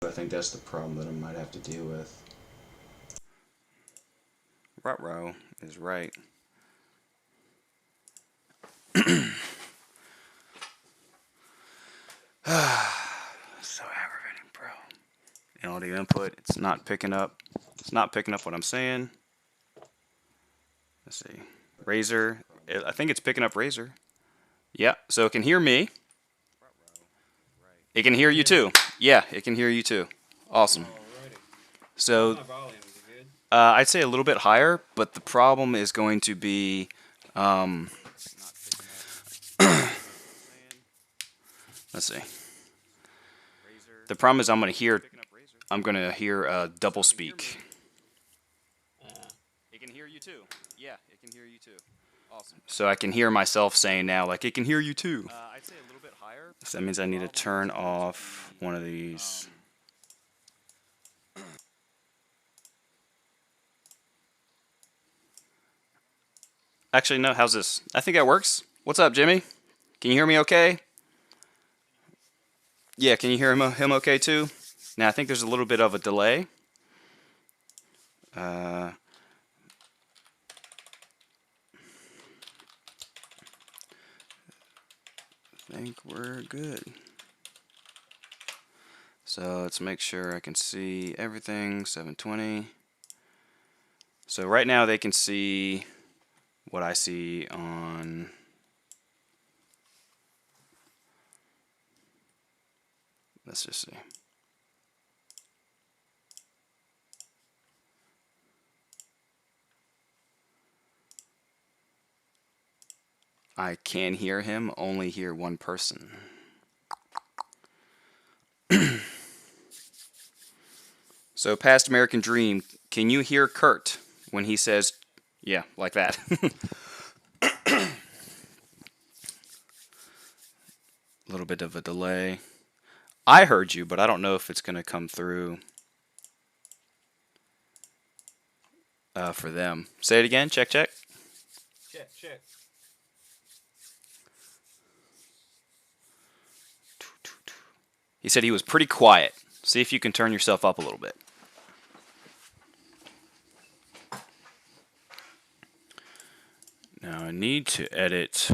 I think that's the problem that I might have to deal with. Ruh-roh is right. So aggravating, bro. The audio input, it's not picking up. It's not picking up what I'm saying. Let's see. Razor. I think it's picking up Razor. Yeah, so it can hear me. It can hear you too. Yeah, it can hear you too. Awesome. So I'd say a little bit higher, but the problem is going to be let's see. The problem is I'm going to hear double speak. It can hear you too. Yeah, it can hear you too. Awesome. So I can hear myself saying now, like, it can hear you too. I'd say a little bit higher. So that means I need to turn off one of these. Actually, no, how's this? I think that works. What's up, Jimmy? Can you hear me okay? Yeah, can you hear him okay too? Now, I think there's a little bit of a delay. I think we're good. So let's make sure I can see everything. 720. So right now they can see what I see on. Let's just see. I can hear him, only hear one person. So, Past American Dream, can you hear Curt when he says, yeah, like that? A little bit of a delay. I heard you, but I don't know if it's going to come through for them. Say it again. Check, check. Check, check. He said he was pretty quiet. See if you can turn yourself up a little bit. Now I need to edit.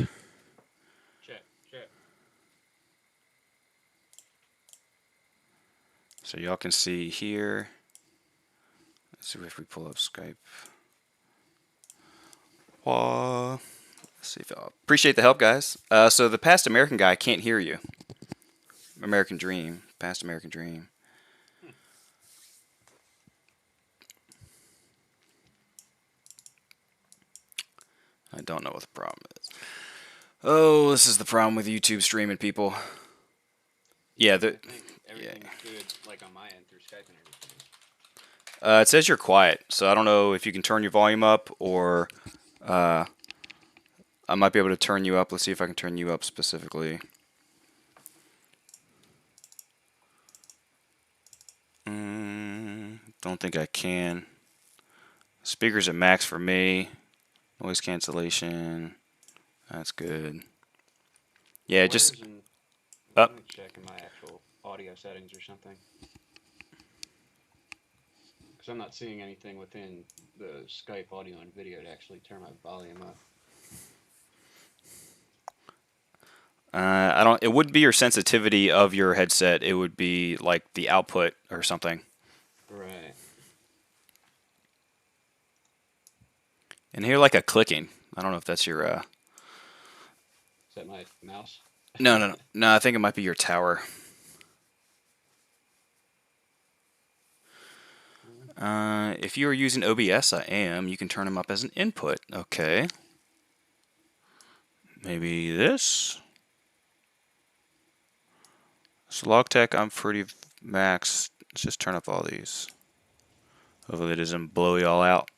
Check, check. So y'all can see here. Let's see if we pull up Skype. Let's see if I'll appreciate the help, guys. So the Past American guy can't hear you. American Dream, Past American Dream. I don't know what the problem is. Oh, this is the problem with YouTube streaming, people. Yeah, Everything's good, like on my end through Skype and everything. It says you're quiet, so I don't know if you can turn your volume up or I might be able to turn you up. Let's see if I can turn you up specifically. Don't think I can. Speakers at max for me. Noise cancellation. That's good. Yeah, just Let me check in my actual audio settings or something. Because I'm not seeing anything within the Skype audio and video to actually turn my volume up. I don't. It wouldn't be your sensitivity of your headset. It would be like the output or something. Right. And hear like a clicking. I don't know if that's your. Is that my mouse? No. I think it might be your tower. If you are using OBS, I am. You can turn them up as an input. Okay. Maybe this. So Logitech, I'm pretty max. Let's just turn up all these. Hopefully it doesn't blow you all out.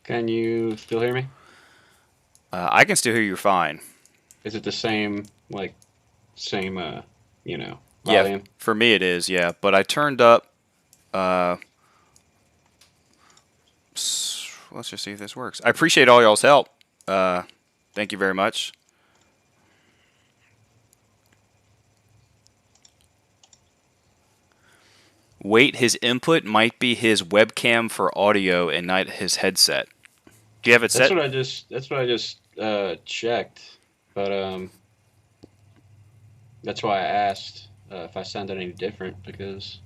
Can you still hear me? I can still hear you fine. Is it the same, like, volume? Yeah, for me it is, yeah. But I turned up, let's let's just see if this works. I appreciate all y'all's help. Thank you very much. Wait, his input might be his webcam for audio and not his headset. Do you have it set? That's what I just checked, but that's why I asked if I sounded any different, because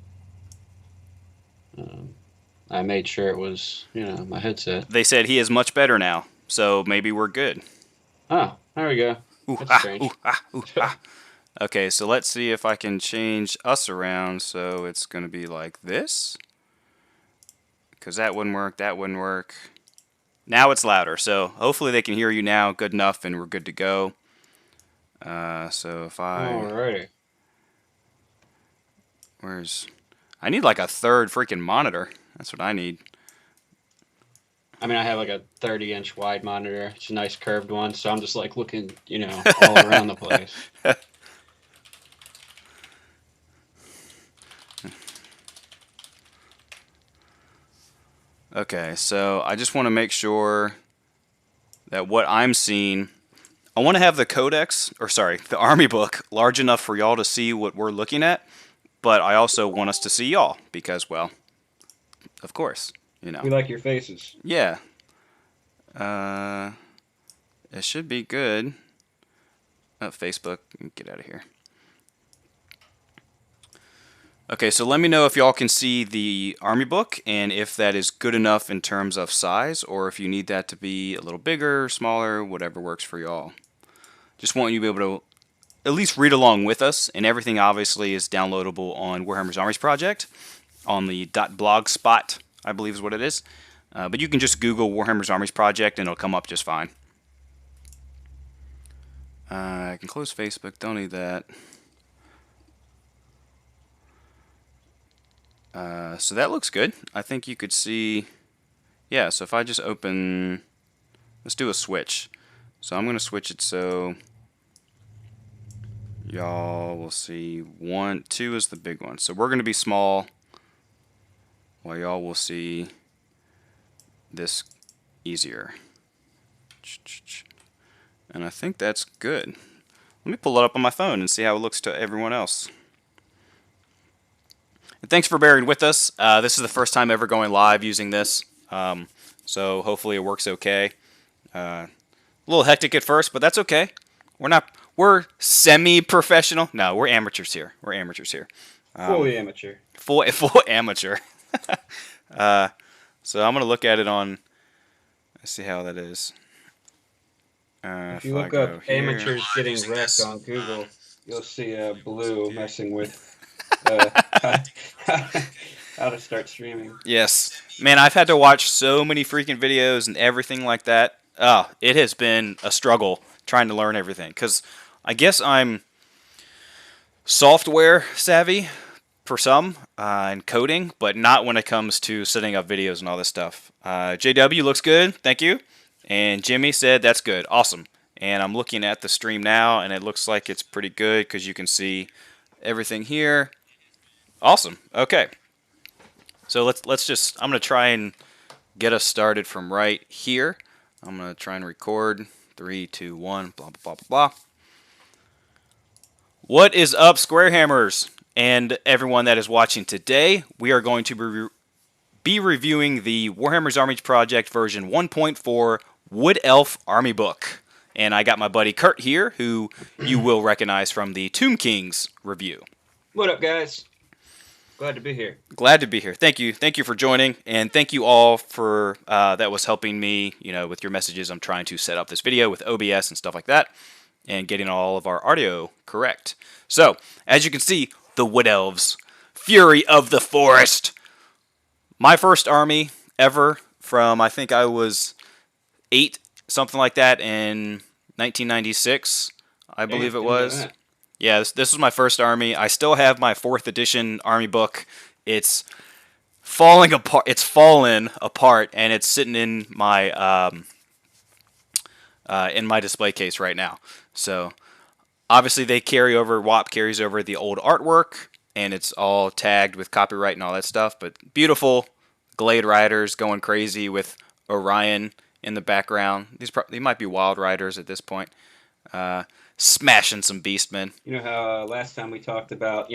I made sure it was, you know, my headset. They said he is much better now, so maybe we're good. Oh, there we go. Ooh, That's strange. Okay, so let's see if I can change us around so it's going to be like this. Because that wouldn't work, that wouldn't work. Now it's louder, so hopefully they can hear you now good enough and we're good to go. So if I... Alrighty. I need like a third freaking monitor. That's what I need. I mean, I have like a 30-inch wide monitor. It's a nice curved one, so I'm just like looking, you know, all around the place. Okay, so I just want to make sure that what I'm seeing, I want to have the codex, or sorry, the army book large enough for y'all to see what we're looking at, but I also want us to see y'all because, well, of course, you know. We like your faces. Yeah. It should be good. Oh, Facebook, get out of here. Okay, so let me know if y'all can see the army book and if that is good enough in terms of size, or if you need that to be a little bigger, smaller, whatever works for y'all. Just want you to be able to at least read along with us, and everything obviously is downloadable on Warhammer Armies Project on the .blogspot, I believe is what it is. But you can just Google Warhammer Armies Project and it'll come up just fine. I can close Facebook, don't need that. So that looks good. I think you could see, yeah, so if I just open, let's do a switch. So I'm going to switch it so y'all will see 1, 2 is the big one. So we're going to be small while y'all will see this easier. And I think that's good. Let me pull it up on my phone and see how it looks to everyone else. And thanks for bearing with us. This is the first time ever going live using this, so hopefully it works okay. A little hectic at first, but that's okay. We're semi-professional. No, we're amateurs here. We're amateurs here. Fully amateur. Full amateur. So I'm gonna look at it on. Let's see how that is. If you look up amateurs getting wrecked on Google, you'll see Blue messing with how to start streaming. Yes. Man, I've had to watch so many freaking videos and everything like that. Oh, it has been a struggle trying to learn everything. Because I guess I'm software savvy for some and coding, but not when it comes to setting up videos and all this stuff. JW looks good. Thank you. And Jimmy said that's good. Awesome. And I'm looking at the stream now, and it looks like it's pretty good because you can see everything here. Awesome. Okay. So let's just, I'm going to try and get us started from right here. I'm going to try and record. 3, 2, 1, blah, blah, blah, blah, blah. What is up, Squarehammers, and everyone that is watching today? We are going to be reviewing the Warhammer Armies Project version 1.4 Wood Elf Army Book. And I got my buddy Curt here, who you will recognize from the Tomb Kings review. What up, guys? Glad to be here. Glad to be here. Thank you. Thank you for joining, and thank you all for that was helping me, you know, with your messages. I'm trying to set up this video with OBS and stuff like that, and getting all of our audio correct. So, as you can see, the Wood Elves, Fury of the Forest. My first army ever from, I think I was 8, something like that, in 1996, I believe it was. Yeah, this was my first army. I still have my 4th edition army book. It's falling apart. It's fallen apart, and it's sitting in my display case right now. So obviously they carry over. WAP carries over the old artwork, and it's all tagged with copyright and all that stuff. But beautiful Glade Riders going crazy with Orion in the background. They might be Wild Riders at this point. Smashing some beastmen. You know how last time we talked about,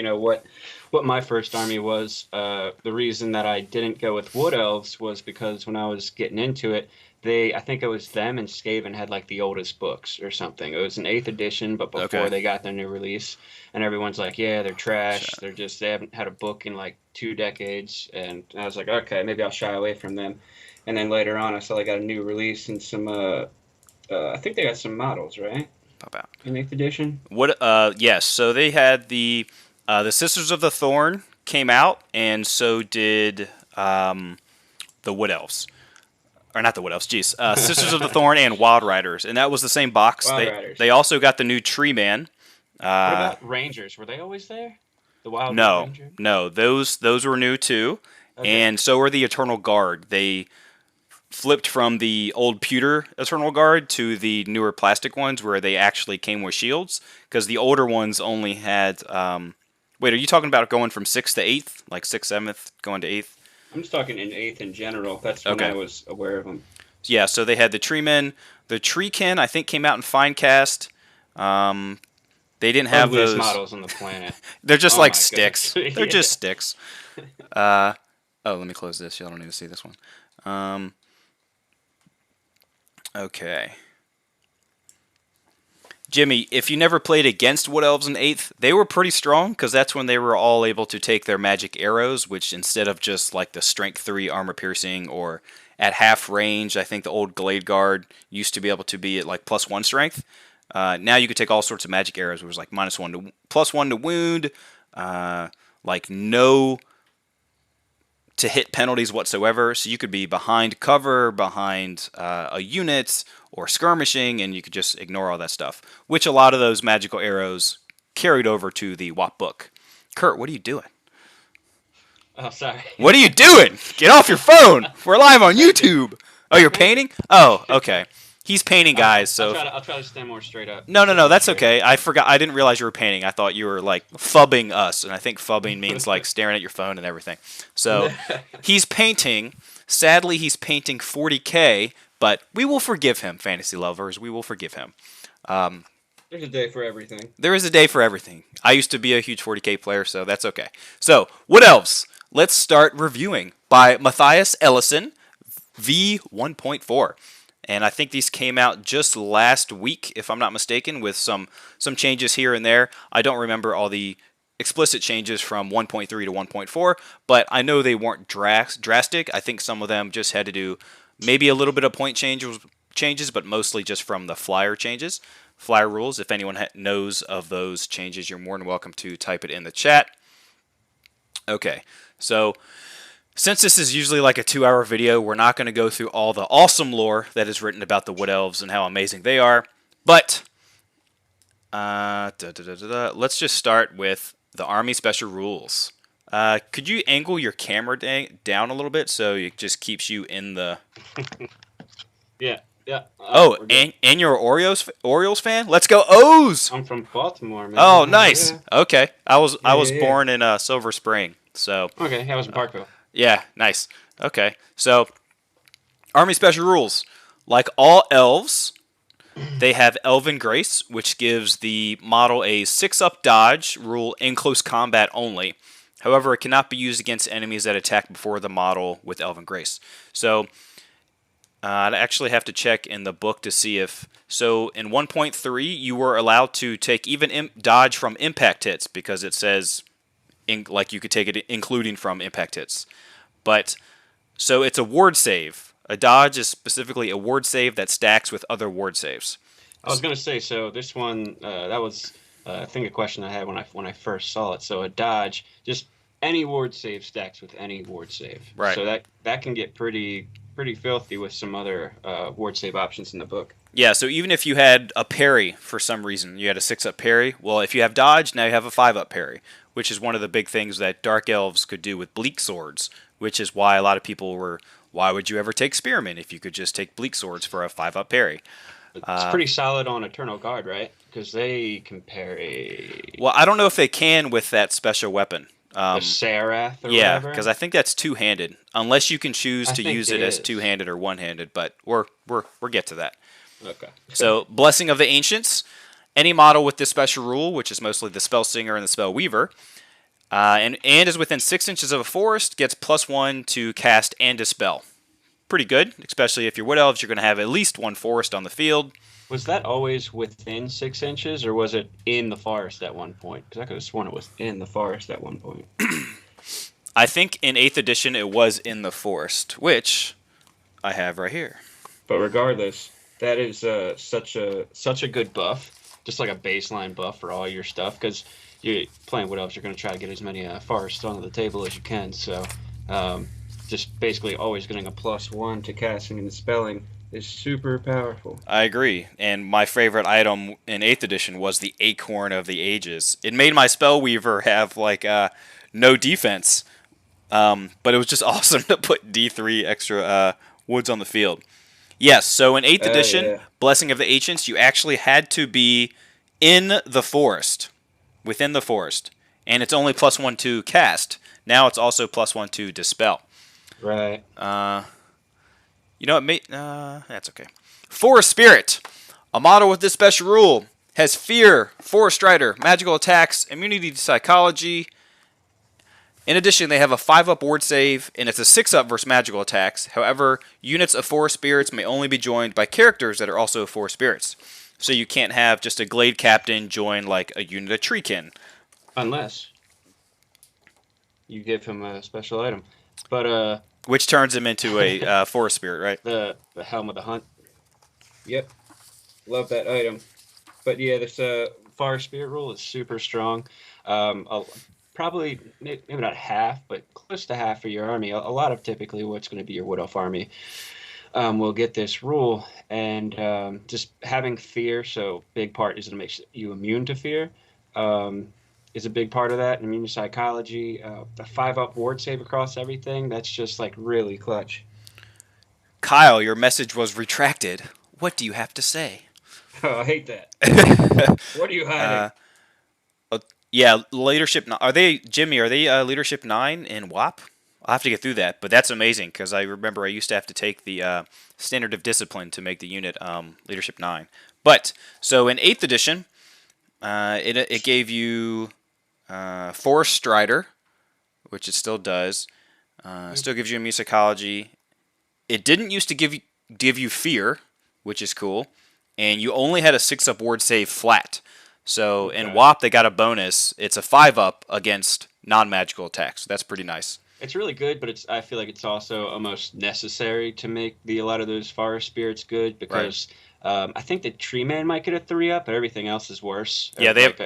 what my first army was. The reason that I didn't go with Wood Elves was because when I was getting into it, I think it was them and Skaven had like the oldest books or something. It was an 8th edition, but before they got their new release, and everyone's like, yeah, they're trash. They haven't had a book in like 2 decades, and I was like, okay, maybe I'll shy away from them. And then later on, I saw they got a new release and some. I think they got some models, right? Pop out. In 8th edition? Yes. So they had the Sisters of the Thorn came out, and so did the Wood Elves. Or not the Wood Elves, jeez. Sisters of the Thorn and Wild Riders. And that was the same box. They also got the new Tree Man. What about Rangers? Were they always there? The Wild Ranger? No. Those were new too. Okay. And so were the Eternal Guard. They flipped from the old pewter Eternal Guard to the newer plastic ones where they actually came with shields, because the older ones only had wait, are you talking about going from 6th to 8th, like 6th, 7th going to 8th? I'm just talking in 8th in general. That's when I was aware of them. Yeah, so they had the Treemen. The Treekin, I think, came out in Finecast. They didn't have those models on the planet. They're just like sticks. They're just sticks. Oh, let me close this. Y'all don't need to see this one. Okay. Jimmy, if you never played against Wood Elves in 8th, they were pretty strong, because that's when they were all able to take their magic arrows, which instead of just like the strength 3 armor piercing or at half range, I think the old Glade Guard used to be able to be at like +1 strength. Now you could take all sorts of magic arrows, which was like +1 to wound, like no to hit penalties whatsoever. So you could be behind cover, behind a unit, or skirmishing, and you could just ignore all that stuff, which a lot of those magical arrows carried over to the WAP book. Curt, what are you doing? Oh, sorry. What are you doing? Get off your phone. We're live on YouTube. Oh, you're painting? Oh, okay. He's painting, guys. So I'll try to stand more straight up. No, that's okay. I forgot. I didn't realize you were painting. I thought you were like fubbing us, and I think fubbing means like staring at your phone and everything. So he's painting. Sadly, he's painting 40K, but we will forgive him, fantasy lovers. We will forgive him. There's a day for everything. There is a day for everything. I used to be a huge 40K player, so that's okay. So, Wood Elves. Let's start reviewing by Matthias Ellison, v1.4. And I think these came out just last week, if I'm not mistaken, with some changes here and there. I don't remember all the explicit changes from 1.3 to 1.4, but I know they weren't drastic. I think some of them just had to do maybe a little bit of point changes, but mostly just from the flyer changes. Flyer rules, if anyone knows of those changes, you're more than welcome to type it in the chat. Okay, so since this is usually like a 2-hour video, we're not going to go through all the awesome lore that is written about the Wood Elves and how amazing they are. But let's just start with the Army Special Rules. Could you angle your camera down a little bit so it just keeps you in the... Yeah. And you're an Orioles fan? Let's go O's! I'm from Baltimore, man. Oh, nice. Yeah. Okay. I was born in Silver Spring, so... Okay, I was in Parkville. Yeah, nice. Okay, so Army Special Rules. Like all elves, they have Elven Grace, which gives the model a 6-up dodge rule in close combat only. However, it cannot be used against enemies that attack before the model with Elven Grace. So I'd actually have to check in the book to see if... So in 1.3, you were allowed to take even dodge from impact hits, because it says like you could take it including from impact hits. But so it's a ward save. A dodge is specifically a ward save that stacks with other ward saves. I was going to say, so this one, that was, I think, a question I had when I first saw it. So a dodge, just any ward save stacks with any ward save. Right. So that can get pretty filthy with some other ward save options in the book. Yeah, so even if you had a parry for some reason, you had a 6-up parry, well, if you have dodge, now you have a 5-up parry, which is one of the big things that Dark Elves could do with Bleak Swords, which is why a lot of people were, why would you ever take Spearmen if you could just take Bleak Swords for a 5-up parry? It's pretty solid on Eternal Guard, right? Because they can parry. Well, I don't know if they can with that special weapon. The Sarath or Yeah, whatever? because I think that's two-handed, unless you can choose I to think use it it as is. two-handed or one-handed. But we'll get to that. Okay. So, Blessing of the Ancients. Any model with this special rule, which is mostly the Spell Singer and the Spell Weaver, and is within 6 inches of a forest, gets +1 to cast and dispel. Pretty good, especially if you're Wood Elves, you're going to have at least one forest on the field. Was that always within 6 inches, or was it in the forest at one point? Because I could have sworn it was in the forest at one point. I think in 8th edition it was in the forest, which I have right here. But regardless, that is such a good buff, just like a baseline buff for all your stuff. Because you playing Wood Elves, you're going to try to get as many forests onto the table as you can. So, just basically always getting a +1 to casting and spelling is super powerful. I agree, and my favorite item in 8th edition was the Acorn of the Ages. It made my Spellweaver have like no defense, but it was just awesome to put D3 extra woods on the field. Yes, so in 8th edition, Yeah. Blessing of the Ancients, you actually had to be in the forest, within the forest, and it's only +1 to cast. Now it's also +1 to dispel. Right. You know what? That's okay. Forest Spirit. A model with this special rule has Fear, Forest Strider, Magical Attacks, Immunity to Psychology. In addition, they have a 5-up ward save, and it's a 6-up versus magical attacks. However, units of Forest Spirits may only be joined by characters that are also Forest Spirits. So you can't have just a Glade Captain join like a unit of Treekin. Unless you give him a special item. But which turns him into a Forest Spirit, right? the Helm of the Hunt. Yep. Love that item. But yeah, this Forest Spirit rule is super strong. Probably maybe not half, but close to half of your army. A lot of typically what's going to be your Wood Elf army will get this rule, and just having fear. So big part is to make you immune to fear. Is a big part of that. Immune to psychology. The 5-up ward save across everything. That's just like really clutch. Kyle, your message was retracted. What do you have to say? Oh, I hate that. What are you hiding? Yeah, leadership. Are they Jimmy? Are they leadership 9 in WAP? I'll have to get through that, but that's amazing because I remember I used to have to take the standard of discipline to make the unit leadership 9. But so in 8th edition, it gave you Forest Strider, which it still does. Still gives you immune psychology. It didn't used to give you fear, which is cool, and you only had a 6-up ward save flat. So in WAP, they got a bonus. It's a 5-up against non-magical attacks. That's pretty nice. It's really good, but I feel like it's also almost necessary to make a lot of those Forest Spirits good because I think the Tree Man might get a 3-up, but everything else is worse. Yeah, they have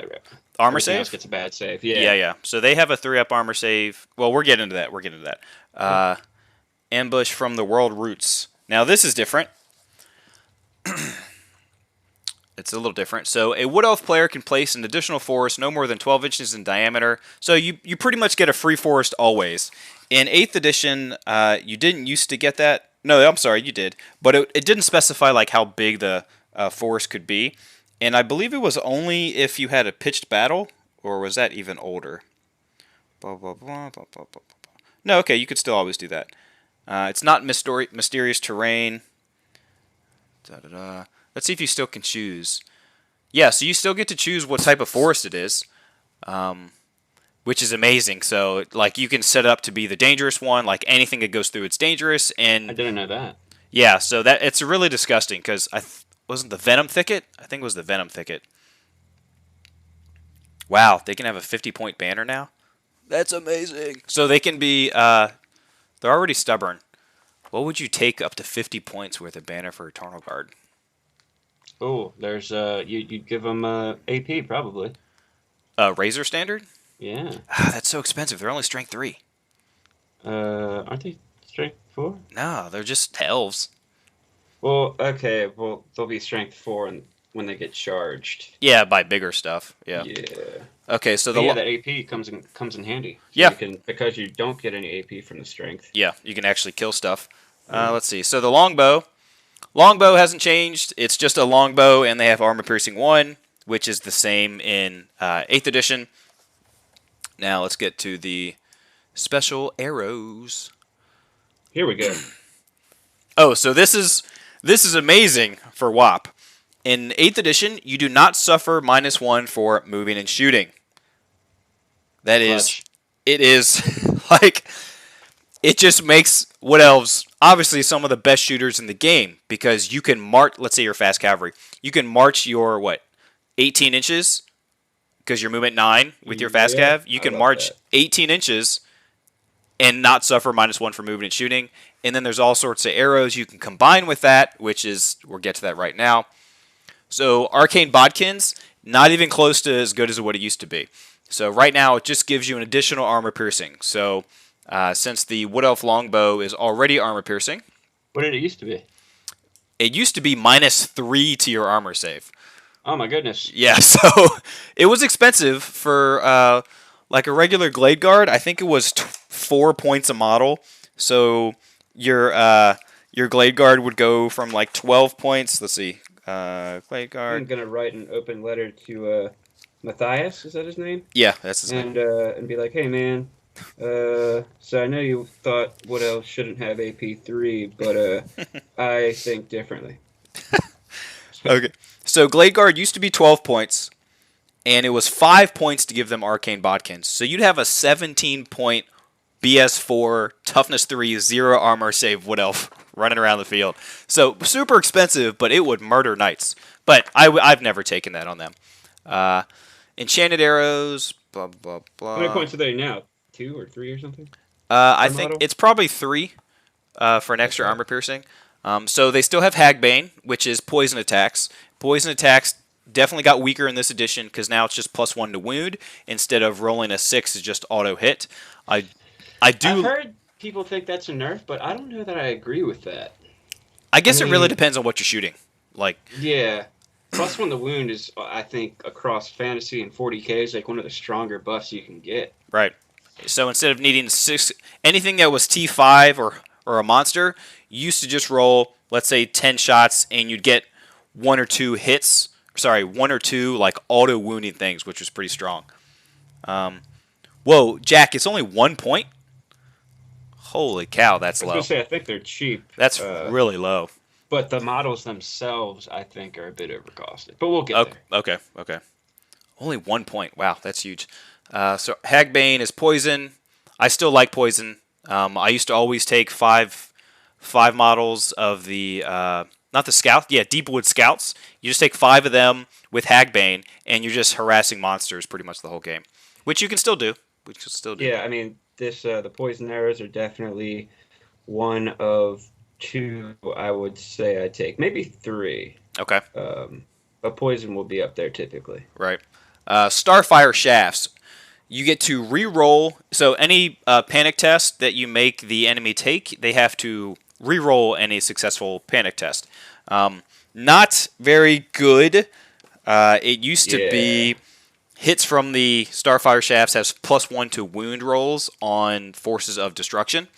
armor everything else save? gets a bad save. Yeah. Yeah. So they have a 3-up armor save. Well, we're getting into that. Ambush from the World Roots. Now, this is different. It's a little different. So a Wood Elf player can place an additional forest no more than 12 inches in diameter. So you pretty much get a free forest always. In 8th edition, you didn't used to get that. No, I'm sorry, you did. But it didn't specify like how big the forest could be. And I believe it was only if you had a pitched battle, or was that even older? Blah, blah, blah, blah, blah, blah, blah. No, okay, you could still always do that. It's not mysterious terrain. Da-da-da. Let's see if you still can choose. Yeah, so you still get to choose what type of forest it is, which is amazing. So, like, you can set it up to be the dangerous one. Like, anything that goes through, it's dangerous. And I didn't know that. Yeah, so that it's really disgusting because wasn't the Venom Thicket? I think it was the Venom Thicket. Wow, they can have a 50-point banner now? That's amazing. So they can be, they're already stubborn. What would you take up to 50 points worth of banner for Eternal Guard? Oh, there's you'd give them AP probably. Razor Standard? Yeah. That's so expensive. They're only strength 3. Aren't they strength 4? No, they're just elves. Well, okay. Well, they'll be strength 4 when they get charged. Yeah, by bigger stuff. Yeah. Yeah. Okay, so that AP comes in handy. So Yeah. Because you don't get any AP from the strength. Yeah, you can actually kill stuff. Let's see. So the longbow. Longbow hasn't changed. It's just a longbow, and they have armor piercing 1, which is the same in 8th edition. Now let's get to the special arrows. Here we go. Oh, so this is amazing for WAP. In 8th edition, you do not suffer -1 for moving and shooting. That is, Clutch. it is like, it just makes Wood Elves obviously some of the best shooters in the game, because you can march, let's say you're fast cavalry, you can march your, 18 inches, because you're movement 9 with your fast cav, you can march that. 18 inches and not suffer -1 for moving and shooting. And then there's all sorts of arrows you can combine with that, which is, we'll get to that right now. So Arcane Bodkins, not even close to as good as what it used to be. So right now it just gives you an additional armor piercing. So since the Wood Elf Longbow is already armor piercing. What did it used to be? It used to be -3 to your armor save. Oh my goodness. Yeah, so it was expensive for like a regular Glade Guard. I think it was 4 points a model. So your Glade Guard would go from like 12 points. Let's see, Glade Guard. I'm gonna write an open letter to Matthias. Is that his name? Yeah, that's his name. And be like, hey man, so I know you thought Wood Elf shouldn't have AP3, but I think differently. Okay, so Glade Guard used to be 12 points, and it was 5 points to give them Arcane Bodkins. So you'd have a 17-point BS4, Toughness 3, 0 armor save Wood Elf running around the field. So super expensive, but it would murder knights. But I've never taken that on them. Enchanted arrows, blah, blah, blah. How many points are they now? 2 or 3 or something? I think it's probably 3 for an extra armor piercing. So they still have Hagbane, which is poison attacks. Poison attacks definitely got weaker in this edition because now it's just +1 to wound instead of rolling a 6 is just auto hit. I've heard people think that's a nerf, but I don't know that I agree with that. I guess it really depends on what you're shooting. Like, yeah, +1 to wound is, I think, across fantasy and 40k is like one of the stronger buffs you can get. Right. So instead of needing 6, anything that was T5 or a monster, you used to just roll, let's say, 10 shots, and you'd get 1 or 2 hits. Sorry, 1 or 2 like auto wounding things, which was pretty strong. Whoa, Jack! It's only 1 point. Holy cow, that's low. I was gonna say, I think they're cheap. That's really low. But the models themselves, I think, are a bit overcosted. But we'll get there. Okay. Only 1 point. Wow, that's huge. So Hagbane is poison. I still like poison. I used to always take five models of the not the scout. Yeah, Deepwood Scouts. You just take 5 of them with Hagbane, and you're just harassing monsters pretty much the whole game, which you can still do. Yeah, I mean, the poison arrows are definitely one of 2 I would say I take, maybe 3. Okay. But poison will be up there typically. Right. Starfire Shafts. You get to re-roll. So any panic test that you make the enemy take, they have to re-roll any successful panic test. Not very good. It used to be hits from the Starfire Shafts has +1 to wound rolls on forces of destruction.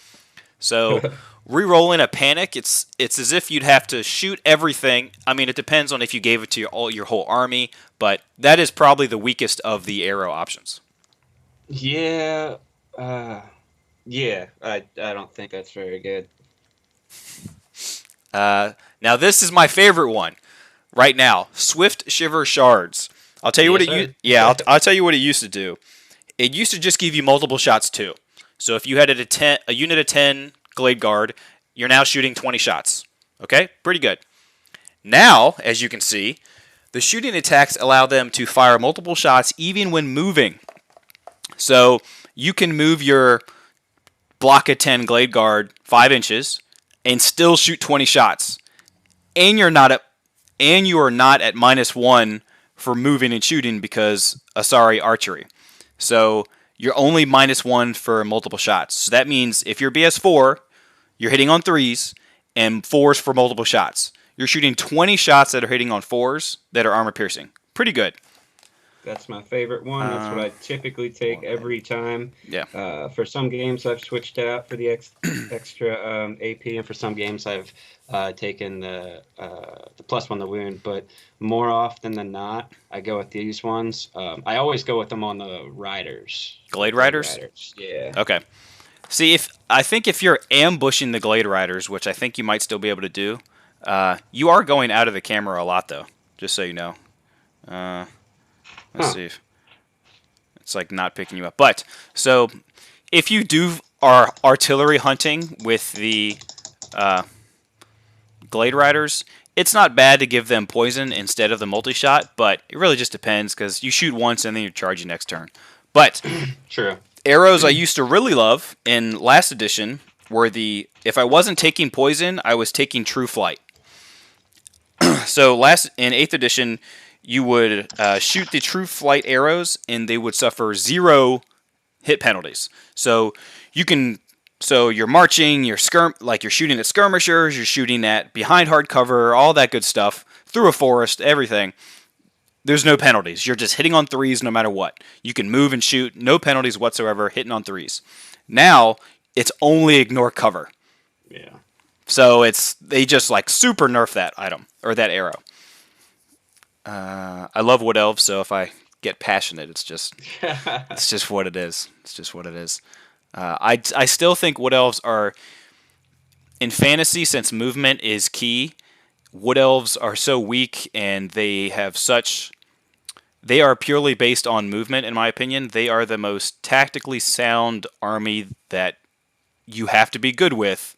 So re-rolling a panic, it's as if you'd have to shoot everything. I mean, it depends on if you gave it to your whole army, but that is probably the weakest of the arrow options. Yeah, I don't think that's very good. Now this is my favorite one right now. Swift Shiver Shards. I'll tell you I'll tell you what it used to do. It used to just give you multiple shots too. So if you had a unit of 10 Glade Guard, you're now shooting 20 shots. Okay, pretty good. Now, as you can see, the shooting attacks allow them to fire multiple shots even when moving. So you can move your block of 10 Glade Guard 5 inches and still shoot 20 shots, and you are not at -1 for moving and shooting because archery. So you're only -1 for multiple shots. So that means if you're BS4, you're hitting on 3s and 4s for multiple shots. You're shooting 20 shots that are hitting on 4s that are armor piercing. Pretty good. That's my favorite one. That's what I typically take every time. Yeah. For some games, I've switched out for the extra AP, and for some games, I've taken the +1 the wound. But more often than not, I go with these ones. I always go with them on the riders. Glade Riders? Yeah. Okay. See, I think if you're ambushing the Glade Riders, which I think you might still be able to do, you are going out of the camera a lot, though. Just so you know. Let's see if it's like not picking you up. But so if you are artillery hunting with the Glade Riders, it's not bad to give them poison instead of the multi-shot, but it really just depends because you shoot once and then you're charging next turn. But True. Arrows I used to really love in last edition were if I wasn't taking poison, I was taking True Flight. So in 8th edition, you would shoot the True Flight arrows, and they would suffer 0 hit penalties. So you're marching, you're shooting at skirmishers, you're shooting at behind hard cover, all that good stuff, through a forest, everything. There's no penalties. You're just hitting on 3s no matter what. You can move and shoot, no penalties whatsoever, hitting on 3s. Now, it's only ignore cover. Yeah. So they just like super nerf that item, or that arrow. I love Wood Elves, so if I get passionate, it's just what it is. It's just what it is. I still think Wood Elves are, in fantasy, since movement is key, Wood Elves are so weak, and they are purely based on movement, in my opinion. They are the most tactically sound army that you have to be good with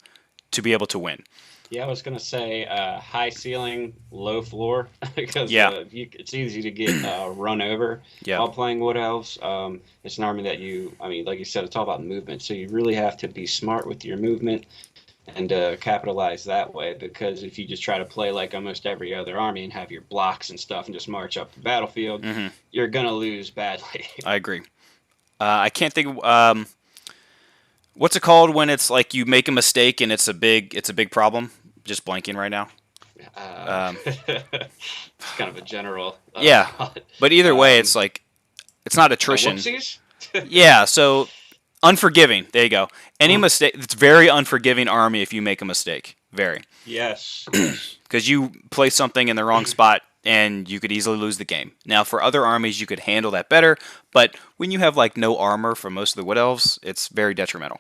to be able to win. Yeah, I was going to say high ceiling, low floor, because it's easy to get run over while playing Wood Elves. It's an army that like you said, it's all about movement, so you really have to be smart with your movement and capitalize that way, because if you just try to play like almost every other army and have your blocks and stuff and just march up the battlefield, you're going to lose badly. I agree. I can't think what's it called when it's like you make a mistake and it's a big problem? Just blanking right now. It's kind of a general. Yeah, but either way, it's like it's not attrition. Whoopsies? Yeah, so unforgiving. There you go. Any mistake, it's very unforgiving army if you make a mistake. Very. Yes. Because you place something in the wrong spot and you could easily lose the game. Now, for other armies, you could handle that better, but when you have like no armor for most of the Wood Elves, it's very detrimental.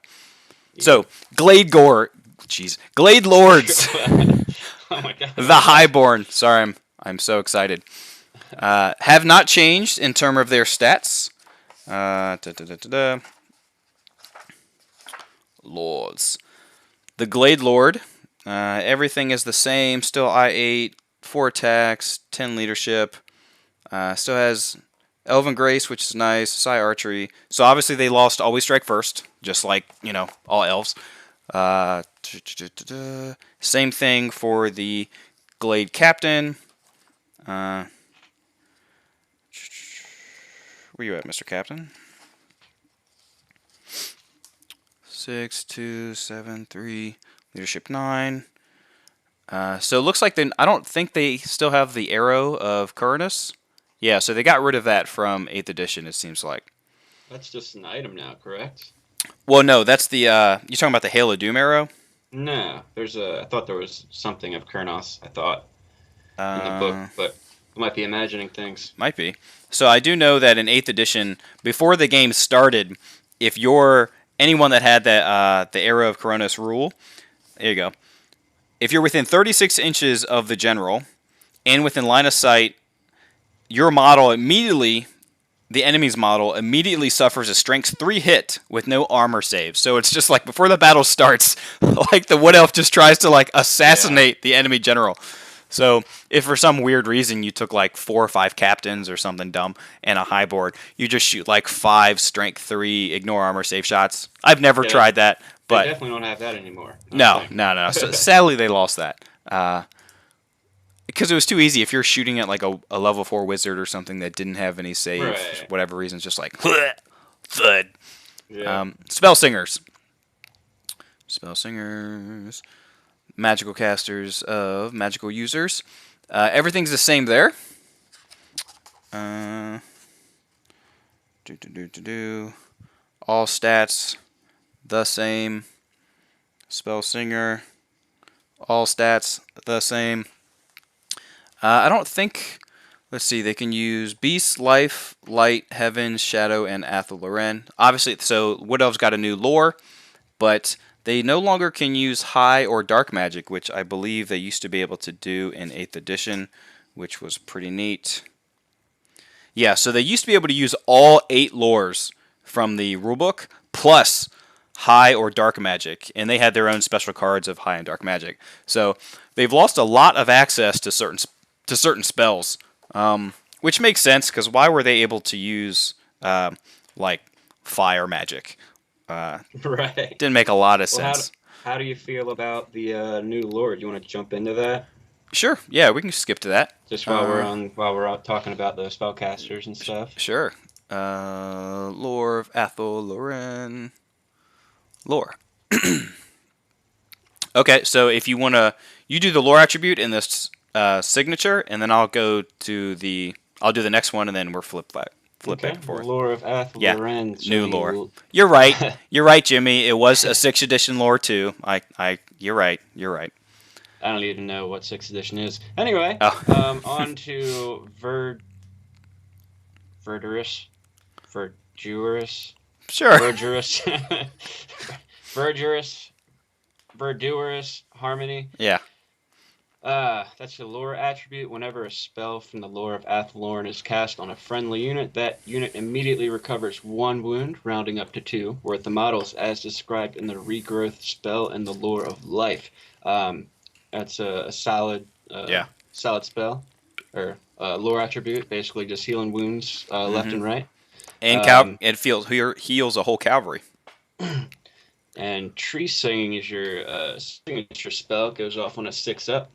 Yeah. So, Glade Lords. Oh my god. The Highborn. Sorry, I'm so excited. Have not changed in terms of their stats. Lords. The Glade Lord. Everything is the same. Still I8, 4 attacks, 10 leadership. Still has Elven Grace, which is nice. Psi Archery. So obviously they lost Always Strike First, just like, all elves. Same thing for the Glade Captain. Where you at, Mr. Captain? 6, 2, 7, 3, leadership 9. So it looks like I don't think they still have the arrow of Curnus. Yeah, so they got rid of that from 8th edition, it seems like. That's just an item now, correct? Well, no, that's the you're talking about the Hail of Doom arrow? No, I thought there was something of Kurnos, in the book, but I might be imagining things. Might be. So I do know that in 8th edition, before the game started, if you're anyone that had that the arrow of Coronis rule, there you go. If you're within 36 inches of the general and within line of sight, your model immediately, the enemy's model immediately suffers a strength 3 hit with no armor save. So it's just like before the battle starts, like the Wood Elf just tries to like assassinate the enemy general. So if for some weird reason you took like 4 or 5 captains or something dumb and a high board, you just shoot like 5 strength 3 ignore armor save shots. I've never tried that, but they definitely don't have that anymore. No. So, sadly, they lost that because it was too easy. If you're shooting at like a level 4 wizard or something that didn't have any save, for whatever reason, it's just like thud. Yeah. Spell singers, magical casters of magical users. Everything's the same there. All stats the same. Spell Singer. All stats the same. I don't think. Let's see. They can use Beast, Life, Light, Heaven, Shadow, and Athel-Loren. Obviously, so Wood Elves got a new lore, but they no longer can use high or dark magic, which I believe they used to be able to do in 8th edition, which was pretty neat. Yeah, so they used to be able to use all 8 lores from the rulebook, plus high or dark magic, and they had their own special cards of high and dark magic. So they've lost a lot of access to certain spells, which makes sense, because why were they able to use like fire magic? Right. Didn't make a lot of Well, sense. how do you feel about the new lore? Do you want to jump into that? Sure. Yeah, we can skip to that. Just while we're out talking about the spellcasters and stuff. Sure. Lore of Athel-Loren. Lore. Okay, so if you want to, you do the lore attribute in this signature, and then I'll go to I'll do the next one, and then we're flip back and forth. Lore of Athel-Loren. Yeah, new lore. You're right. You're right, Jimmy. It was a 6th edition lore too. You're right. You're right. I don't even know what 6th edition is. Anyway, on to Verdurous. Sure. Verdurous Harmony. Yeah. That's a lore attribute. Whenever a spell from the lore of Athel-Loren is cast on a friendly unit, that unit immediately recovers 1 wound, rounding up to 2, worth the models as described in the regrowth spell in the lore of life. That's a solid spell, or lore attribute, basically just healing wounds left and right. And it heals a whole cavalry. And Tree Singing is your signature spell. It goes off on a 6-up.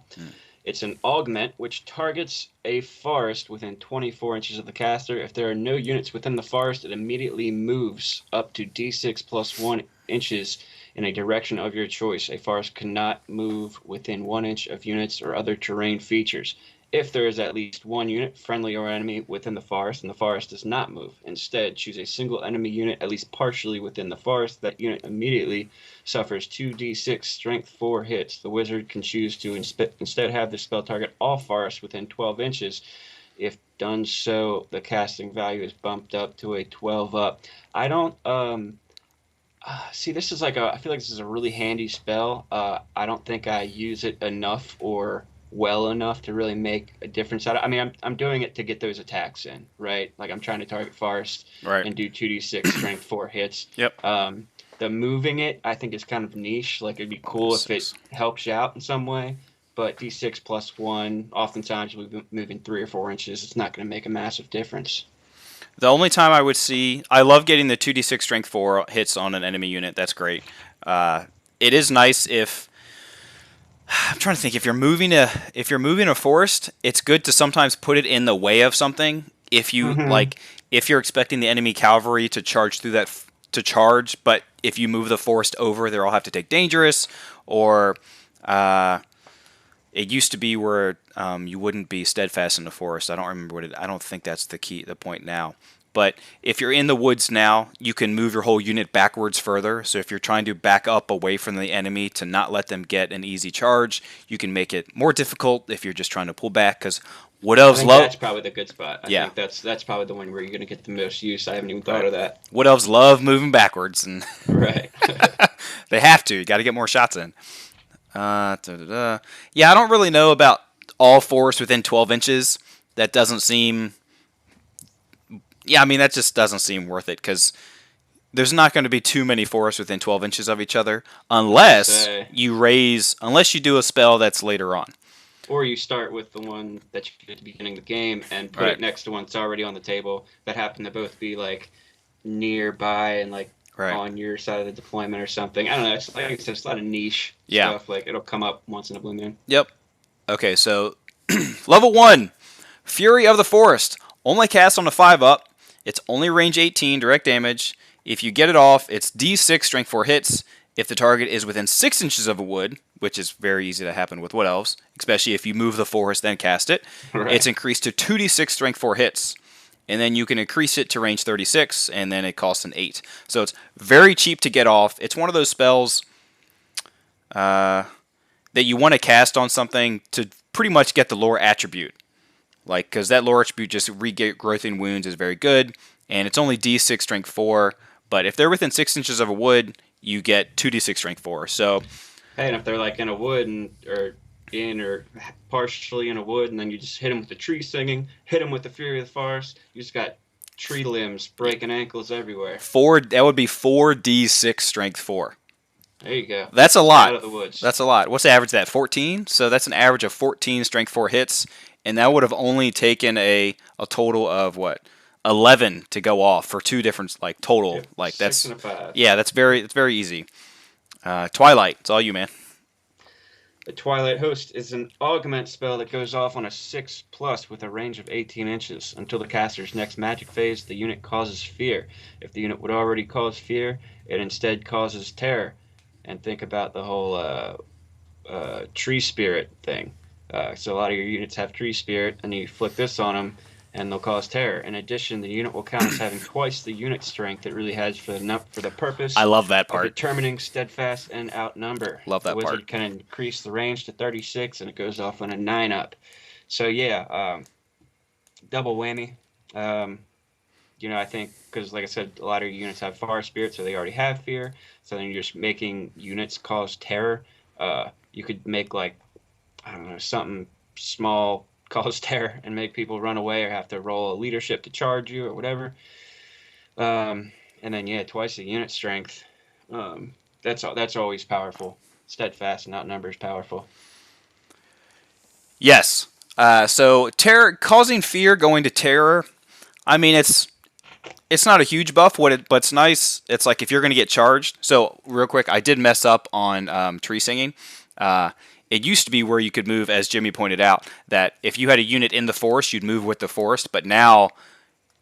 It's an augment which targets a forest within 24 inches of the caster. If there are no units within the forest, it immediately moves up to d6 plus 1 inches in a direction of your choice. A forest cannot move within 1 inch of units or other terrain features. If there is at least 1 unit, friendly or enemy, within the forest, and the forest does not move, instead choose a single enemy unit at least partially within the forest. That unit immediately suffers 2d6 strength 4 hits. The wizard can choose to instead have the spell target all forests within 12 inches. If done so, the casting value is bumped up to a 12-up. I don't see, this is I feel like this is a really handy spell. I don't think I use it enough or well enough to really make a difference out of it. I mean, I'm doing it to get those attacks in, right? Like, I'm trying to target forest and do 2d6 strength 4 hits. Yep. The moving it, I think, is kind of niche. Like, it'd be cool if it helps you out in some way. But d6 plus 1, oftentimes we've been moving 3 or 4 inches. It's not going to make a massive difference. The only time I would see, I love getting the 2d6 strength 4 hits on an enemy unit. That's great. It is nice if, I'm trying to think, if you're moving a forest, it's good to sometimes put it in the way of something. If you if you're expecting the enemy cavalry to charge through that but if you move the forest over, they'll all have to take dangerous, or it used to be where you wouldn't be steadfast in the forest. I don't remember I don't think that's the point now. But if you're in the woods now, you can move your whole unit backwards further. So if you're trying to back up away from the enemy to not let them get an easy charge, you can make it more difficult if you're just trying to pull back. Because Wood Elves love. That's probably the good spot. I think that's probably the one where you're going to get the most use. I haven't even thought of that. Wood Elves love moving backwards, and right. They have to. You got to get more shots in. Yeah, I don't really know about all forests within 12 inches. That doesn't seem. Yeah, I mean, that just doesn't seem worth it, because there's not going to be too many forests within 12 inches of each other unless you do a spell that's later on. Or you start with the one that you did at the beginning of the game and put it next to one that's already on the table that happen to both be like nearby and like on your side of the deployment or something. I don't know. It's like I said, it's a lot of niche stuff. Like, it'll come up once in a blue moon. Yep. Okay, so level 1, Fury of the Forest. Only cast on a 5-up. It's only range 18, direct damage. If you get it off, it's d6 strength 4 hits. If the target is within 6 inches of a wood, which is very easy to happen with Wood Elves, especially if you move the forest then cast it, it's increased to 2d6 strength 4 hits. and then you can increase it to range 36, and then it costs an 8. So it's very cheap to get off. It's one of those spells that you want to cast on something to pretty much get the lore attribute. Like, because that lore attribute, just regrowthing wounds, is very good, and it's only D6 strength 4, but if they're within 6 inches of a wood, you get 2d6 strength 4. So, hey, and if they're like in a wood or partially in a wood, and then you just hit them with the tree singing, hit them with the fury of the forest, you just got tree limbs breaking ankles everywhere. That would be 4d6 strength 4. There you go. That's a lot. Out of the woods. That's a lot. What's the average of that? 14? So that's an average of 14 strength 4 hits, and that would have only taken a total of what? 11 to go off for 2 different total. Yep, Like 6 that's and a 5. yeah, that's very easy. Twilight, it's all you, man. The Twilight Host is an augment spell that goes off on a 6+ with a range of 18 inches. Until the caster's next magic phase, the unit causes fear. If the unit would already cause fear, it instead causes terror. And think about the whole tree spirit thing. So a lot of your units have tree spirit, and you flip this on them, and they'll cause terror. In addition, the unit will count as having twice the unit strength it really has for the purpose. I love that of part. determining steadfast and outnumber. Love that the wizard part. can increase the range to 36, and it goes off on a 9-up. So yeah, double whammy. I think because, like I said, a lot of your units have fire spirit, so they already have fear. So then you're just making units cause terror. You could make something small cause terror and make people run away or have to roll a leadership to charge you or whatever. And then twice the unit strength. That's always powerful. Steadfast and outnumber is powerful. Yes. So terror, causing fear, going to terror. I mean, it's not a huge buff, but it's nice. It's like if you're going to get charged. So real quick, I did mess up on tree singing. It used to be where you could move, as Jimmy pointed out, that if you had a unit in the forest, you'd move with the forest. But now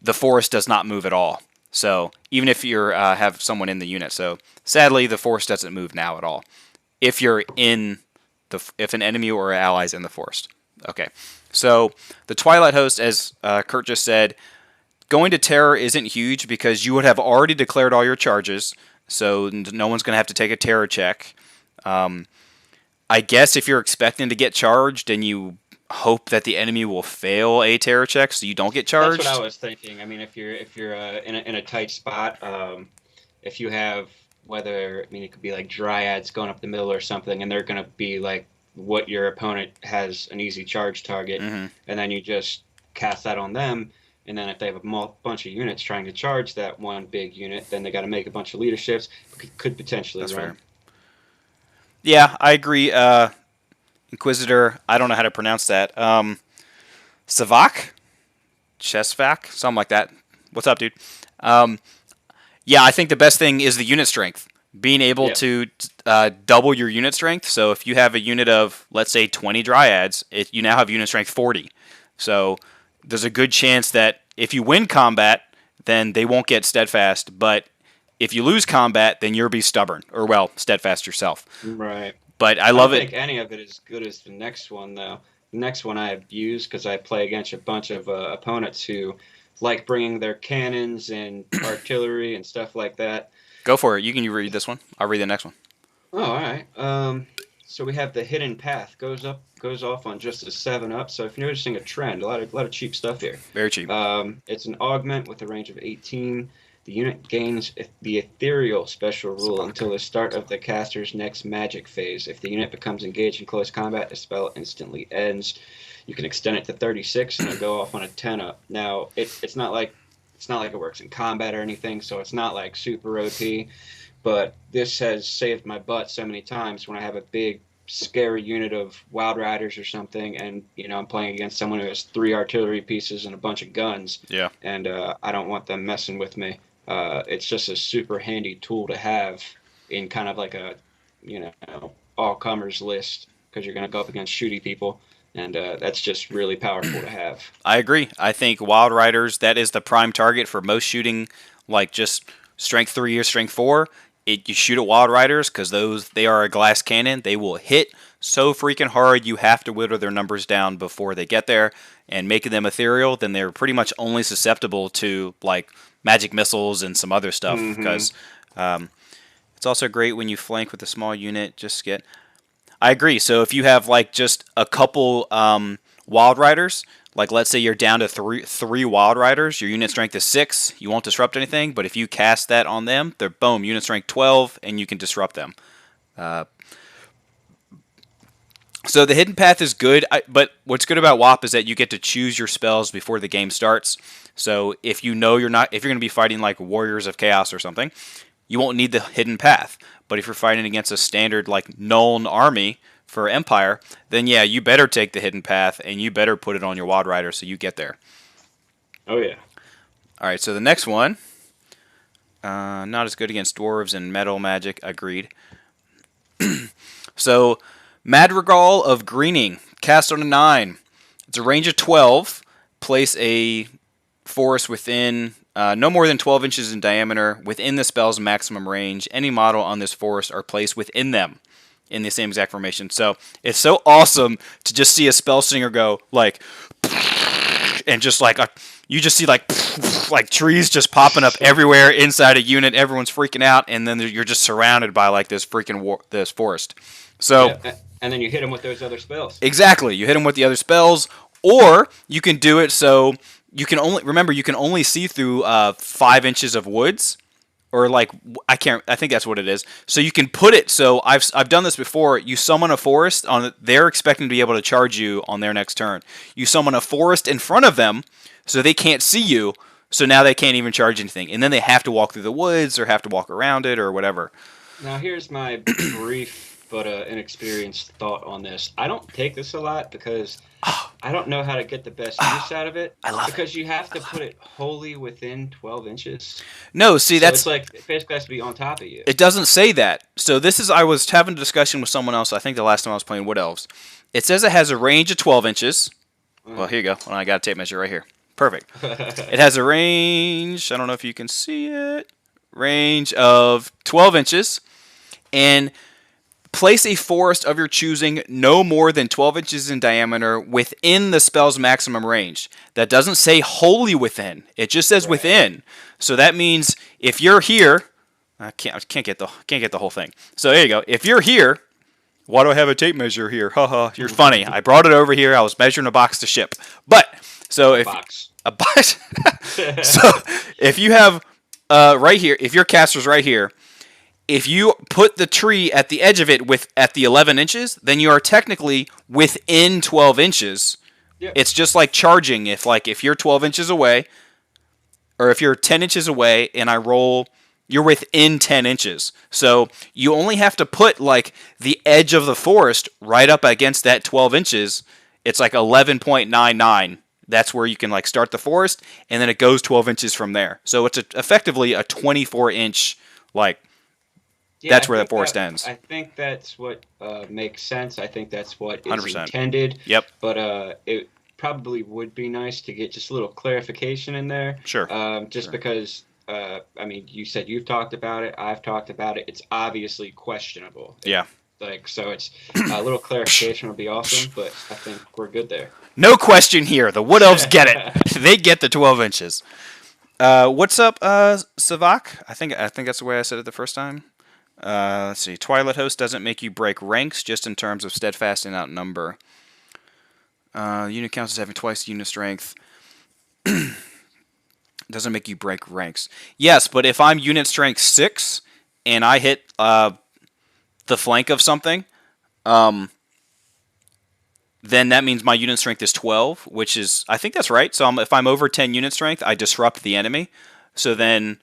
the forest does not move at all. So even if you have someone in the unit, so sadly the forest doesn't move now at all. If you're if an enemy or allies in the forest. Okay. So the Twilight Host, as Curt just said, going to terror isn't huge because you would have already declared all your charges, so no one's going to have to take a terror check. I guess if you're expecting to get charged and you hope that the enemy will fail a terror check so you don't get charged. That's what I was thinking. I mean, if you're in a tight spot, if you have it could be like dryads going up the middle or something, and they're going to be like what your opponent has an easy charge target, and then you just cast that on them. And then if they have a bunch of units trying to charge that one big unit, then they got to make a bunch of leaderships. Could potentially That's run. fair. Yeah, I agree. Inquisitor, I don't know how to pronounce that. Savak? Chesvac? Something like that. What's up, dude? Yeah, I think the best thing is the unit strength. Being able to double your unit strength. So if you have a unit of, let's say, 20 dryads, you now have unit strength 40. So there's a good chance that if you win combat, then they won't get steadfast. But if you lose combat, then you'll be stubborn. Or, steadfast yourself. Right. But I love it. I don't think any of it is good as the next one, though. The next one I have used because I play against a bunch of opponents who like bringing their cannons and artillery and stuff like that. Go for it. You can read this one. I'll read the next one. Oh, all right. So we have the Hidden Path goes off on just a 7-up. So if you're noticing a trend, a lot of cheap stuff here. Very cheap. It's an augment with a range of 18. The unit gains the ethereal special rule until the start of the caster's next magic phase. If the unit becomes engaged in close combat, the spell instantly ends. You can extend it to 36 and it'll go off on a 10-up. Now it's not like it works in combat or anything, so it's not like super OP. But this has saved my butt so many times when I have a big, scary unit of Wild Riders or something, and I'm playing against someone who has 3 artillery pieces and a bunch of guns. Yeah. And I don't want them messing with me. It's just a super handy tool to have in kind of like a, all-comers list because you're going to go up against shooty people, and that's just really powerful to have. I agree. I think Wild Riders, that is the prime target for most shooting, like just strength 3 or strength 4. you shoot at Wild Riders because they are a glass cannon. They will hit so freaking hard you have to whittle their numbers down before they get there. And making them ethereal, then they're pretty much only susceptible to like magic missiles and some other stuff. Because it's also great when you flank with a small unit. I agree. So if you have like just a couple Wild Riders, like let's say you're down to three Wild Riders, your unit strength is 6, you won't disrupt anything. But if you cast that on them, they're boom, unit strength 12, and you can disrupt them. So the hidden path is good, but what's good about WAP is that you get to choose your spells before the game starts. So if you know if you're going to be fighting like Warriors of Chaos or something, you won't need the hidden path. But if you're fighting against a standard like Nuln army for Empire, then yeah, you better take the hidden path and you better put it on your Wild Rider so you get there. Oh yeah. All right, so the next one, not as good against dwarves and metal magic. Agreed. So Madrigal of Greening, cast on a 9. It's a range of 12. Place a forest within no more than 12 inches in diameter within the spell's maximum range. Any model on this forest are placed within them in the same exact formation. So it's so awesome to just see a spell slinger go like, and just like you just see like trees just popping up everywhere inside a unit. Everyone's freaking out, and then you're just surrounded by like this freaking this forest. So. Yeah. And then you hit them with those other spells. Exactly. You hit them with the other spells, or you can do it so you can only see through 5 inches of woods, or like I think that's what it is. So you can put it. So I've done this before. You summon a forest they're expecting to be able to charge you on their next turn. You summon a forest in front of them, so they can't see you. So now they can't even charge anything, and then they have to walk through the woods or have to walk around it or whatever. Now here's my brief but inexperienced thought on this. I don't take this a lot because I don't know how to get the best use out of it. I love because you have to put it wholly within 12 inches. No, see, it's like it basically has to be on top of you. It doesn't say that. So I was having a discussion with someone else, I think the last time I was playing Wood Elves. It says it has a range of 12 inches. Well, here you go. Well, I got a tape measure right here. Perfect. It has a range, I don't know if you can see it, range of 12 inches. And place a forest of your choosing no more than 12 inches in diameter within the spell's maximum range. That doesn't say wholly within. It just says within. So that means if you're here, I can't get the whole thing. So there you go. If you're here, why do I have a tape measure here? Haha, you're funny. I brought it over here. I was measuring a box to ship. But so if a box. So if you have right here, if your caster's right here, if you put the tree at the edge of it at the 11 inches, then you are technically within 12 inches. Yep. It's just like charging. If you're 12 inches away, or if you're 10 inches away and I roll, you're within 10 inches. So you only have to put like the edge of the forest right up against that 12 inches. It's like 11.99. That's where you can like start the forest, and then it goes 12 inches from there. So it's effectively a 24-inch like. Yeah, that's where the forest ends. I think that's what makes sense. I think that's what is 100%. Intended. Yep. But it probably would be nice to get just a little clarification in there. Sure. Because, I mean, you said you've talked about it. I've talked about it. It's obviously questionable. Yeah. So it's a little clarification would be awesome, but I think we're good there. No question here. The Wood Elves get it. They get the 12 inches. What's up, Savak? I think that's the way I said it the first time. Let's see. Twilight Host doesn't make you break ranks, just in terms of steadfast and outnumber. Unit counts as having twice unit strength. Doesn't make you break ranks. Yes, but if I'm unit strength 6 and I hit the flank of something, then that means my unit strength is 12, which is, I think that's right. So if I'm over 10 unit strength, I disrupt the enemy. So then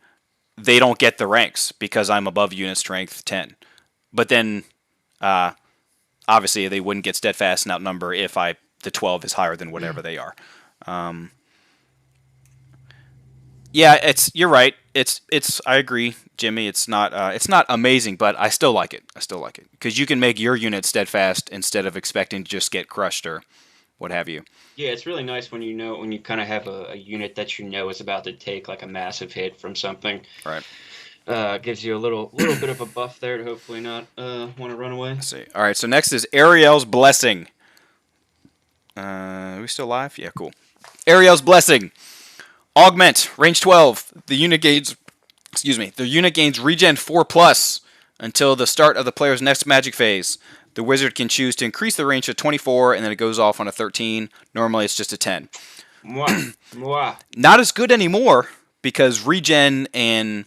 they don't get the ranks because I'm above unit strength 10. But then, obviously, they wouldn't get steadfast and outnumber if the 12 is higher than whatever they are. Yeah, you're right. I agree, Jimmy. It's not amazing, but I still like it. Because you can make your unit steadfast instead of expecting to just get crushed or what have you. Yeah, it's really nice when you kind of have a unit that you know is about to take like a massive hit from something. Right. Gives you a little bit of a buff there to hopefully not want to run away. Let's see. All right, so next is Ariel's Blessing. Are we still live? Yeah, cool. Ariel's Blessing. Augment, range 12. The unit gains regen 4+ until the start of the player's next magic phase. The wizard can choose to increase the range to 24, and then it goes off on a 13. Normally, it's just a 10. Mwah. Mwah. Not as good anymore because regen and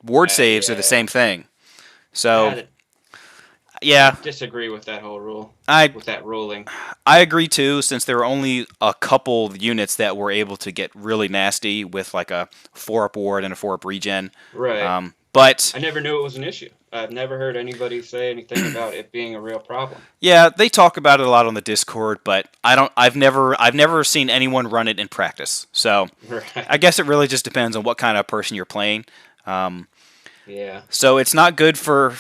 ward saves are the same thing. So, yeah. Disagree with that whole rule. With that ruling. I agree too, since there were only a couple units that were able to get really nasty with like a 4-up ward and a 4-up regen. Right. But I never knew it was an issue. I've never heard anybody say anything about it being a real problem. Yeah, they talk about it a lot on the Discord, but I've never seen anyone run it in practice. So right. I guess it really just depends on what kind of person you're playing. Yeah. So it's not good for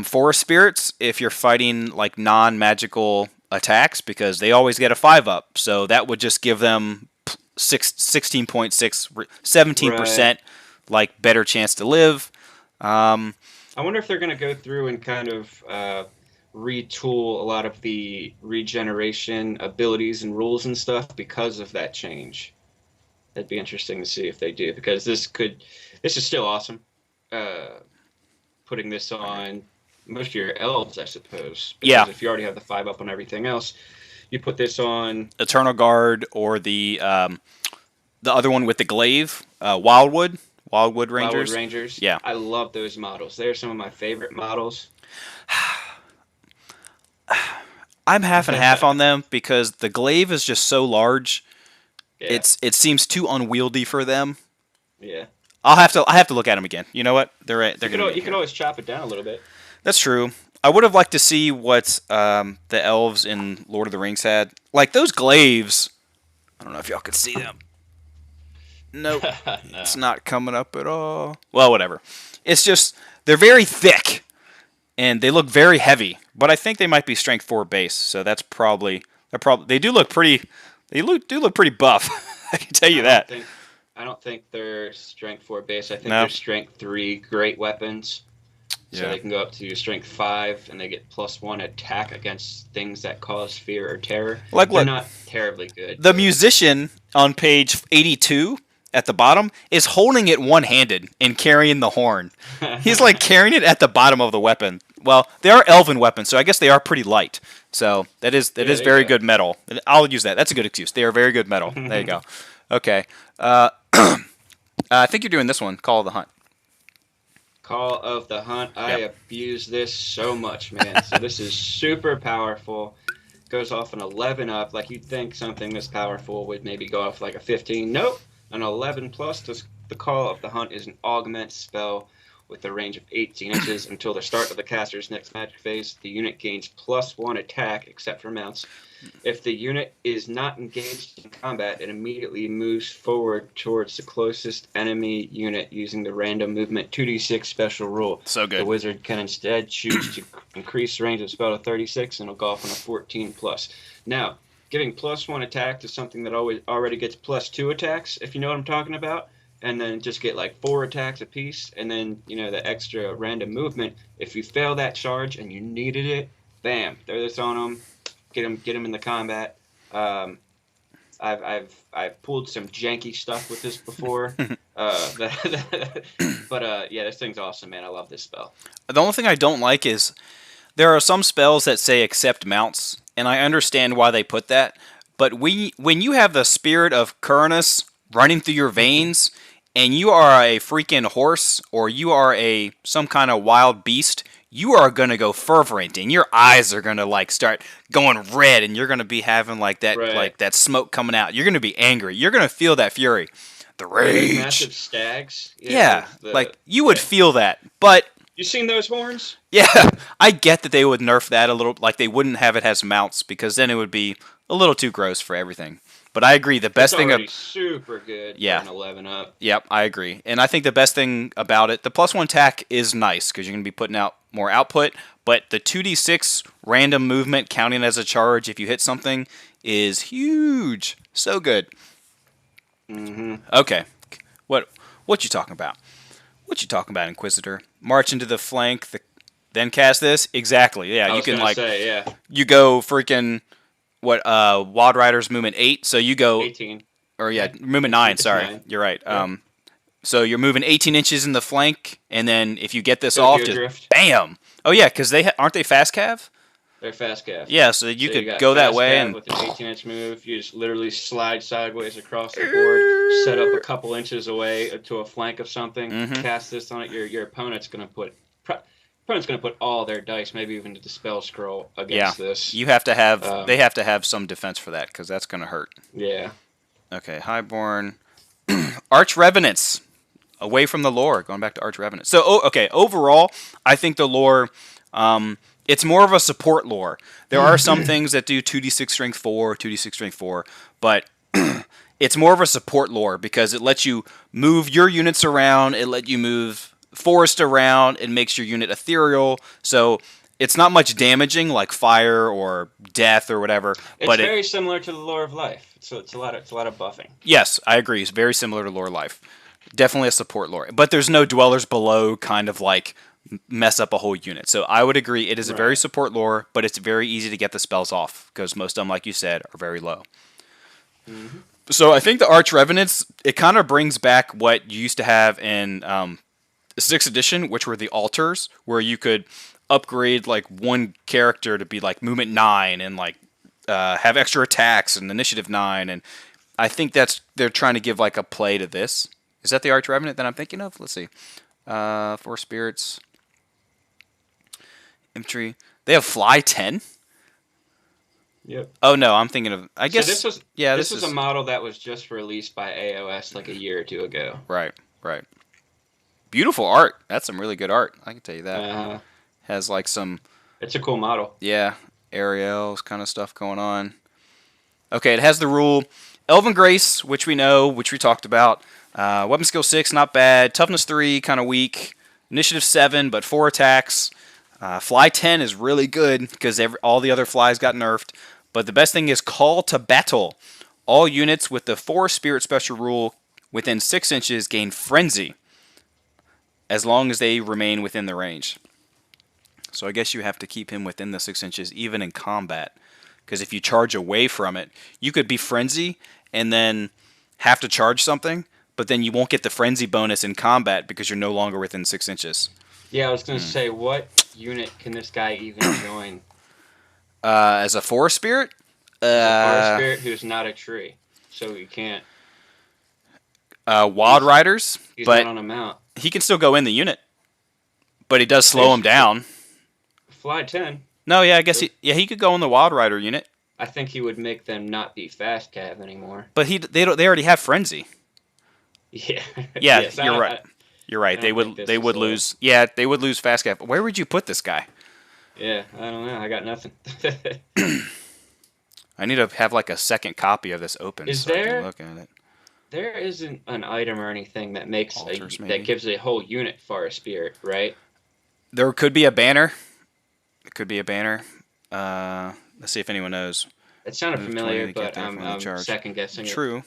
forest spirits if you're fighting like non-magical attacks because they always get a 5-up. So that would just give them 16.6, 17% right. like better chance to live. I wonder if they're going to go through and kind of retool a lot of the regeneration abilities and rules and stuff because of that change. That'd be interesting to see if they do, because this is still awesome. Putting this on most of your elves, I suppose. Because yeah. If you already have the 5-up on everything else, you put this on Eternal Guard or the other one with the glaive, Wildwood Rangers. Wildwood Rangers. Yeah. I love those models. They're some of my favorite models. I'm half and half on them because the glaive is just so large. Yeah. It seems too unwieldy for them. Yeah. I have to look at them again. You know what? You can always chop it down a little bit. That's true. I would have liked to see what the elves in Lord of the Rings had. Like those glaives. I don't know if y'all could see them. Nope. No. It's not coming up at all. Well, whatever. It's just they're very thick and they look very heavy. But I think they might be strength 4 base, so that's probably they do look pretty buff. I can tell you that. I don't think they're strength 4 base. I think they're strength 3 great weapons. So they can go up to strength 5, and they get +1 attack against things that cause fear or terror. They're not terribly good. The musician on page 82 at the bottom is holding it one-handed and carrying the horn. He's like carrying it at the bottom of the weapon. Well, they are elven weapons, so I guess they are pretty light. So that is very good metal. I'll use that. That's a good excuse. They are very good metal. There you go. Okay. I think you're doing this one, Call of the Hunt. Call of the Hunt. I abuse this so much, man. So this is super powerful. Goes off an 11 up. Like you'd think something this powerful would maybe go off like a 15. Nope. An 11 plus. The Call of the Hunt is an augment spell with a range of 18 inches until the start of the caster's next magic phase. The unit gains +1 attack, except for mounts. If the unit is not engaged in combat, it immediately moves forward towards the closest enemy unit using the random movement 2d6 special rule. So good. The wizard can instead choose to increase the range of the spell to 36 and it'll go off on a 14 plus. Now, giving +1 attack to something that already gets +2 attacks, if you know what I'm talking about, and then just get like 4 attacks apiece, and then the extra random movement. If you fail that charge and you needed it, bam, throw this on them. Get him in the combat. I've pulled some janky stuff with this before, but yeah, this thing's awesome, man. I love this spell. The only thing I don't like is there are some spells that say accept mounts, and I understand why they put that. But when you have the spirit of Curnus running through your veins, and you are a freaking horse or you are some kind of wild beast, you are going to go fervent and your eyes are going to like start going red and you're going to be having like that smoke coming out. You're going to be angry. You're going to feel that fury. The rage. Massive stags. Yeah, you would feel that. But you seen those horns? Yeah, I get that they would nerf that a little, like they wouldn't have it as mounts because then it would be a little too gross for everything. But I agree. The best thing super good. Yeah. For an 11 up. Yep, I agree. And I think the best thing about it, the +1 attack is nice because you're going to be putting out more output. But the 2d6 random movement counting as a charge if you hit something is huge. So good. Mm-hmm. Okay, what you talking about? What you talking about, Inquisitor? March into the flank, then cast this? Exactly, yeah. I You was can, gonna like, say, yeah, you go freaking, Wild Riders movement 8, so you go, 18. or yeah, Yeah. movement 9, It's sorry. 9. You're right. Yeah. So you're moving 18 inches in the flank, and then if you get this off, Tokyo just Drift. bam! Oh yeah, because aren't they fast cav? They're fast cav. Yeah, so you So could you got go that fast way cav and with an 18-inch move. You just literally slide sideways across the board, set up a couple inches away to a flank of something, Mhm. cast this on it. Your opponent's gonna put all their dice, maybe even to dispel scroll against this. you have to have Um, they have to have some defense for that because that's gonna hurt. Yeah. Okay, Highborn, Arch Revenants, away from the lore. Going back to Arch Revenants. So okay, overall, I think the lore. It's more of a support lore. There are some things that do 2d6 strength 4, 2d6 strength 4, but it's more of a support lore because it lets you move your units around, it lets you move forest around, it makes your unit ethereal, so it's not much damaging like fire or death or whatever. It's but very similar to the lore of life. So it's a lot of buffing. Yes, I agree. It's very similar to lore life. Definitely a support lore. But there's no dwellers below kind of like mess up a whole unit. So I would agree it is a very support lore, but it's very easy to get the spells off because most of them, like you said, are very low. Mm-hmm. So I think the Arch Revenants, it kind of brings back what you used to have in 6th edition, which were the altars, where you could upgrade like one character to be like movement 9 and like have extra attacks and initiative 9. And I think they're trying to give like a play to this. Is that the Arch Revenant that I'm thinking of? Let's see. 4 spirits. Infantry. They have fly 10? Yep. Oh no, I'm thinking of. I guess so this was is a model that was just released by AOS like a year or two ago. right. Beautiful art. That's some really good art. I can tell you that. Has like some. It's a cool model. Yeah, Ariel's kind of stuff going on. Okay, it has the rule Elven Grace, which we know, which we talked about. Weapon skill 6, not bad. Toughness 3, kind of weak. Initiative 7, but 4 attacks. Fly 10 is really good because all the other flies got nerfed. But the best thing is Call to Battle. All units with the 4 Spirit Special rule within 6 inches gain Frenzy, as long as they remain within the range. So I guess you have to keep him within the 6 inches, even in combat. Because if you charge away from it, you could be Frenzy and then have to charge something, but then you won't get the Frenzy bonus in combat because you're no longer within 6 inches. Yeah, I was going to say, what unit can this guy even join? As a Forest Spirit? As a Forest Spirit who's not a tree, so he can't. Wild Riders, He's but not on a mount. he can still go in the unit. But he does slow him down. Fly 10. No, yeah, I guess he could go in the Wild Rider unit. I think he would make them not be fast cav anymore. But they already have Frenzy. Yeah. Yeah, Yes, you're right. You're right. They would lose. Yeah, they would lose fast cap. Where would you put this guy? Yeah, I don't know. I got nothing. I need to have like a second copy of this open Is so I there- can look at it. There isn't an item or anything that makes Altars, maybe? that gives a whole unit Forest Spirit, right? There could be a banner. It could be a banner. Let's see if anyone knows. It sounded Move 20 familiar, to get but there from the I'm charge. second guessing it. True.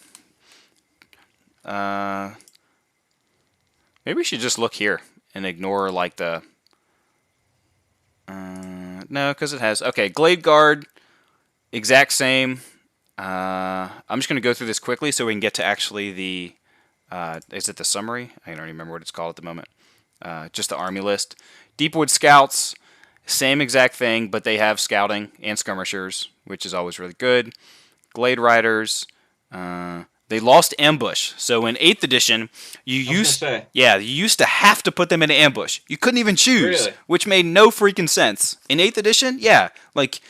Maybe we should just look here and ignore like the. No, because it has. Okay, Glade Guard, exact same. I'm just going to go through this quickly so we can get to actually the. Is it the summary? I don't remember what it's called at the moment. Just the army list. Deepwood Scouts, same exact thing, but they have scouting and skirmishers, which is always really good. Glade Riders. They lost ambush. So in 8th edition, you used to have to put them in an ambush. You couldn't even choose, Really? which made no freaking sense. In 8th edition, yeah, like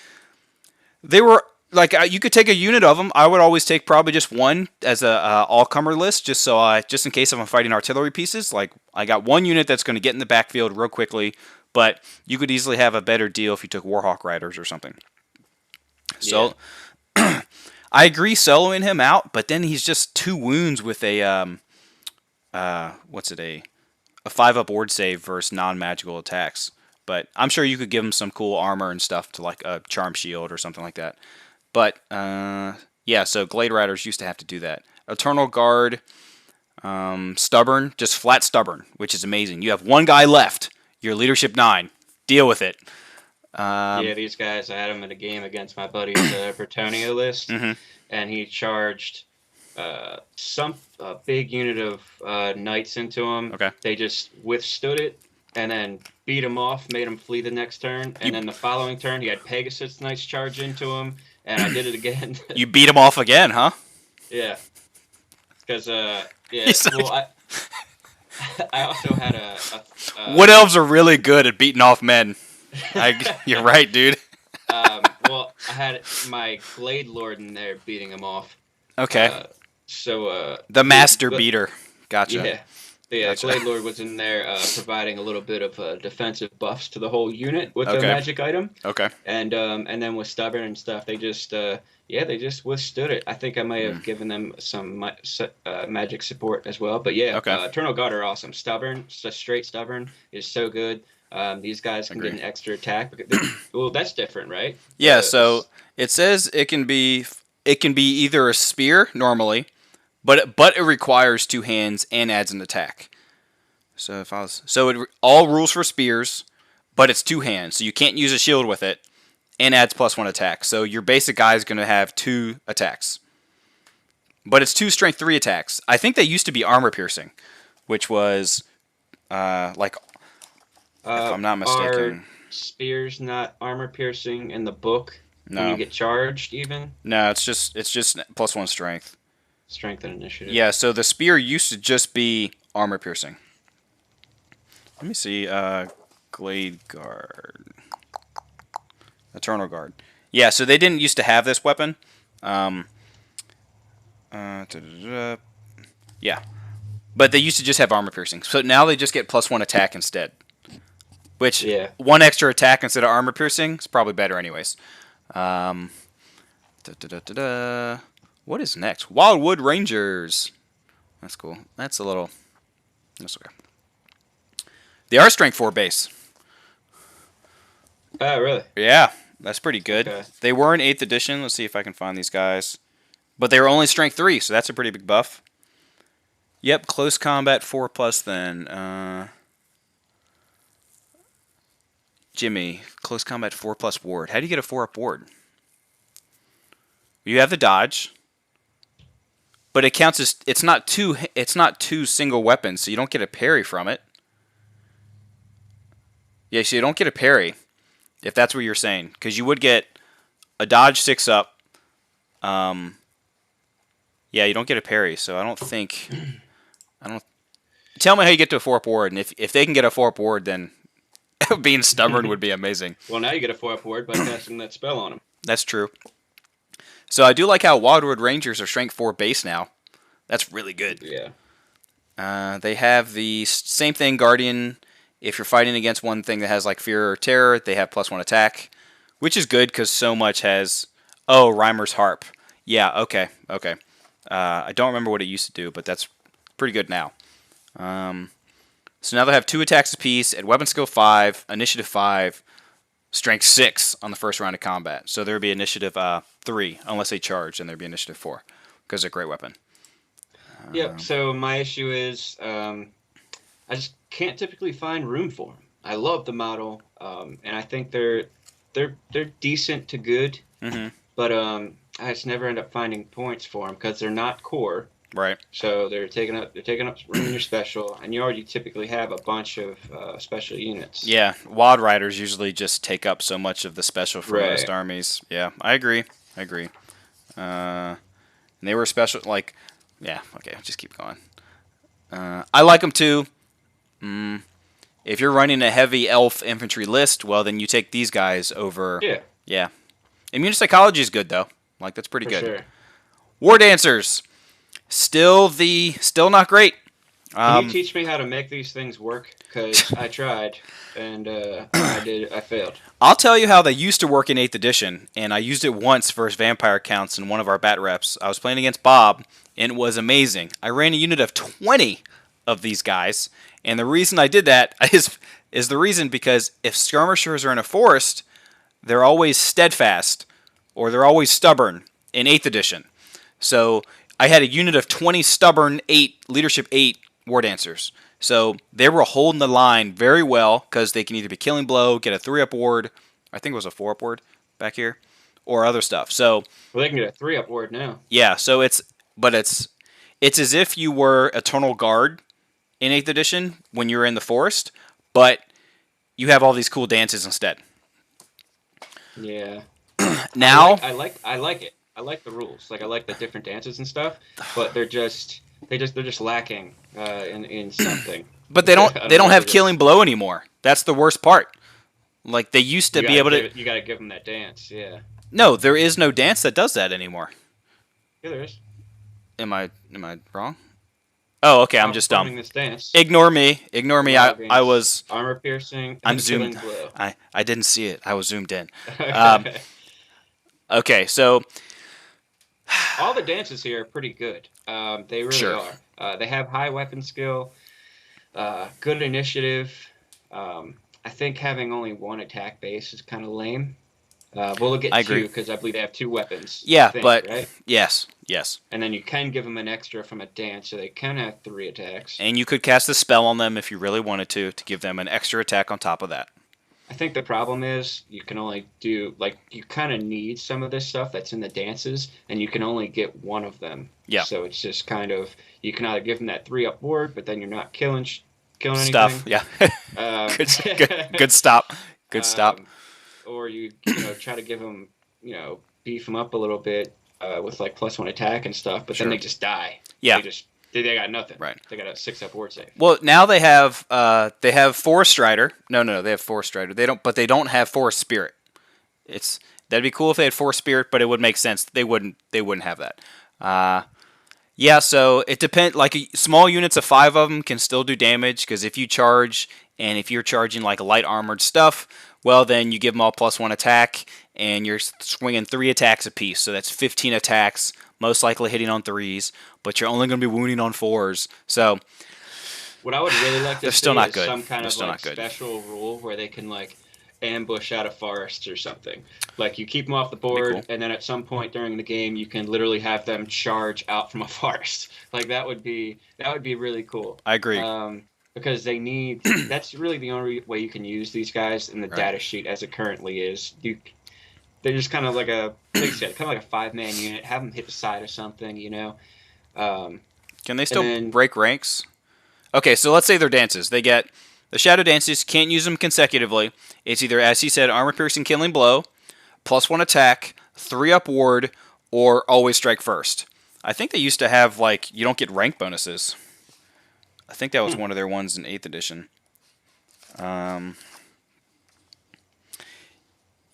they were like you could take a unit of them. I would always take probably just one as a all-comer list, just in case if I'm fighting artillery pieces. Like I got one unit that's going to get in the backfield real quickly, but you could easily have a better deal if you took Warhawk Riders or something. So. Yeah. I agree soloing him out, but then he's just 2 wounds with a a 5-up ward save versus non-magical attacks. But I'm sure you could give him some cool armor and stuff to like a charm shield or something like that. But yeah, so Glade Riders used to have to do that. Eternal Guard, Stubborn, just flat stubborn, which is amazing. You have one guy left. Your leadership 9. Deal with it. Yeah, these guys, I had them in a game against my buddy's Bretonnia list, and he charged some big unit of knights into him. Okay. They just withstood it, and then beat him off, made him flee the next turn, and then the following turn he had Pegasus knights charge into him, and I did it again. You beat him off again, huh? Yeah. Because, yeah, well, I also had a Wood Elves are really good at beating off men. You're right, dude. well, I had my Glade Lord in there beating him off. Okay. The Master Beater. Gotcha. Yeah, Gotcha. Glade Lord was in there providing a little bit of defensive buffs to the whole unit with the magic item. Okay. And then with Stubborn and stuff, they just withstood it. I think I may have given them some magic support as well. But yeah, Eternal God are awesome. Stubborn, just straight Stubborn is so good. These guys can get an extra attack. Well, that's different, right? Yeah. So it says it can be either a spear normally, but it requires 2 hands and adds an attack. So all rules for spears, but it's 2 hands, so you can't use a shield with it, and adds +1 attack. So your basic guy is going to have 2 attacks, but it's 2 strength 3 attacks. I think they used to be armor piercing, which was if I'm not mistaken. Are spears not armor piercing in the book? No. When you get charged, even? No, it's just +1 strength. Strength and initiative. Yeah, so the spear used to just be armor piercing. Let me see. Glade Guard. Eternal Guard. Yeah, so they didn't used to have this weapon. Yeah. But they used to just have armor piercing. So now they just get +1 attack instead. Which, 1 extra attack instead of armor piercing is probably better anyways. What is next? Wildwood Rangers. That's cool. That's okay. They are strength 4 base. Oh, really? Yeah, that's pretty good. Okay. They were in 8th edition. Let's see if I can find these guys. But they were only strength 3, so that's a pretty big buff. Yep, close combat 4+ then. Jimmy, close combat 4+ ward. How do you get a 4-up ward? You have the dodge, but it counts as it's not two single weapons, so you don't get a parry from it. Yeah, so you don't get a parry, if that's what you're saying, because you would get a dodge 6-up. Yeah, you don't get a parry, so I don't. Tell me how you get to a 4-up ward, and if they can get a 4-up ward, then being stubborn would be amazing. Well, now you get a 4-up ward by casting that spell on them. That's true. So I do like how Wildwood Rangers are strength 4 base now. That's really good. Yeah. They have the same thing, Guardian. If you're fighting against one thing that has like Fear or Terror, they have +1 attack, which is good because so much has. Oh, Reimer's Harp. Yeah. Okay. I don't remember what it used to do, but that's pretty good now. So now they have 2 attacks apiece at weapon skill 5, initiative 5, strength 6 on the first round of combat. So there would be initiative 3 unless they charge, and there'd be initiative 4 because they're a great weapon. Yep. So my issue is I just can't typically find room for them. I love the model, and I think they're decent to good, but I just never end up finding points for them because they're not core. Right. So they're taking up room in your special, and you already typically have a bunch of special units. Yeah, Wild Riders usually just take up so much of the special for most armies. Yeah, I agree. And they were special, like, yeah. Okay, just keep going. I like them too. If you're running a heavy elf infantry list, well, then you take these guys over. Yeah. Immune psychology is good though. Like that's pretty good. Sure. War Dancers. Still not great. Can you teach me how to make these things work? Because I tried, and I failed. I'll tell you how they used to work in 8th edition, and I used it once for his vampire counts in one of our bat reps. I was playing against Bob, and it was amazing. I ran a unit of 20 of these guys, and the reason I did that is the reason because if skirmishers are in a forest, they're always steadfast, or they're always stubborn in 8th edition. So I had a unit of 20 stubborn 8 leadership 8 war dancers. So they were holding the line very well because they can either be killing blow, get a 3-up ward, I think it was a 4-up ward back here, or other stuff. So Well, they can get a 3-up ward now. yeah, so it's as if you were Eternal Guard in 8th edition when you were in the forest, but you have all these cool dances instead. Yeah. Now I like it. I like the rules. Like I like the different dances and stuff, but they're just lacking in something. but they don't have what it killing is. blow anymore. That's the worst part. Like they used to You be able to. You got to give them that dance. Yeah. No, there is no dance that does that anymore. Yeah, there is. Am I wrong? Oh, okay. I'm just performing dumb. This dance. Ignore me. I was. armor piercing. I'm and zoomed. killing blow. I didn't see it. I was zoomed in. Okay, so All the dances here are pretty good. They really Sure. are. They have high weapon skill, good initiative. I think having only 1 attack base is kind of lame. We'll get I 2 agree. because I believe they have 2 weapons. yeah, I think, but right? yes, And then you can give them an extra from a dance, so they can have 3 attacks. and you could cast a spell on them if you really wanted to give them an extra attack on top of that. I think the problem is you can only do you kind of need some of this stuff that's in the dances, and you can only get 1 of them. Yeah. So it's just kind of you can either give them that 3-up ward, but then you're not killing anything. Stuff, yeah. Good stop. Good stop. Or you try to give them beef them up a little bit with like +1 attack and stuff, but Sure. then they just die. Yeah. They got nothing. Right. They got a 6-up ward save. Well, now they have Forest Strider. No, they have Forest Strider. They don't have Forest Spirit. That'd be cool if they had Forest Spirit, but it would make sense. They wouldn't have that. Yeah, so it depends. Like small units of 5 of them can still do damage because if you charge and if you're charging like light armored stuff, well then you give them all +1 attack and you're swinging 3 attacks apiece. So that's 15 attacks, most likely hitting on 3s, but you're only going to be wounding on 4s. So what I would really like to They're see still not is good. some kind They're of still like not good. special rule where they can like ambush out of forests or something. Like you keep them off the board, cool. and then at some point during the game, you can literally have them charge out from a forest. Like that would be really cool. I agree. Because they need. That's really the only way you can use these guys in the Right. data sheet as it currently is. They're just kind of like like I said, kind of like a 5-man unit. Have them hit the side of something, Can they still then- break ranks? Okay, so let's say they're dances. They get the shadow dances. Can't use them consecutively. It's either, as he said, armor piercing, killing blow, +1 attack, 3-up ward, or always strike first. I think they used to have you don't get rank bonuses. I think that was one of their ones in 8th edition.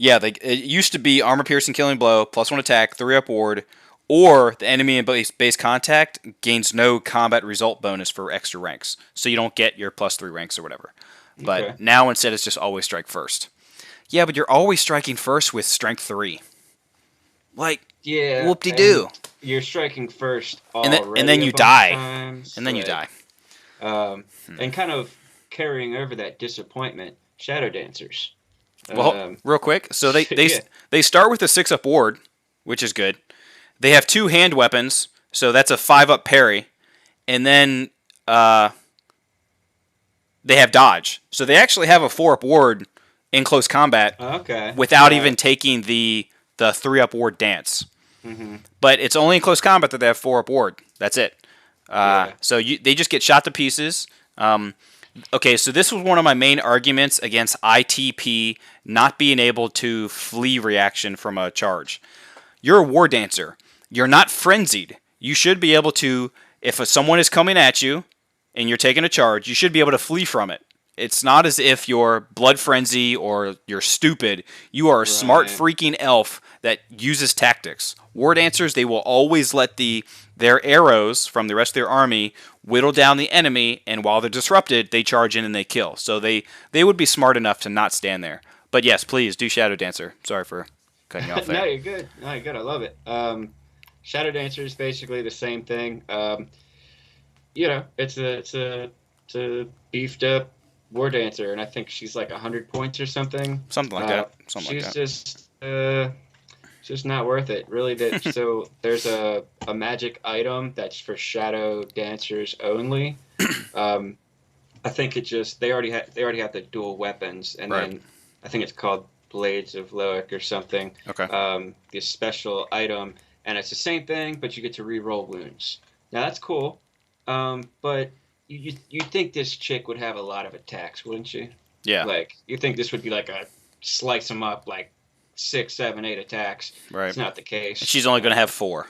Yeah, it used to be armor piercing, killing blow, +1 attack, 3-up ward, or the enemy in base contact gains no combat result bonus for extra ranks. So you don't get your +3 ranks or whatever. But Okay. now instead it's just always strike first. Yeah, but you're always striking first with strength 3. Yeah. Whoop-de-doo. and You're striking first And already. then you a bunch of die. times, And then you die. And kind of carrying over that disappointment, Shadow Dancers. Well, real quick. So they Yeah. they start with a 6-up ward, which is good. They have 2 hand weapons, so that's a 5-up parry. And then they have dodge. So they actually have a 4-up ward in close combat Okay. without even taking the 3-up ward dance. Mm-hmm. But it's only in close combat that they have 4-up ward. That's it. Yeah. So they just get shot to pieces. Okay, so this was one of my main arguments against ITP not being able to flee reaction from a charge. You're a war dancer. You're not frenzied. You should be able to, if someone is coming at you and you're taking a charge, you should be able to flee from it. It's not as if you're blood frenzy or you're stupid. You are a smart Right. freaking elf that uses tactics. War dancers, they will always let their arrows from the rest of their army whittle down the enemy, and while they're disrupted, they charge in and they kill. So they would be smart enough to not stand there. But yes, please do Shadow Dancer. Sorry for cutting you off there. No, you're good. No, you're good. I love it. Shadow Dancer is basically the same thing. It's a beefed up war dancer, and I think she's like 100 points or something. Something like that. Something like She's that. just just not worth it. Really, so there's a magic item that's for shadow dancers only. I think they already have the dual weapons, and then I think it's called Blades of Loic or something. Okay. This special item, and it's the same thing, but you get to re-roll wounds. Now that's cool, but you think this chick would have a lot of attacks, wouldn't you? Yeah. Like you think this would be like a slice them up like 6, 7, 8 attacks. Right. It's not the case. She's only going to have 4.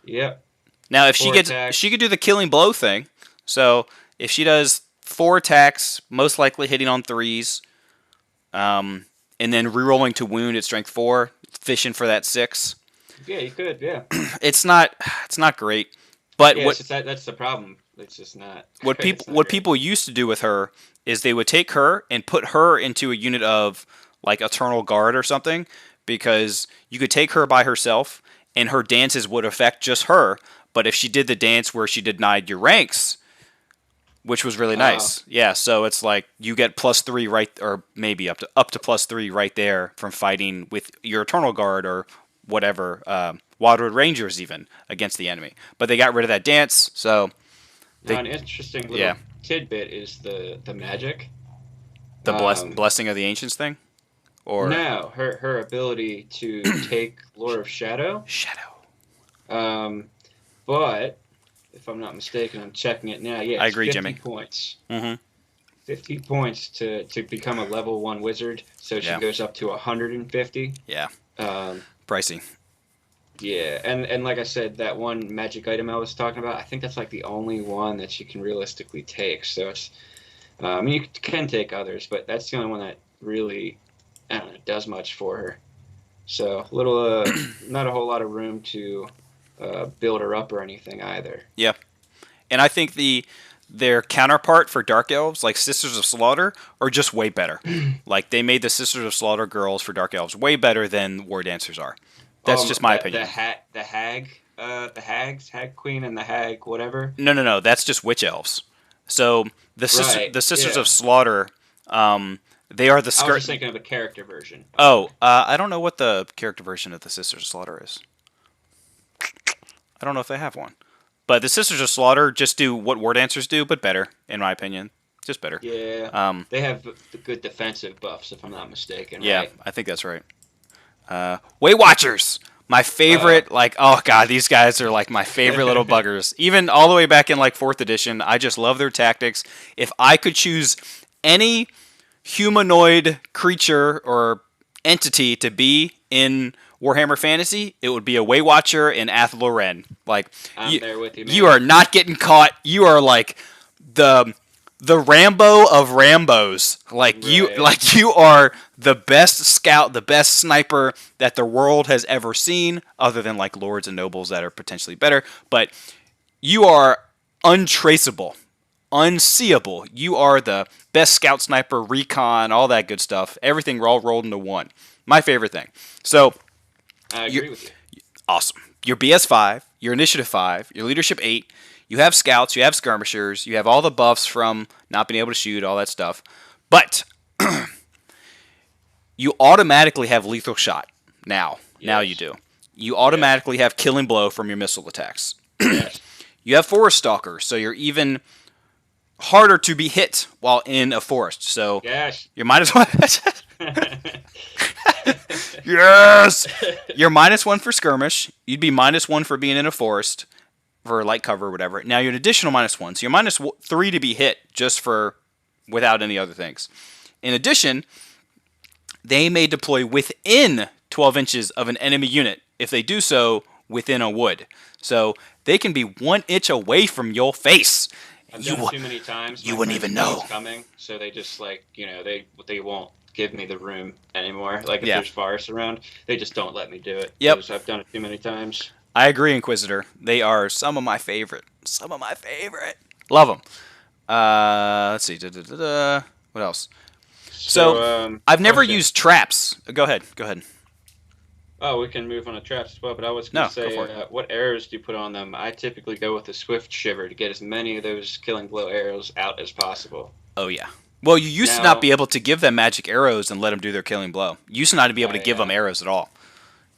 Yep. Now, if attacks. she could do the killing blow thing. So if she does 4 attacks, most likely hitting on 3s, and then rerolling to wound at strength 4, fishing for that 6. Yeah, you could. Yeah. It's not great, but yeah, that's the problem. It's just not. What people used to do with her is they would take her and put her into a unit of like Eternal Guard or something, because you could take her by herself and her dances would affect just her. But if she did the dance where she denied your ranks, which was really nice, yeah. So it's like you get +3 right, or maybe up to +3 right there from fighting with your Eternal Guard or whatever, Wildwood Rangers even against the enemy. But they got rid of that dance, so. Now, an interesting little tidbit is the magic. The blessing of the ancients thing, or no, her ability to take Lore of Shadow. But if I'm not mistaken, I'm checking it now. Yeah, I agree, 50 Jimmy. Points. 50 points to become a level 1 wizard. So she goes up to 150. Yeah. Pricey. Yeah, and like I said, that one magic item I was talking about, I think that's like the only one that you can realistically take. So it's, I mean, you can take others, but that's the only one that really, I don't know, does much for her. So little, not a whole lot of room to build her up or anything either. Yeah, and I think their counterpart for Dark Elves, like Sisters of Slaughter, are just way better. Like they made the Sisters of Slaughter girls for Dark Elves way better than War Dancers are. That's just my opinion. The hag queen and the hag whatever. No. That's just witch elves. So the Sisters of Slaughter, they are the. I was just thinking of a character version. Oh, I don't know what the character version of the Sisters of Slaughter is. I don't know if they have one. But the Sisters of Slaughter just do what War Dancers do, but better, in my opinion. Just better. Yeah. They have the good defensive buffs, if I'm not mistaken. Yeah, right? I think that's right. Weight Watchers, my favorite. Oh god, these guys are like my favorite little buggers. Even all the way back in like 4th edition, I just love their tactics. If I could choose any humanoid creature or entity to be in Warhammer Fantasy, it would be a Weight Watcher in Athel Loren. Like, I'm there with you, man. You are not getting caught. You are like the Rambo of Rambos. Like you are the best scout, the best sniper that the world has ever seen, other than like lords and nobles that are potentially better. But you are untraceable, unseeable. You are the best scout, sniper, recon, all that good stuff. Everything all rolled into one. My favorite thing. So I agree with you. Awesome. Your BS 5, your Initiative 5, your Leadership 8. You have scouts, you have skirmishers, you have all the buffs from not being able to shoot, all that stuff. But you automatically have lethal shot now. Yes. Now you do. You automatically have killing blow from your missile attacks. Yes. You have forest stalkers, so you're even harder to be hit while in a forest. So you're -1. Yes. You're -1 for skirmish. You'd be -1 for being in a forest. For light cover or whatever. Now you're an additional -1, so you're -3 to be hit just for without any other things. In addition, they may deploy within 12 inches of an enemy unit if they do so within a wood. So they can be 1 inch away from your face. I've done it too many times. You wouldn't even know. Coming, so they just they won't give me the room anymore. Like if there's forest around, they just don't let me do it. Yep. I've done it too many times. I agree, Inquisitor. They are some of my favorite. Love them. Let's see. What else? So I've never used traps. Go ahead. Oh, we can move on to traps as well. But I was going to say, what arrows do you put on them? I typically go with the Swift Shiver to get as many of those killing blow arrows out as possible. Oh, yeah. Well, you used to not be able to give them magic arrows and let them do their killing blow. You used to not be able to give them arrows at all.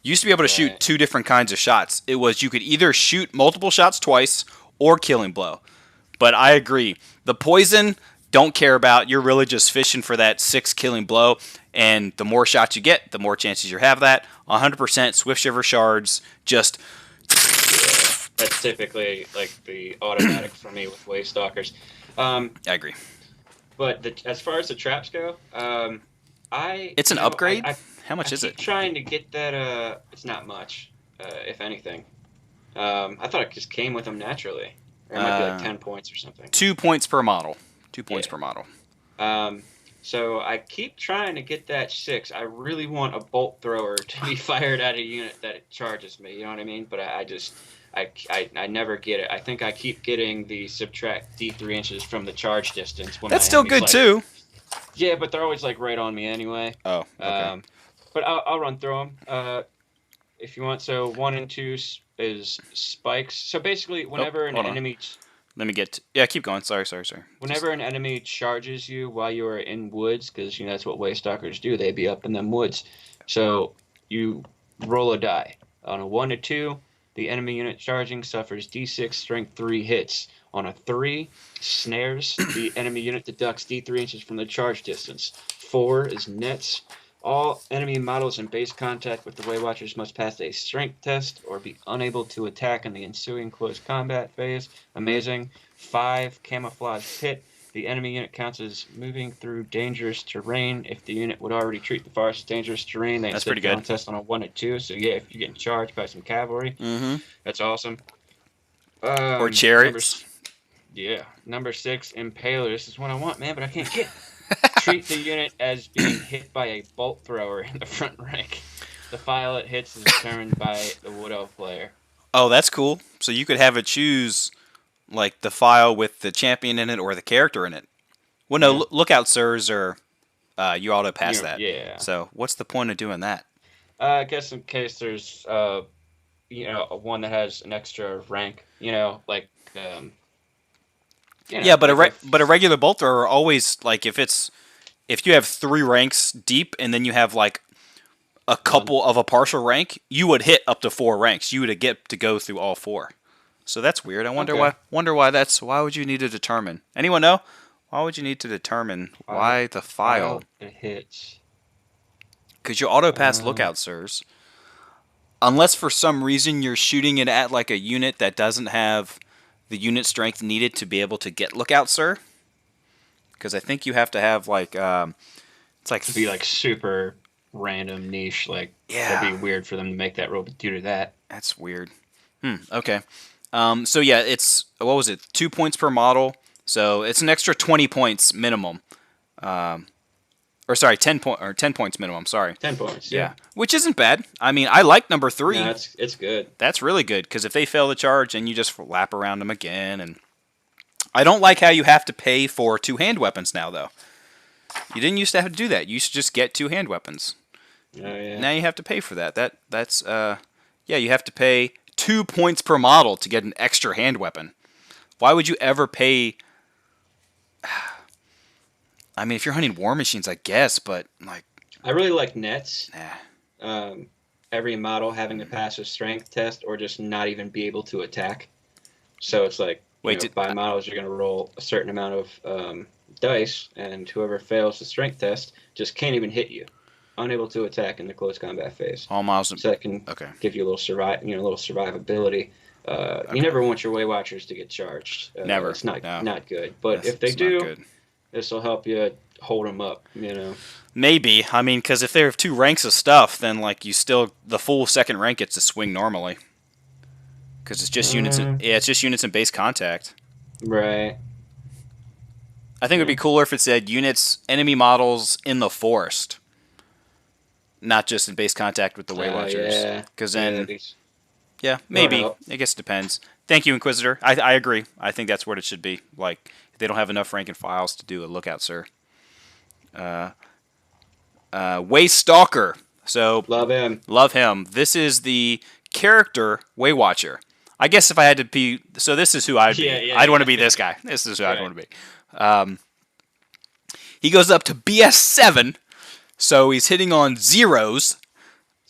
You used to be able to shoot Right. 2 different kinds of shots. It was you could either shoot multiple shots twice or killing blow. But I agree. The poison, don't care about. You're really just fishing for that 6 killing blow. And the more shots you get, the more chances you have that. 100% Swift Shiver Shards. Just That's typically like the automatic for me with Wave Stalkers. I agree. But as far as the traps go, It's an upgrade? How much I is keep it? trying to get that. It's not much, if anything. I thought it just came with them naturally. Or it might be like 10 points or something. 2 points per model. 2 points per model. So I keep trying to get that 6. I really want a bolt thrower to be fired at a unit that it charges me. You know what I mean? But I never get it. I think I keep getting the subtract D3 inches from the charge distance. When That's my still enemy's good too. Yeah, but they're always like right on me anyway. Oh, okay. But I'll run through them if you want. So 1 and 2 is spikes. So basically, whenever an hold on. enemy, Let me get. Yeah, keep going. Sorry. whenever an enemy charges you while you are in woods, because that's what Waystalkers do. They be up in them woods. So you roll a die. On a 1 to 2, the enemy unit charging suffers D6 strength 3 hits. On a 3, snares. The enemy unit deducts D3 inches from the charge distance. 4 is nets. All enemy models in base contact with the Waywatchers must pass a strength test or be unable to attack in the ensuing close combat phase. Amazing. 5, camouflage pit. The enemy unit counts as moving through dangerous terrain. If the unit would already treat the forest as dangerous terrain, they That's instead pretty fail good. a test on a 1 and 2. So yeah, if you're getting charged by some cavalry, that's awesome. Or chariots. Number 6, Impaler. This is what I want, man, but I can't get. Treat the unit as being hit by a bolt thrower in the front rank. The file it hits is determined by the Wood Elf player. Oh, that's cool. So you could have it choose, like, the file with the champion in it or the character in it. Well, no, Yeah. lookout sirs are you auto pass that. Yeah. So what's the point of doing that? I guess in case there's one that has an extra rank, like Yeah, but like a regular bolt thrower always, like, if you have 3 ranks deep and then you have like a couple of a partial rank, you would hit up to 4 ranks. You would get to go through all 4. So that's weird. I wonder Okay. why that's. Why would you need to determine? Anyone know? Why would you need to determine why the file? it hits. Because you auto pass lookout sirs, unless for some reason you're shooting it at like a unit that doesn't have the unit strength needed to be able to get lookout sir. Because I think you have to have like it's like To be like super random niche, like that'd be weird for them to make that roll due to that. That's weird. Okay. So yeah, it's what was it? 2 points per model. So it's an extra 20 points minimum. Or sorry, 10 points minimum. Sorry. 10 points. Yeah, which isn't bad. I mean, I like number 3. No, it's good. That's really good because if they fail the charge, and you just lap around them again. And I don't like how you have to pay for 2 hand weapons now, though. You didn't used to have to do that. You used to just get 2 hand weapons. Oh, yeah. Now you have to pay for that. That's you have to pay 2 points per model to get an extra hand weapon. Why would you ever pay? I mean, if you're hunting war machines, I guess, but like, I really like nets. nah. Every model having to pass a strength test or just not even be able to attack. So it's like, by models, you're going to roll a certain amount of dice, and whoever fails the strength test just can't even hit you. Unable to attack in the close combat phase. All models. So that can give you a little survivability. You never want your Waywatchers to get charged. Never. It's not good. But if they do, this will help you hold them up. Maybe. I mean, because if they have 2 ranks of stuff, then like the full second rank gets to swing normally. Because it's just units. It's just units in base contact. Right. I think it'd be cooler if it said units, enemy models in the forest, not just in base contact with the Waywatchers. Because then, maybe. I guess it depends. Thank you, Inquisitor. I agree. I think that's what it should be. Like, if they don't have enough rank and files to do a lookout, sir. Waystalker. So love him. This is the character Waywatcher. I guess if I had to be, so this is who I'd be. I'd want to be this guy. This is who I'd want to be. He goes up to BS7, so he's hitting on zeros.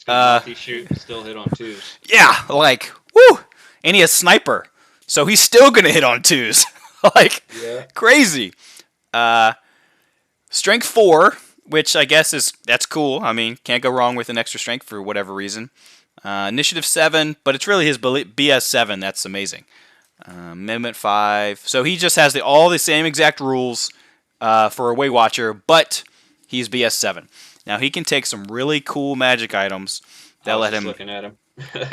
Multi-shoot, still hit on 2s. Yeah, like, woo! And he has sniper, so he's still gonna hit on 2s. Like, Yeah. crazy. Strength 4, which I guess that's cool. I mean, can't go wrong with an extra strength for whatever reason. Initiative 7, but it's really his BS 7. That's amazing. Amendment 5. So he just has all the same exact rules for a Way Watcher, but he's BS 7. Now he can take some really cool magic items that let him. Looking at him,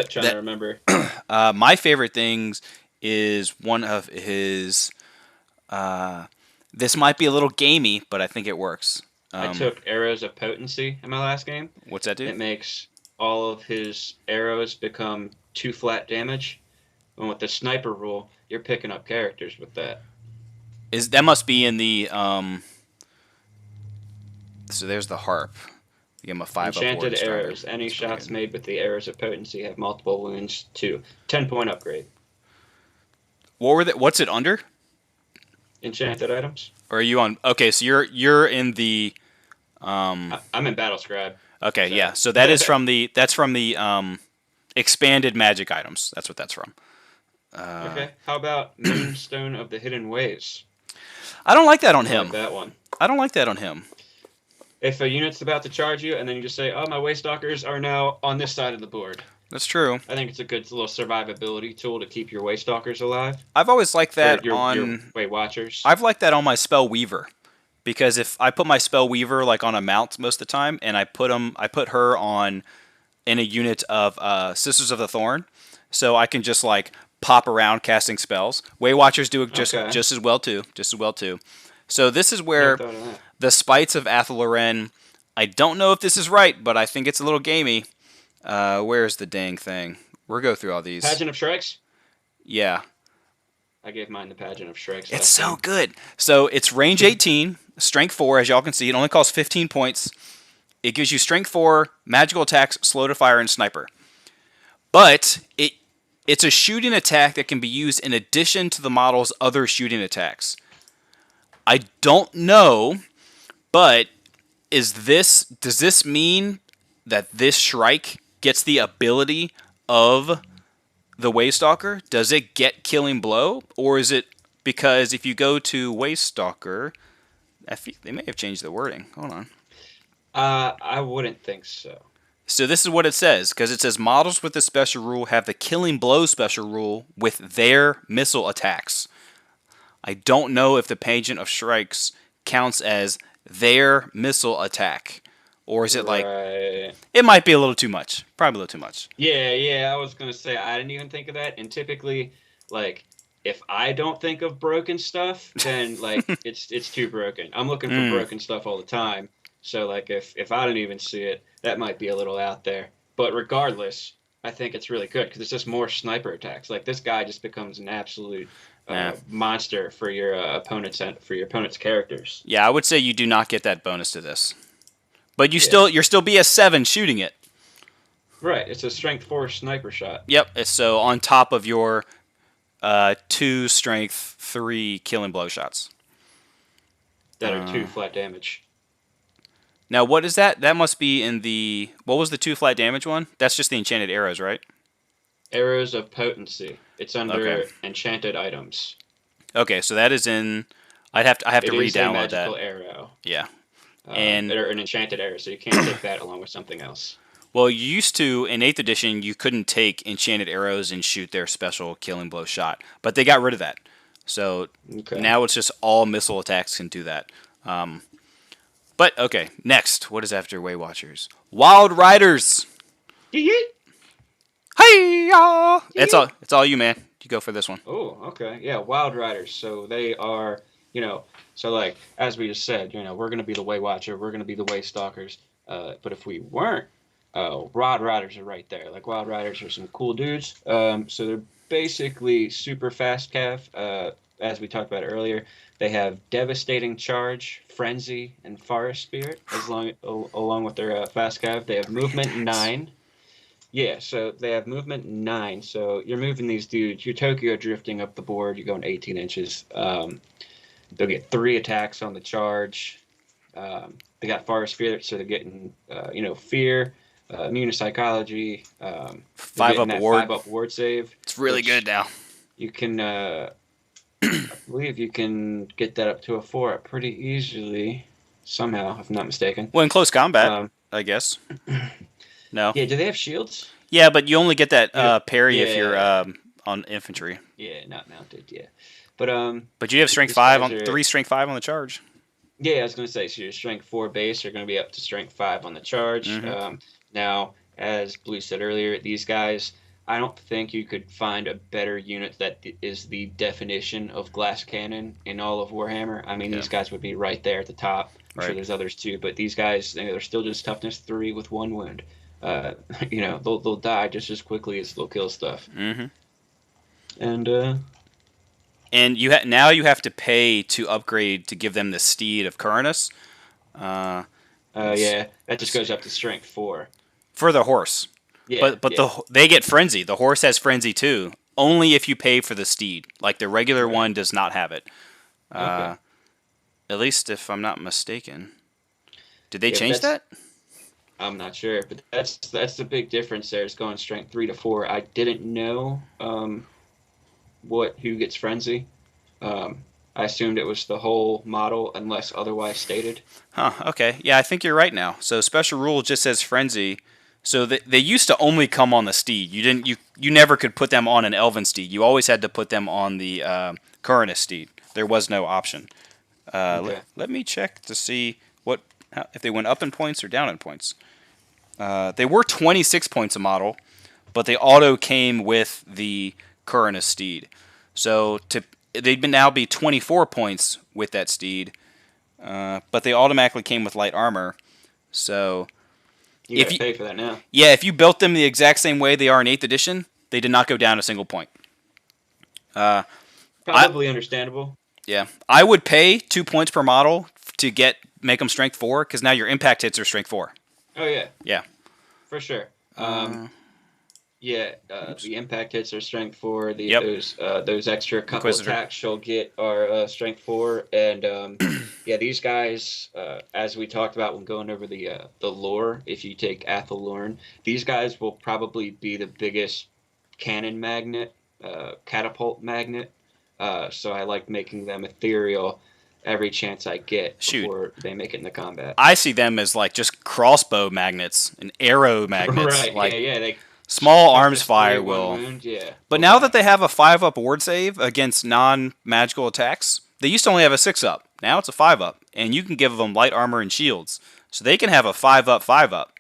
trying to remember. My favorite things is one of his. This might be a little gamey, but I think it works. I took Arrows of Potency in my last game. What's that do? It makes all of his arrows become 2 flat damage. And with the sniper rule, you're picking up characters with that. That must be in the So there's the harp. You give him a 5 Enchanted upward arrows. Any shots made with the Arrows of Potency have multiple wounds. 2. 10-point upgrade. What's it under? Enchanted items. Or are you on? Okay, so you're in the. I'm in Battle Scribe. Okay, so. Yeah. So that's from the expanded magic items. That's what that's from. Okay. How about Moonstone of the Hidden Ways? I don't like that on him. Like that one. I don't like that on him. If a unit's about to charge you, and then you just say, "Oh, my Waystalkers are now on this side of the board." That's true. I think it's a good little survivability tool to keep your Waystalkers alive. I've always liked that your on Way Watchers. I've liked that on my Spell Weaver, because if I put my Spell Weaver like on a mount most of the time, and I put her on in a unit of Sisters of the Thorn, so I can just like pop around casting spells. Way Watchers do it just as well too. So this is where the Spites of Athaloren. I don't know if this is right, but I think it's a little gamey. Where's the dang thing? We'll go through all these. Pageant of Strikes? Yeah. I gave mine the Pageant of Strikes. It's so good. So it's range 18, strength 4, as y'all can see. It only costs 15 points. It gives you strength 4, magical attacks, slow to fire, and sniper. But it's a shooting attack that can be used in addition to the model's other shooting attacks. I don't know, but does this mean that this Shrike gets the ability of the Waystalker? Does it get Killing Blow? Or is it because if you go to Waystalker, they may have changed the wording. Hold on. I wouldn't think so. So this is what it says, because it says models with the special rule have the Killing Blow special rule with their missile attacks. I don't know if the Pageant of Strikes counts as their missile attack. Or is it like... It might be a little too much. Probably a little too much. Yeah, I was going to say, I didn't even think of that. And typically, like, if I don't think of broken stuff, then, like, it's too broken. I'm looking for broken stuff all the time. So, like, if I didn't even see it, that might be a little out there. But regardless, I think it's really good, because it's just more sniper attacks. Like, this guy just becomes an absolute... monster for your opponent's characters. Yeah, I would say you do not get that bonus to this, but you're still BS 7 shooting it. Right, it's a strength 4 sniper shot. Yep. So on top of your 2 strength 3 killing blow shots that are 2 flat damage. Now what is that? That must be in the what was the 2 flat damage one? That's just the enchanted arrows, right? Arrows of Potency. It's under enchanted items. Okay, so that is in. I have to re-download that. It is a magical arrow. Yeah, or an enchanted arrow, so you can't take that along with something else. Well, you used to in 8th edition, you couldn't take enchanted arrows and shoot their special killing blow shot, but they got rid of that. So now it's just all missile attacks can do that. But okay, next, what is after Way Watchers? Wild Riders. Hey y'all! It's all you, man. You go for this one. Oh, okay. Yeah, Wild Riders. So they are, so like as we just said, we're gonna be the Way Watcher, we're gonna be the Waystalkers. But if we weren't, Wild Riders are right there. Like Wild Riders are some cool dudes. So they're basically super fast cav. As we talked about earlier, they have Devastating Charge, Frenzy, and Forest Spirit. Along with their fast cav, they have movement 9. Yeah, so they have movement 9. So you're moving these dudes. You're Tokyo drifting up the board. You're going 18 inches. They'll get 3 attacks on the charge. They got Forest Spirit, so they're getting, Fear. immune to psychology. 5-up that ward. 5-up ward save. It's really good now. You can, I believe you can get that up to a 4-up pretty easily, somehow, if I'm not mistaken. Well, in close combat, I guess. No. Yeah, do they have shields? Yeah, but you only get that parry if you're on infantry. Yeah, not mounted. Yeah, but you have strength 5 on 3 strength 5 on the charge. Yeah, I was going to say, so your strength 4 base are going to be up to strength 5 on the charge. Now, as Blue said earlier, these guys, I don't think you could find a better unit that is the definition of glass cannon in all of Warhammer. I mean, these guys would be right there at the top. I'm sure there's others too, but these guys, they're still just toughness 3 with 1 wound. They'll die just as quickly as they'll kill stuff. And now you have to pay to upgrade to give them the steed of Curnus. Yeah, that just goes up to strength 4 for the horse. Yeah, but they get frenzy. The horse has frenzy too, only if you pay for the steed. Like the regular one does not have it. At least if I'm not mistaken. Did they change that? I'm not sure, but that's the big difference there. Is going strength 3 to 4. I didn't know who gets frenzy. I assumed it was the whole model unless otherwise stated. Huh, okay. Yeah, I think you're right now. So special rule just says frenzy. So they used to only come on the steed. You never could put them on an elven steed. You always had to put them on the Curnus steed. There was no option. Let me check to see if they went up in points or down in points. They were 26 points a model, but they auto came with the Curnus steed. So they'd now be 24 points with that steed, but they automatically came with light armor. So you gotta pay for that now. Yeah, if you built them the exact same way they are in 8th edition, they did not go down a single point. Probably understandable. Yeah, I would pay 2 points per model to make them strength 4, because now your impact hits are strength 4. Oh yeah. Yeah. For sure. The impact hits are strength 4. Those extra couple attacks you'll get are strength 4, and these guys, as we talked about when going over the lore, if you take Athelorn, these guys will probably be the biggest cannon magnet, catapult magnet. So I like making them ethereal every chance I get before they make it into combat. I see them as like just crossbow magnets and arrow magnets. Right. Like, They small arms fire will. Wound, but now that they have a 5-up ward save against non-magical attacks, they used to only have a 6-up. Now it's a 5-up, and you can give them light armor and shields, so they can have a 5-up, 5-up.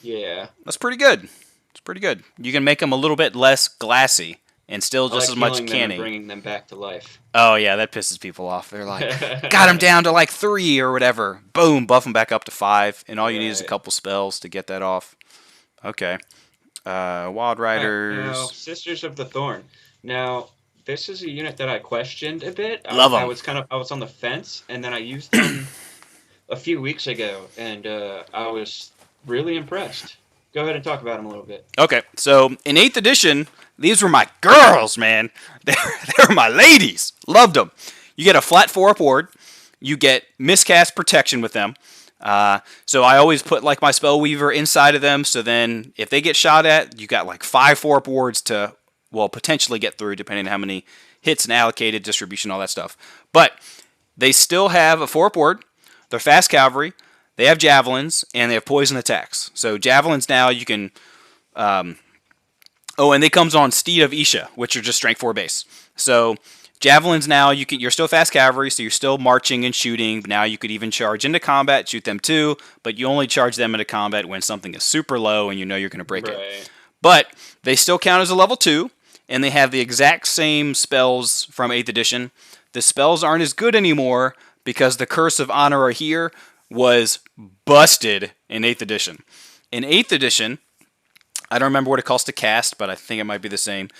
Yeah, that's pretty good. It's pretty good. You can make them a little bit less glassy and still just as much canning. Bringing them back to life. Oh yeah, that pisses people off. They're like, got them down to like 3 or whatever. Boom, buff them back up to 5, and all you need is a couple spells to get that off. Okay. Wild Riders. Now, Sisters of the Thorn. Now, this is a unit that I questioned a bit. Love them. I was on the fence, and then I used them a few weeks ago, and I was really impressed. Go ahead and talk about them a little bit. Okay, so in 8th edition, these were my girls, man. They were my ladies. Loved them. You get a flat 4-up ward. You get miscast protection with them. So I always put like my spell weaver inside of them, so then if they get shot at, you got like 5 4-up wards to potentially get through, depending on how many hits and allocated distribution, all that stuff. But they still have a 4-up ward. They're fast cavalry. They have javelins and they have poison attacks. So javelins now you can and they comes on Steed of Isha, which are just strength 4 base. So javelins now you're still fast cavalry, so you're still marching and shooting. Now you could even charge into combat, shoot them too, but you only charge them into combat when something is super low and you know you're going to break it. But they still count as a level 2, and they have the exact same spells from 8th edition. The spells aren't as good anymore because the Curse of Honor here was busted in 8th edition. In 8th edition, I don't remember what it costs to cast, but I think it might be the same.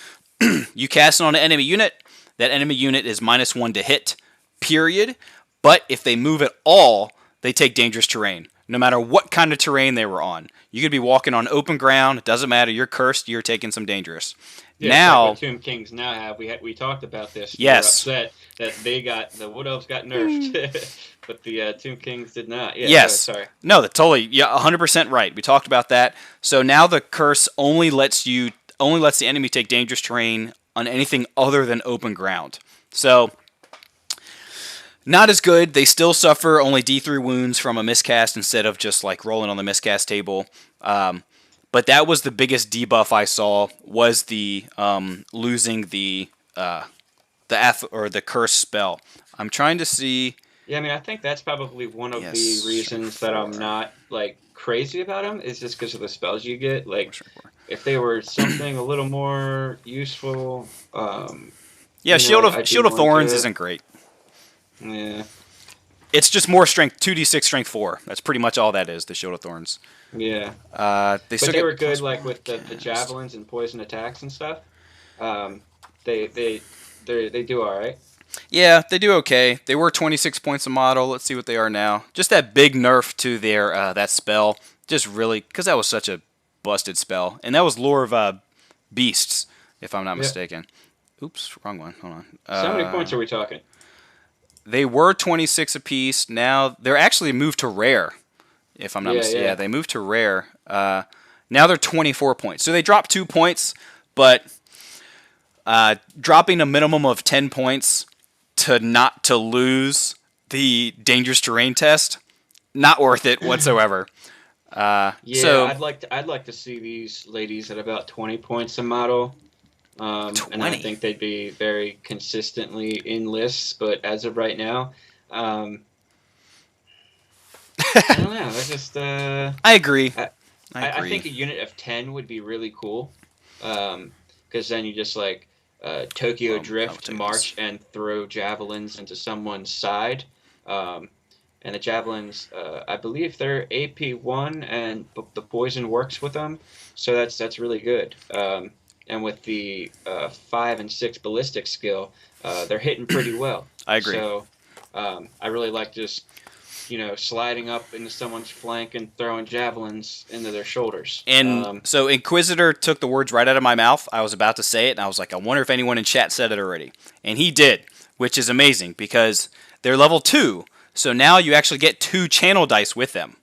You cast it on an enemy unit. That enemy unit is -1 to hit, period. But if they move at all, they take dangerous terrain, no matter what kind of terrain they were on. You could be walking on open ground. It doesn't matter. You're cursed. You're taking some dangerous. Yeah, now, like Tomb Kings now have. We talked about this. Yes. We were upset that the Wood Elves got nerfed. but the Tomb Kings did not. Yeah, Yes. sorry. No, that's totally, yeah, 100% right. We talked about that. So now the curse only lets the enemy take dangerous terrain on anything other than open ground. So not as good. They still suffer only D3 wounds from a miscast instead of just like rolling on the miscast table. But that was the biggest debuff I saw, was the losing the curse spell. I'm trying to see. Yeah, I mean, I think that's probably one of Yes, the reasons that I'm 4. not like crazy about them, is just because of the spells you get. Like, 4. if they were something a little more useful, Yeah, I'd be Shield of more Thorns into it. isn't great. Yeah, It's just more strength, 2d6 strength 4. That's pretty much all that is, the Shield of Thorns. yeah. They still But they get were good, like +1 with the cast. javelins and poison attacks and stuff. They do all right. Yeah, they do okay. They were 26 points a model. Let's see what they are now. Just that big nerf to their that spell. Just really, because that was such a busted spell. And that was Lore of Beasts, if I'm not mistaken. Oops, wrong one. Hold on. So how many points are we talking? They were 26 apiece. Now they're actually moved to rare, if I'm not mistaken. Yeah, they moved to rare. Now they're 24 points. So they dropped 2 points, but dropping a minimum of 10 points to lose the dangerous terrain test, not worth it whatsoever. So I'd like to see these ladies at about 20 points a model. 20. And I think they'd be very consistently in lists, but as of right now, I don't know. That's just I agree. I think a unit of 10 would be really cool, because then you just like Tokyo Drift, march, and throw javelins into someone's side. And the javelins, I believe they're AP1, and the poison works with them, so that's really good. And with the 5 and 6 ballistic skill, they're hitting pretty well. I agree. So I really like just sliding up into someone's flank and throwing javelins into their shoulders. And so Inquisitor took the words right out of my mouth. I was about to say it, and I was like, I wonder if anyone in chat said it already. And he did, which is amazing because they're level 2. So now you actually get 2 channel dice with them,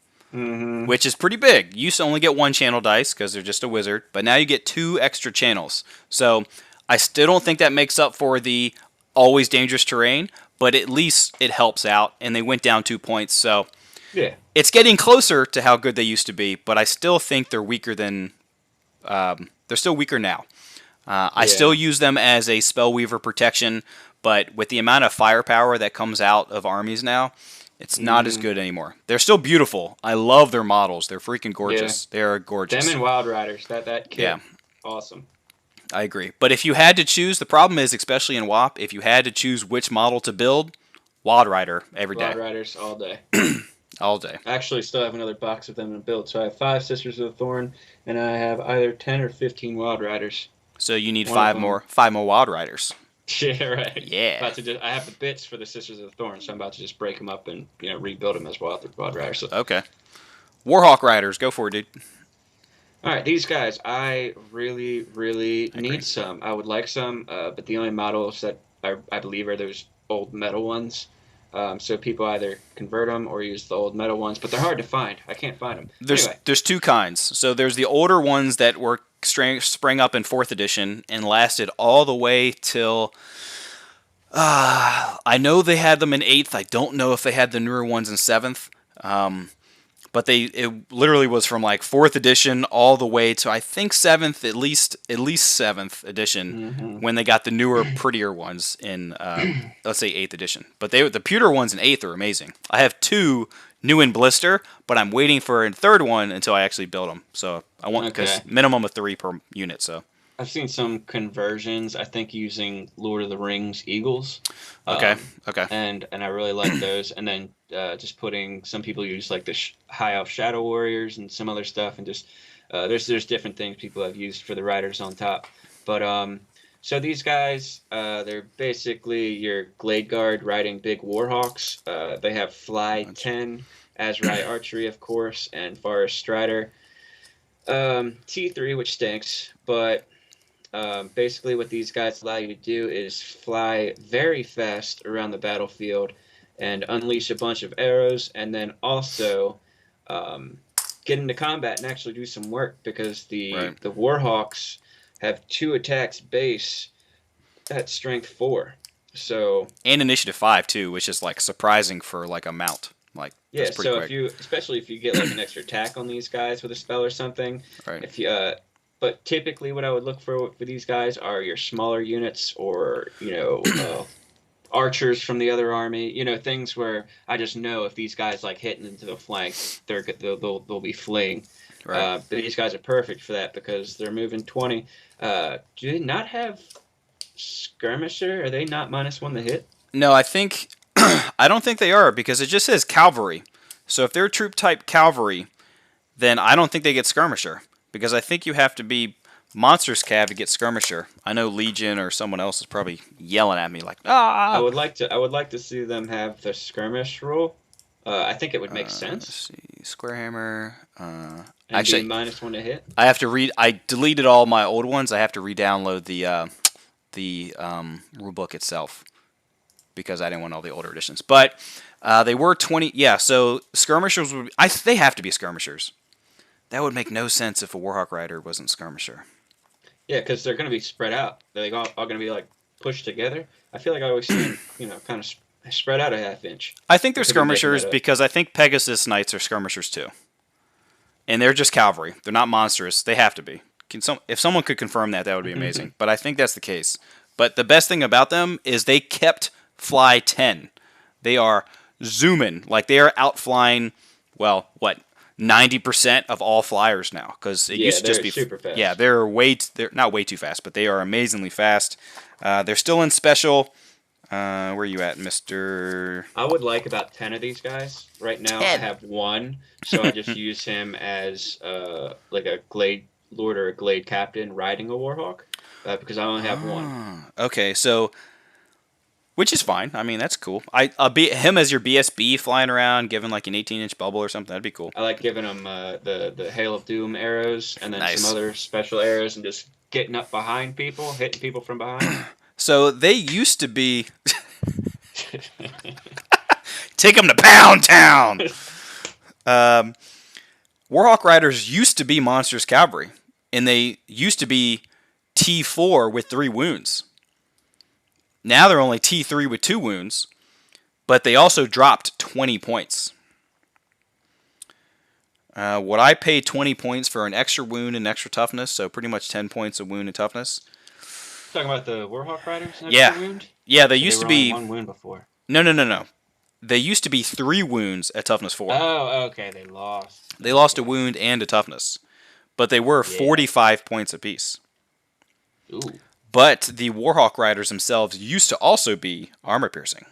which is pretty big. You used to only get 1 channel dice because they're just a wizard, but now you get 2 extra channels. So I still don't think that makes up for the always dangerous terrain, but at least it helps out, and they went down 2 points. So yeah, it's getting closer to how good they used to be, but I still think they're weaker than they're still weaker now. I still use them as a Spellweaver protection, but with the amount of firepower that comes out of armies now, it's not as good anymore. They're still beautiful. I love their models. They're freaking gorgeous. Yeah. They're gorgeous. Them and Wild Riders, that kit, awesome. I agree. But if you had to choose, the problem is, especially in WAP, if you had to choose which model to build, Wild Rider every day. Wild Riders all day. All day. I actually still have another box of them to build. So I have 5 Sisters of the Thorn, and I have either 10 or 15 Wild Riders. So you need 5 more Wild Riders. Yeah, right. Yeah. I have the bits for the Sisters of the Thorn, so I'm about to just break them up and rebuild them as Wild Riders. So. Okay. Warhawk Riders, go for it, dude. All right, these guys, I really, really need some. I would like some, but the only models that I believe are those old metal ones. So people either convert them or use the old metal ones, but they're hard to find. I can't find them. There's 2 kinds. So there's the older ones that were sprang up in 4th edition and lasted all the way till... I know they had them in 8th. I don't know if they had the newer ones in 7th. But it literally was from like 4th edition all the way to I think 7th, at least 7th edition, when they got the newer, prettier ones in let's say 8th edition. But the pewter ones in 8th are amazing. I have 2 new in blister, but I'm waiting for a 3rd one until I actually build them. So I want because minimum of 3 per unit. So I've seen some conversions, I think, using Lord of the Rings Eagles. Okay. And I really like those. And then just putting, some people use like the High Elf Shadow Warriors and some other stuff. And just there's different things people have used for the riders on top. But so these guys, they're basically your Glade Guard riding big Warhawks. They have Fly 10, Azrai Archery, of course, and Forest Strider. T3, which stinks, but basically what these guys allow you to do is fly very fast around the battlefield and unleash a bunch of arrows, and then also get into combat and actually do some work, because the Warhawks have 2 attacks base at strength 4. So and initiative 5 too, which is like surprising for like a mount. Like yeah, that's pretty so quick. if you, especially if you get like an extra attack on these guys with a spell or something, Right. if you but typically what I would look for these guys are your smaller units, or archers from the other army, things where I just know if these guys like hitting into the flank, they'll be fleeing. Right. But these guys are perfect for that because they're moving 20. Do they not have skirmisher? Are they not -1 to hit? No, I think I don't think they are, because it just says cavalry. So if they're troop type cavalry, then I don't think they get skirmisher, because I think you have to be monsters cav to get skirmisher. I know Legion or someone else is probably yelling at me like, ah. I would like to see them have the skirmish rule. I think it would make sense. Let's see, square hammer. And Actually, be -1 to hit. I have to read. I deleted all my old ones. I have to re-download the rule book itself, because I didn't want all the older editions. But they were 20. Yeah, so skirmishers would. They have to be skirmishers. That would make no sense if a Warhawk Rider wasn't skirmisher. Yeah, because they're going to be spread out. They're all going to be like pushed together. I feel like I always see them, kind of spread out a half inch. I think they're I could be making skirmishers that up. because I think Pegasus Knights are skirmishers too. And they're just cavalry. They're not monstrous. They have to be. If someone could confirm that, that would be amazing. But I think that's the case. But the best thing about them is they kept fly 10. They are zooming. Like, they are outflying, 90% of all flyers now, because it used to just be super fast. Yeah, they're not way too fast, but they are amazingly fast. They're still in special. Where are you at, Mr.? I would like about 10 of these guys. Right now 10. I have 1, so I just use him as like a Glade Lord or a Glade Captain riding a Warhawk, because I only have 1. Okay, so, which is fine. I mean, that's cool. I'll be him as your BSB flying around, giving like an 18-inch bubble or something. That'd be cool. I like giving him the Hail of Doom arrows, and then Nice. some other special arrows, and just getting up behind people, hitting people from behind. So they used to be. Take them to Pound Town. Warhawk Riders used to be Monsters Cavalry, and they used to be T4 with 3 wounds. Now they're only T3 with 2 wounds, but they also dropped 20 points. Would I pay 20 points for an extra wound and extra toughness? So pretty much 10 points of wound and toughness. Talking about the Warhawk Riders? Yeah. Wound? Yeah, they used to be. 1 wound before. No. They used to be 3 wounds at toughness 4. Oh, okay. They lost. They lost a wound and a toughness, but they were 45 points apiece. Ooh. But the Warhawk Riders themselves used to also be armor piercing.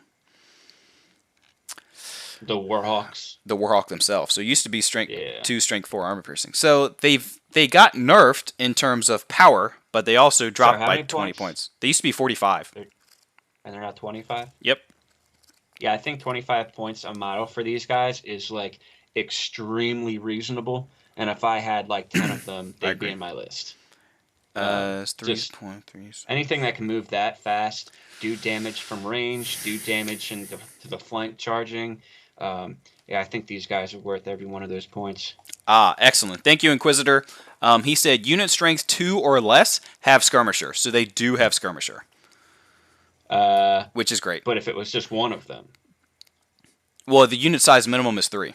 The Warhawks. The Warhawk themselves. So it used to be strength 2, strength 4 armor piercing. So they got nerfed in terms of power, but they also dropped by 20 points. They used to be 45. And they're not 25? Yep. Yeah, I think 25 points a model for these guys is like extremely reasonable. And if I had like 10 of them, they'd be in my list. 3.3. Anything that can move that fast, do damage from range, do damage to the flank charging. I think these guys are worth every one of those points. Excellent. Thank you, Inquisitor. He said unit strength 2 or less have skirmisher, so they do have skirmisher, which is great. But if it was just one of them, well, the unit size minimum is 3.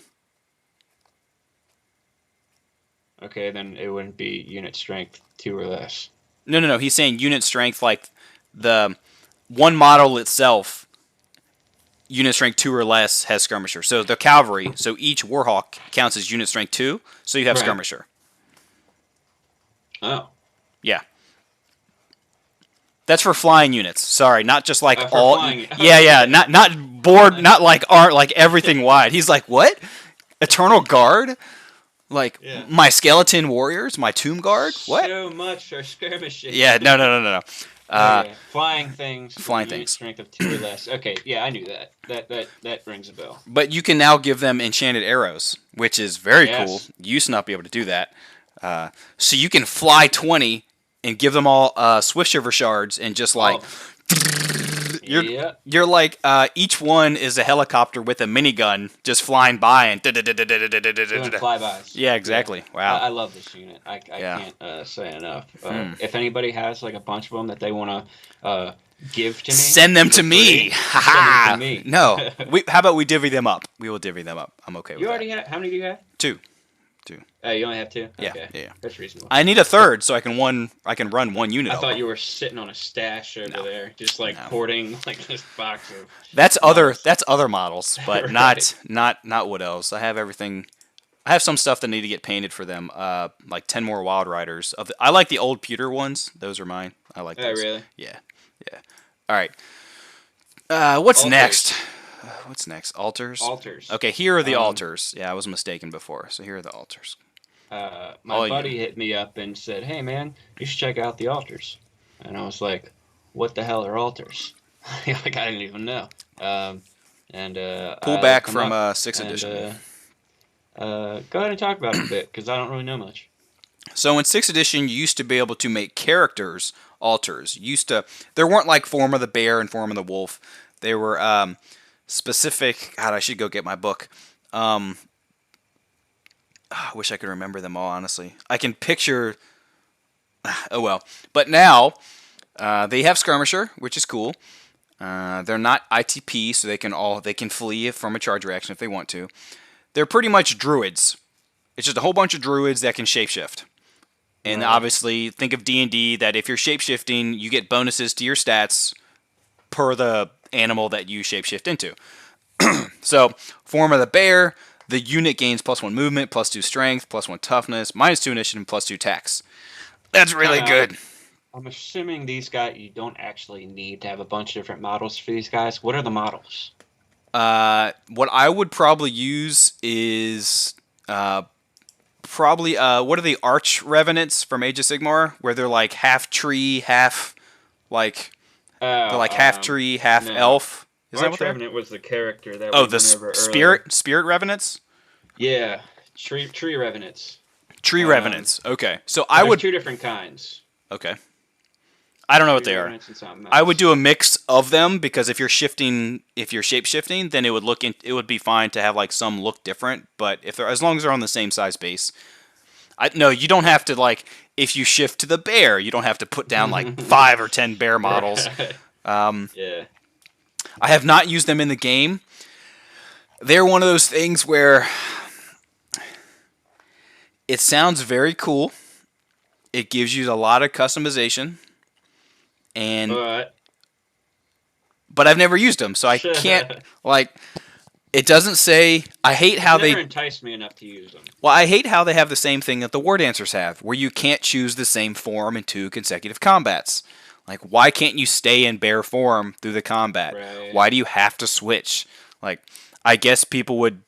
okay, then it wouldn't be unit strength 2 or less. No. He's saying unit strength, like the one model itself. Unit strength 2 or less has skirmisher. So the cavalry, so each Warhawk counts as unit strength 2, so you have skirmisher. Oh. Yeah. That's for flying units. Sorry, not just like all. Flying. Yeah. Not board, not like art, like everything wide. He's like, what? Eternal Guard? Like my skeleton warriors, my tomb guard? What? So much for skirmishing. Yeah, no. Flying things. Flying unit things. Strength of 2 or less. Okay, yeah, I knew that. That rings a bell. But you can now give them enchanted arrows, which is very cool. You used to not be able to do that. So you can fly 20 and give them all Swift Shiver shards and just like Yep. you're like each one is a helicopter with a minigun just flying by and Doing flybys. yeah, exactly. Yeah. Wow. I love this unit. I Yeah. can't say enough. If anybody has like a bunch of them that they want to give to me, Send them to me. Send them to me. No. How about we divvy them up? We will divvy them up. I'm okay with You that. already have. How many do you have? Two. You only have two. Yeah, Okay. yeah. That's reasonable. I need a third so I can run one unit. I of thought them. you were sitting on a stash over there, just like hoarding like this box of. That's other models, but Right. not Wood Elves. I have everything. I have some stuff that need to get painted for them. Like 10 more Wild Riders. I like the old pewter ones. Those are mine. I like those. Oh, really? Yeah. All right. What's Altars. next? What's next? Altars. Altars. Okay, here are the altars. Yeah, I was mistaken before. So here are the altars. My buddy hit me up and said, "Hey, man, you should check out the altars." And I was like, "What the hell are altars?" Like I didn't even know. Pull back from 6th edition. Go ahead and talk about it a bit, because I don't really know much. So in 6th edition, you used to be able to make characters altars. There weren't like Form of the Bear and Form of the Wolf. They were specific. God, I should go get my book. I wish I could remember them all, honestly. I can picture. Oh well. But now they have Skirmisher, which is cool. They're not ITP, so they can flee from a charge reaction if they want to. They're pretty much druids. It's just a whole bunch of druids that can shapeshift. And obviously, think of D&D that if you're shapeshifting, you get bonuses to your stats per the animal that you shapeshift into. So, Form of the Bear, the unit gains +1 movement, +2 strength, +1 toughness, -2 initiative, +2 tax. That's really good. I'm assuming these guys, you don't actually need to have a bunch of different models for these guys. What are the models? What I would probably use is what are the Arch Revenants from Age of Sigmar, where they're like half tree, half like they're like half tree, half elf. Is that what they're? Revenant was the character that. Oh, the spirit Revenants. Yeah, tree Revenants. Tree Revenants. Okay, so There's two different kinds. Okay. I don't know what they are. I would do a mix of them because if you're shape shifting, then it would be fine to have like some look different. But as long as they're on the same size base, no, you don't have to like. If you shift to the bear, you don't have to put down like 5 or 10 bear models. Yeah. I have not used them in the game. They're one of those things where it sounds very cool. It gives you a lot of customization. But I've never used them, so I can't like. It doesn't say. I hate how they enticed me enough to use them. Well, I hate how they have the same thing that the War Dancers have, where you can't choose the same form in 2 consecutive combats. Like, why can't you stay in bear form through the combat? Right. Why do you have to switch? Like, I guess people would.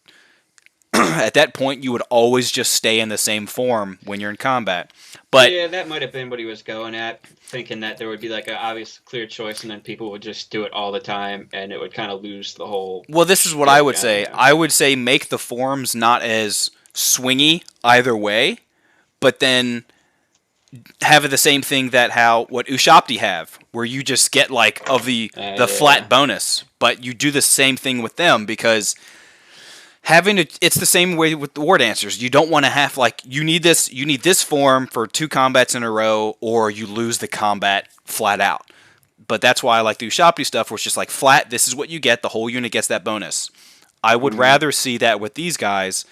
At that point, you would always just stay in the same form when you're in combat. But yeah, that might have been what he was going at, thinking that there would be like an obvious, clear choice, and then people would just do it all the time, and it would kind of lose the whole. Well, this is what I would say. I would say make the forms not as swingy either way, but then have it the same thing what Ushabti have, where you just get like the flat bonus, but you do the same thing with them because. It's the same way with the War Dancers. You don't want to have like you need this form for 2 combats in a row, or you lose the combat flat out. But that's why I like the Ushabti stuff, where it's just like flat. This is what you get. The whole unit gets that bonus. I would rather see that with these guys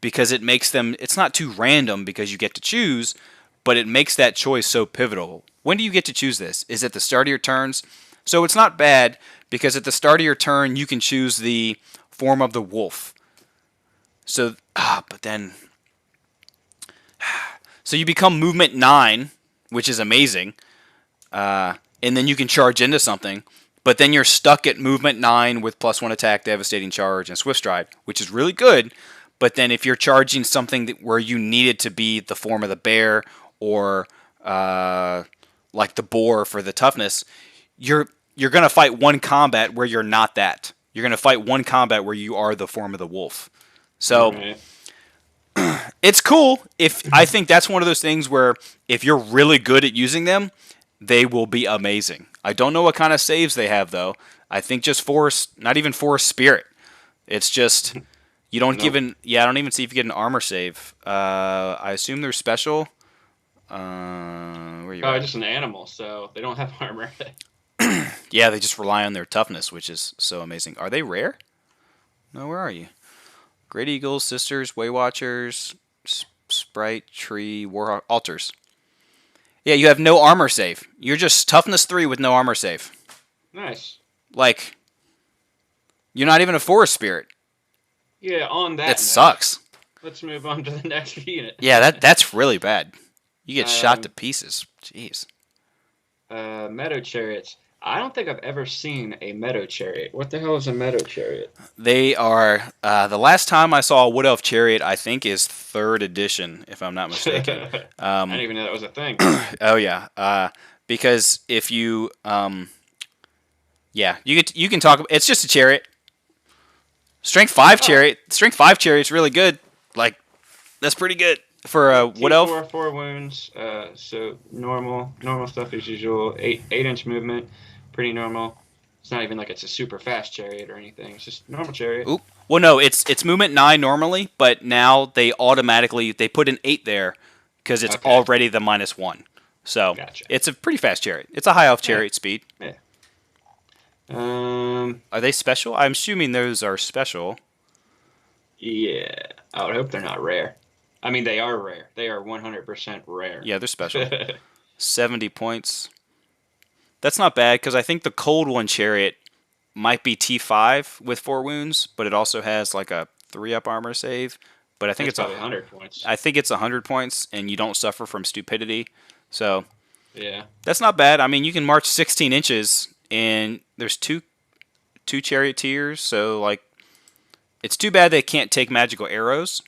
because it makes them. It's not too random because you get to choose, but it makes that choice so pivotal. When do you get to choose this? Is it the start of your turns? So it's not bad because at the start of your turn you can choose the Form of the Wolf. So, so you become movement 9, which is amazing, and then you can charge into something, but then you're stuck at movement 9 with +1 attack, devastating charge, and swift stride, which is really good, but then if you're charging something where you need it to be the Form of the Bear, or like the Boar for the toughness, you're going to fight one combat where you're not that. You're going to fight one combat where you are the Form of the Wolf. So it's cool. I think that's one of those things where if you're really good at using them, they will be amazing. I don't know what kind of saves they have though. I think just force, not even force spirit. It's just you don't Nope. I don't even see if you get an armor save. I assume they're special. Where you Oh, at? just an animal, so they don't have armor. Yeah, they just rely on their toughness, which is so amazing. Are they rare? No, where are you? Great Eagles, Sisters, Waywatchers, Sprite, Tree, War Altars. Yeah, you have no armor save. You're just toughness 3 with no armor save. Nice. Like, you're not even a forest spirit. Yeah, on that That note, sucks. let's move on to the next unit. Yeah, that's really bad. You get shot to pieces. Jeez. Meadow chariots. I don't think I've ever seen a meadow chariot. What the hell is a meadow chariot? They are the last time I saw a Wood Elf chariot, I think, is 3rd edition, if I'm not mistaken. I didn't even know that was a thing. Oh yeah, because if you you can talk. It's just a chariot. Strength 5 chariot. Strength 5 chariot's really good. Like that's pretty good for a Wood Elf. 4 wounds. So normal stuff as usual. 8-inch movement, pretty normal. It's not even like it's a super fast chariot or anything. It's just normal chariot. Oop. Well, no, it's movement 9 normally, but now they put an 8 there because it's already the -1. So Gotcha. It's a pretty fast chariot. It's a high elf chariot speed. Yeah. Are they special? I'm assuming those are special. Yeah. I would hope they're not rare. I mean, they are rare. They are 100% rare. Yeah, they're special. 70 points. That's not bad because I think the cold one chariot might be T5 with 4 wounds, but it also has like a 3-up armor save. But I think it's 100 points. I think it's 100 points, and you don't suffer from stupidity. So yeah, that's not bad. I mean, you can march 16 inches, and there's two charioteers. So like, it's too bad they can't take magical arrows.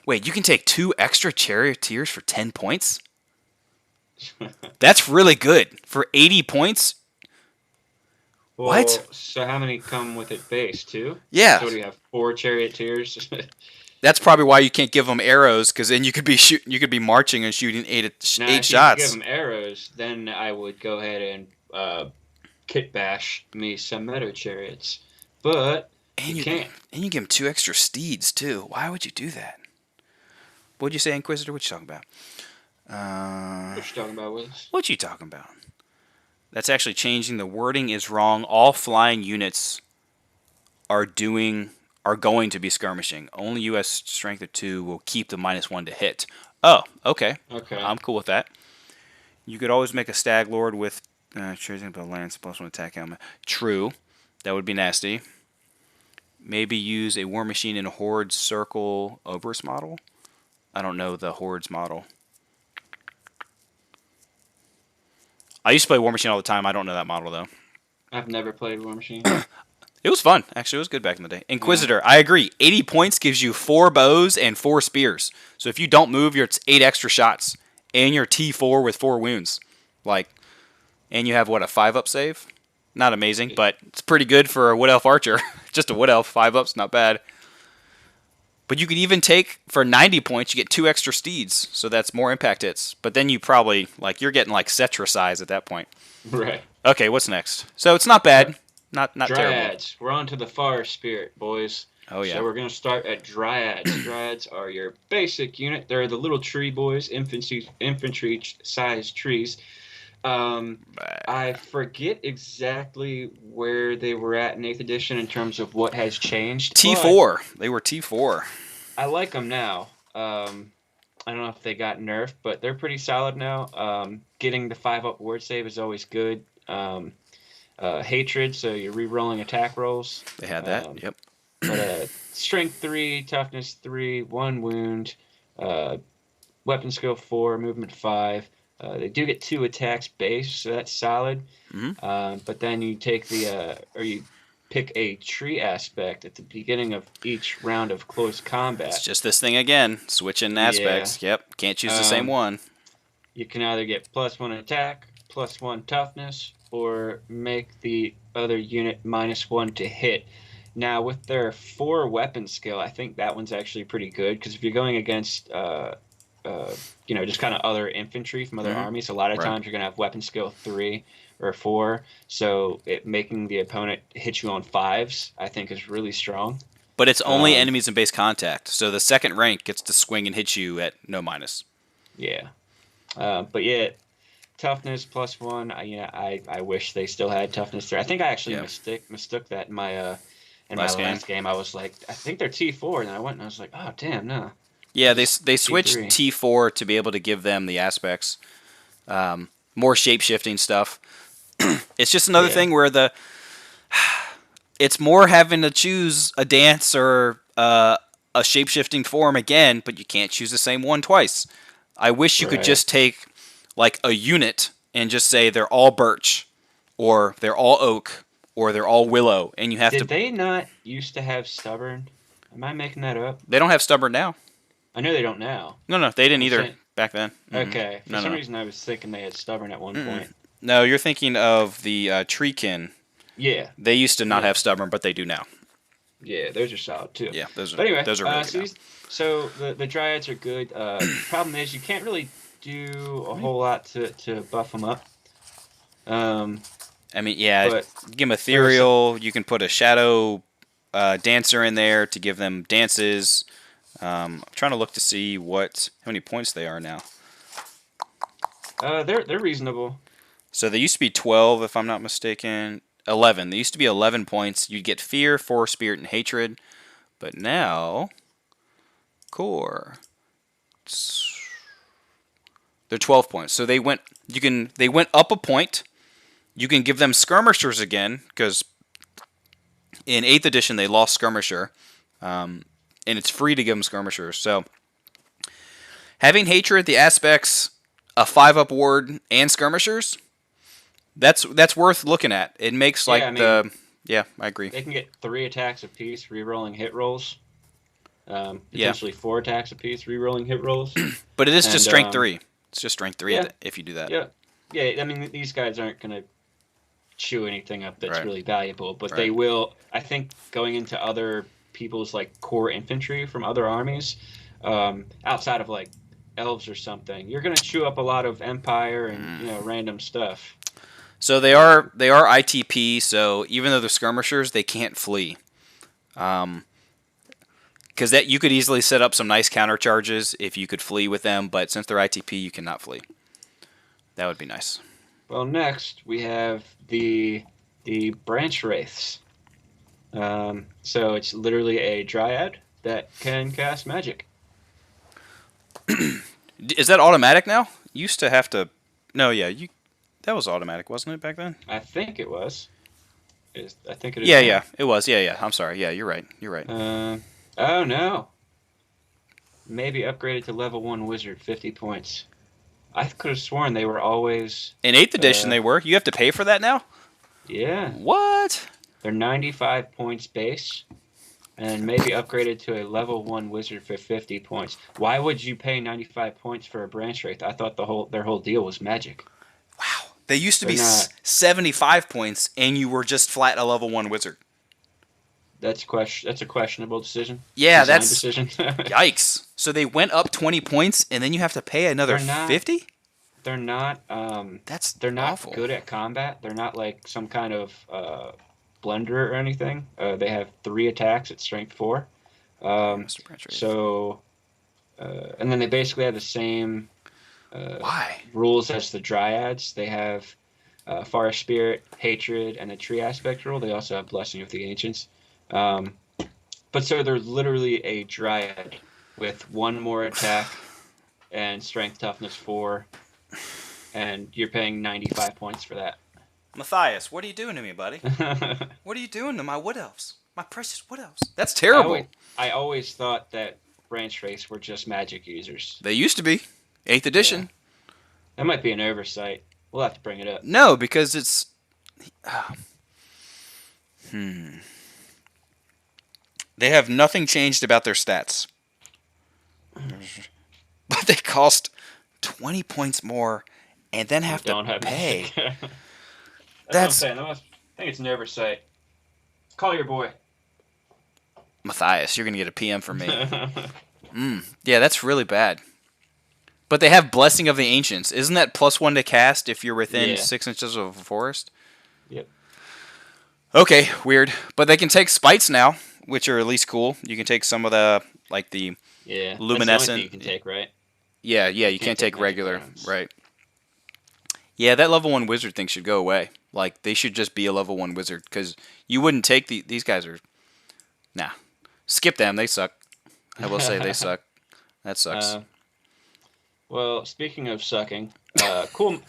Wait, you can take 2 extra charioteers for 10 points? That's really good. For 80 points? well, What? So how many come with it base? 2? Yeah. So do you have 4 charioteers? That's probably why you can't give them arrows, because then you could be marching and shooting 8 Now, if shots. you give them arrows, then I would go ahead and kit bash me some meadow chariots. But you can't. And you give them 2 extra steeds, too. Why would you do that? What'd you say, Inquisitor? What you talking about? What you talking about, Willis? What you talking about? That's actually changing. The wording is wrong. All flying units are going to be skirmishing. Only U.S. strength of 2 will keep the -1 to hit. Oh, okay. Okay. I'm cool with that. You could always make a Stag Lord with choosing the lance +1 attack helmet. True. That would be nasty. Maybe use a War Machine in a Horde Circle Oberst model. I don't know the Hordes model. I used to play War Machine all the time. I don't know that model, though. I've never played War Machine. It was fun. Actually, it was good back in the day. Inquisitor, I agree. 80 points gives you 4 bows and 4 spears. So if you don't move, it's 8 extra shots. And you're T4 with 4 wounds. And you have, what, a 5-up save? Not amazing, but it's pretty good for a Wood Elf Archer. Just a Wood Elf, 5-up's not bad. But you could even take, for 90 points, you get 2 extra steeds. So that's more impact hits. But then you probably, you're getting Cetra size at that point. Right. Okay, what's next? So it's not bad. Not terrible. Dryads. We're on to the Forest Spirit, boys. Oh, yeah. So we're going to start at Dryads. Dryads are your basic unit. They're the little tree boys, infantry-sized trees. I forget exactly where they were at in 8th edition in terms of what has changed. T4. They were T4. I like them now. I don't know if they got nerfed, but they're pretty solid now. Getting the 5-up ward save is always good. Hatred, so you're re-rolling attack rolls. They had that, yep. But strength 3, toughness 3, 1 wound, weapon skill 4, movement 5. They do get 2 attacks base, so that's solid. Mm-hmm. But then you take you pick a tree aspect at the beginning of each round of close combat. It's just this thing again, switching aspects. Yeah. Yep, can't choose the same one. You can either get +1 attack, +1 toughness, or make the other unit -1 to hit. Now, with their 4 weapon skill, I think that one's actually pretty good, because if you're going against just kind of other infantry from other armies, a lot of times you're going to have weapon skill 3, or 4. So making the opponent hit you on 5s, I think, is really strong. But it's only enemies in base contact, so the second rank gets to swing and hit you at no minus. Yeah. But yeah, toughness +1. I wish they still had toughness 3. I think I actually mistook that in my last game. I was like, I think they're T4, and I went and I was like, oh damn, no. Yeah, they switched T4 to be able to give them the aspects, more shape-shifting stuff. It's just another thing where it's more having to choose a dance or a shape-shifting form again, but you can't choose the same one twice. I wish you could just take like a unit and just say they're all birch, or they're all oak, or they're all willow, and you have to. Did they not used to have stubborn? Am I making that up? They don't have stubborn now. I know they don't now. No, they didn't either back then. Okay, for some reason I was thinking they had stubborn at one point. No, you're thinking of the treekin. Yeah. They used to not have stubborn, but they do now. Yeah, those are solid too. Yeah, those are. But anyway, those are really good. So the dryads are good. Problem is you can't really do a whole lot to buff them up. I mean, yeah, give them ethereal. You can put a shadow dancer in there to give them dances. I'm trying to look to see how many points they are now. They're reasonable. So they used to be 12, if I'm not mistaken. 11. They used to be 11 points. You'd get fear, force, spirit, and hatred. But now, core. They're 12 points. So they went up a point. You can give them skirmishers again, because in 8th edition they lost skirmisher. And it's free to give them skirmishers. So having hatred, the aspects, a 5-up ward, and skirmishers, that's worth looking at. It makes I agree. They can get 3 attacks apiece, re-rolling hit rolls. Potentially 4 attacks apiece, re-rolling hit rolls. But it is just strength 3. It's just strength 3 if you do that. Yeah. I mean, these guys aren't going to chew anything up that's really valuable, but they will. I think going into other people's like core infantry from other armies, outside of like elves or something, you're going to chew up a lot of empire and random stuff. So they are ITP. So even though they're skirmishers, they can't flee. Because that you could easily set up some nice counter charges if you could flee with them, but since they're ITP, you cannot flee. That would be nice. Well, next we have the branch wraiths. So it's literally a dryad that can cast magic. Is that automatic now? You used to have to. No, yeah, that was automatic, wasn't it, back then? I think it was. I think it is. Yeah, it was. Yeah. I'm sorry. Yeah, you're right. Oh no. Maybe upgraded to level 1 wizard, 50 points. I could have sworn they were always. In 8th edition, they were. You have to pay for that now? Yeah. What? They're 95 points base, and maybe upgraded to a level 1 wizard for 50 points. Why would you pay 95 points for a branch wraith? I thought their whole deal was magic. Wow. They used to be 75 points, and you were just flat a level 1 wizard. That's a questionable decision. Yeah, that's decision. Yikes. So they went up 20 points, and then you have to pay another 50? They're not. They're not awful. Good at combat. They're not like some kind of blender or anything. They have 3 attacks at strength 4. And then they basically have the same rules as the dryads. They have forest spirit, hatred, and the tree aspect rule. They also have blessing of the ancients. But so they're literally a dryad with 1 more attack and strength toughness 4, and you're paying 95 points for that. Matthias, what are you doing to me, buddy? What are you doing to my wood elves? My precious wood elves. That's terrible. I always thought that branch wraiths were just magic users. They used to be. 8th edition. Yeah. That might be an oversight. We'll have to bring it up. No, because it's... They have nothing changed about their stats. But they cost 20 points more and then have to pay. That's what I'm saying. I think it's an oversight. Call your boy. Matthias, you're going to get a PM from me. Yeah, that's really bad. But they have Blessing of the Ancients. Isn't that +1 to cast if you're within Yeah. 6 inches of a forest? Yep. Okay, weird. But they can take spites now, which are at least cool. You can take some of the like the Yeah. That's the only luminescent. thing you can take, right? Yeah, you can't take magic regular, items. right? Yeah, that level 1 wizard thing should go away. Like they should just be a level 1 wizard because you wouldn't take these guys are nah. Skip them, they suck. I will say they suck. That sucks. Well, speaking of sucking, cool,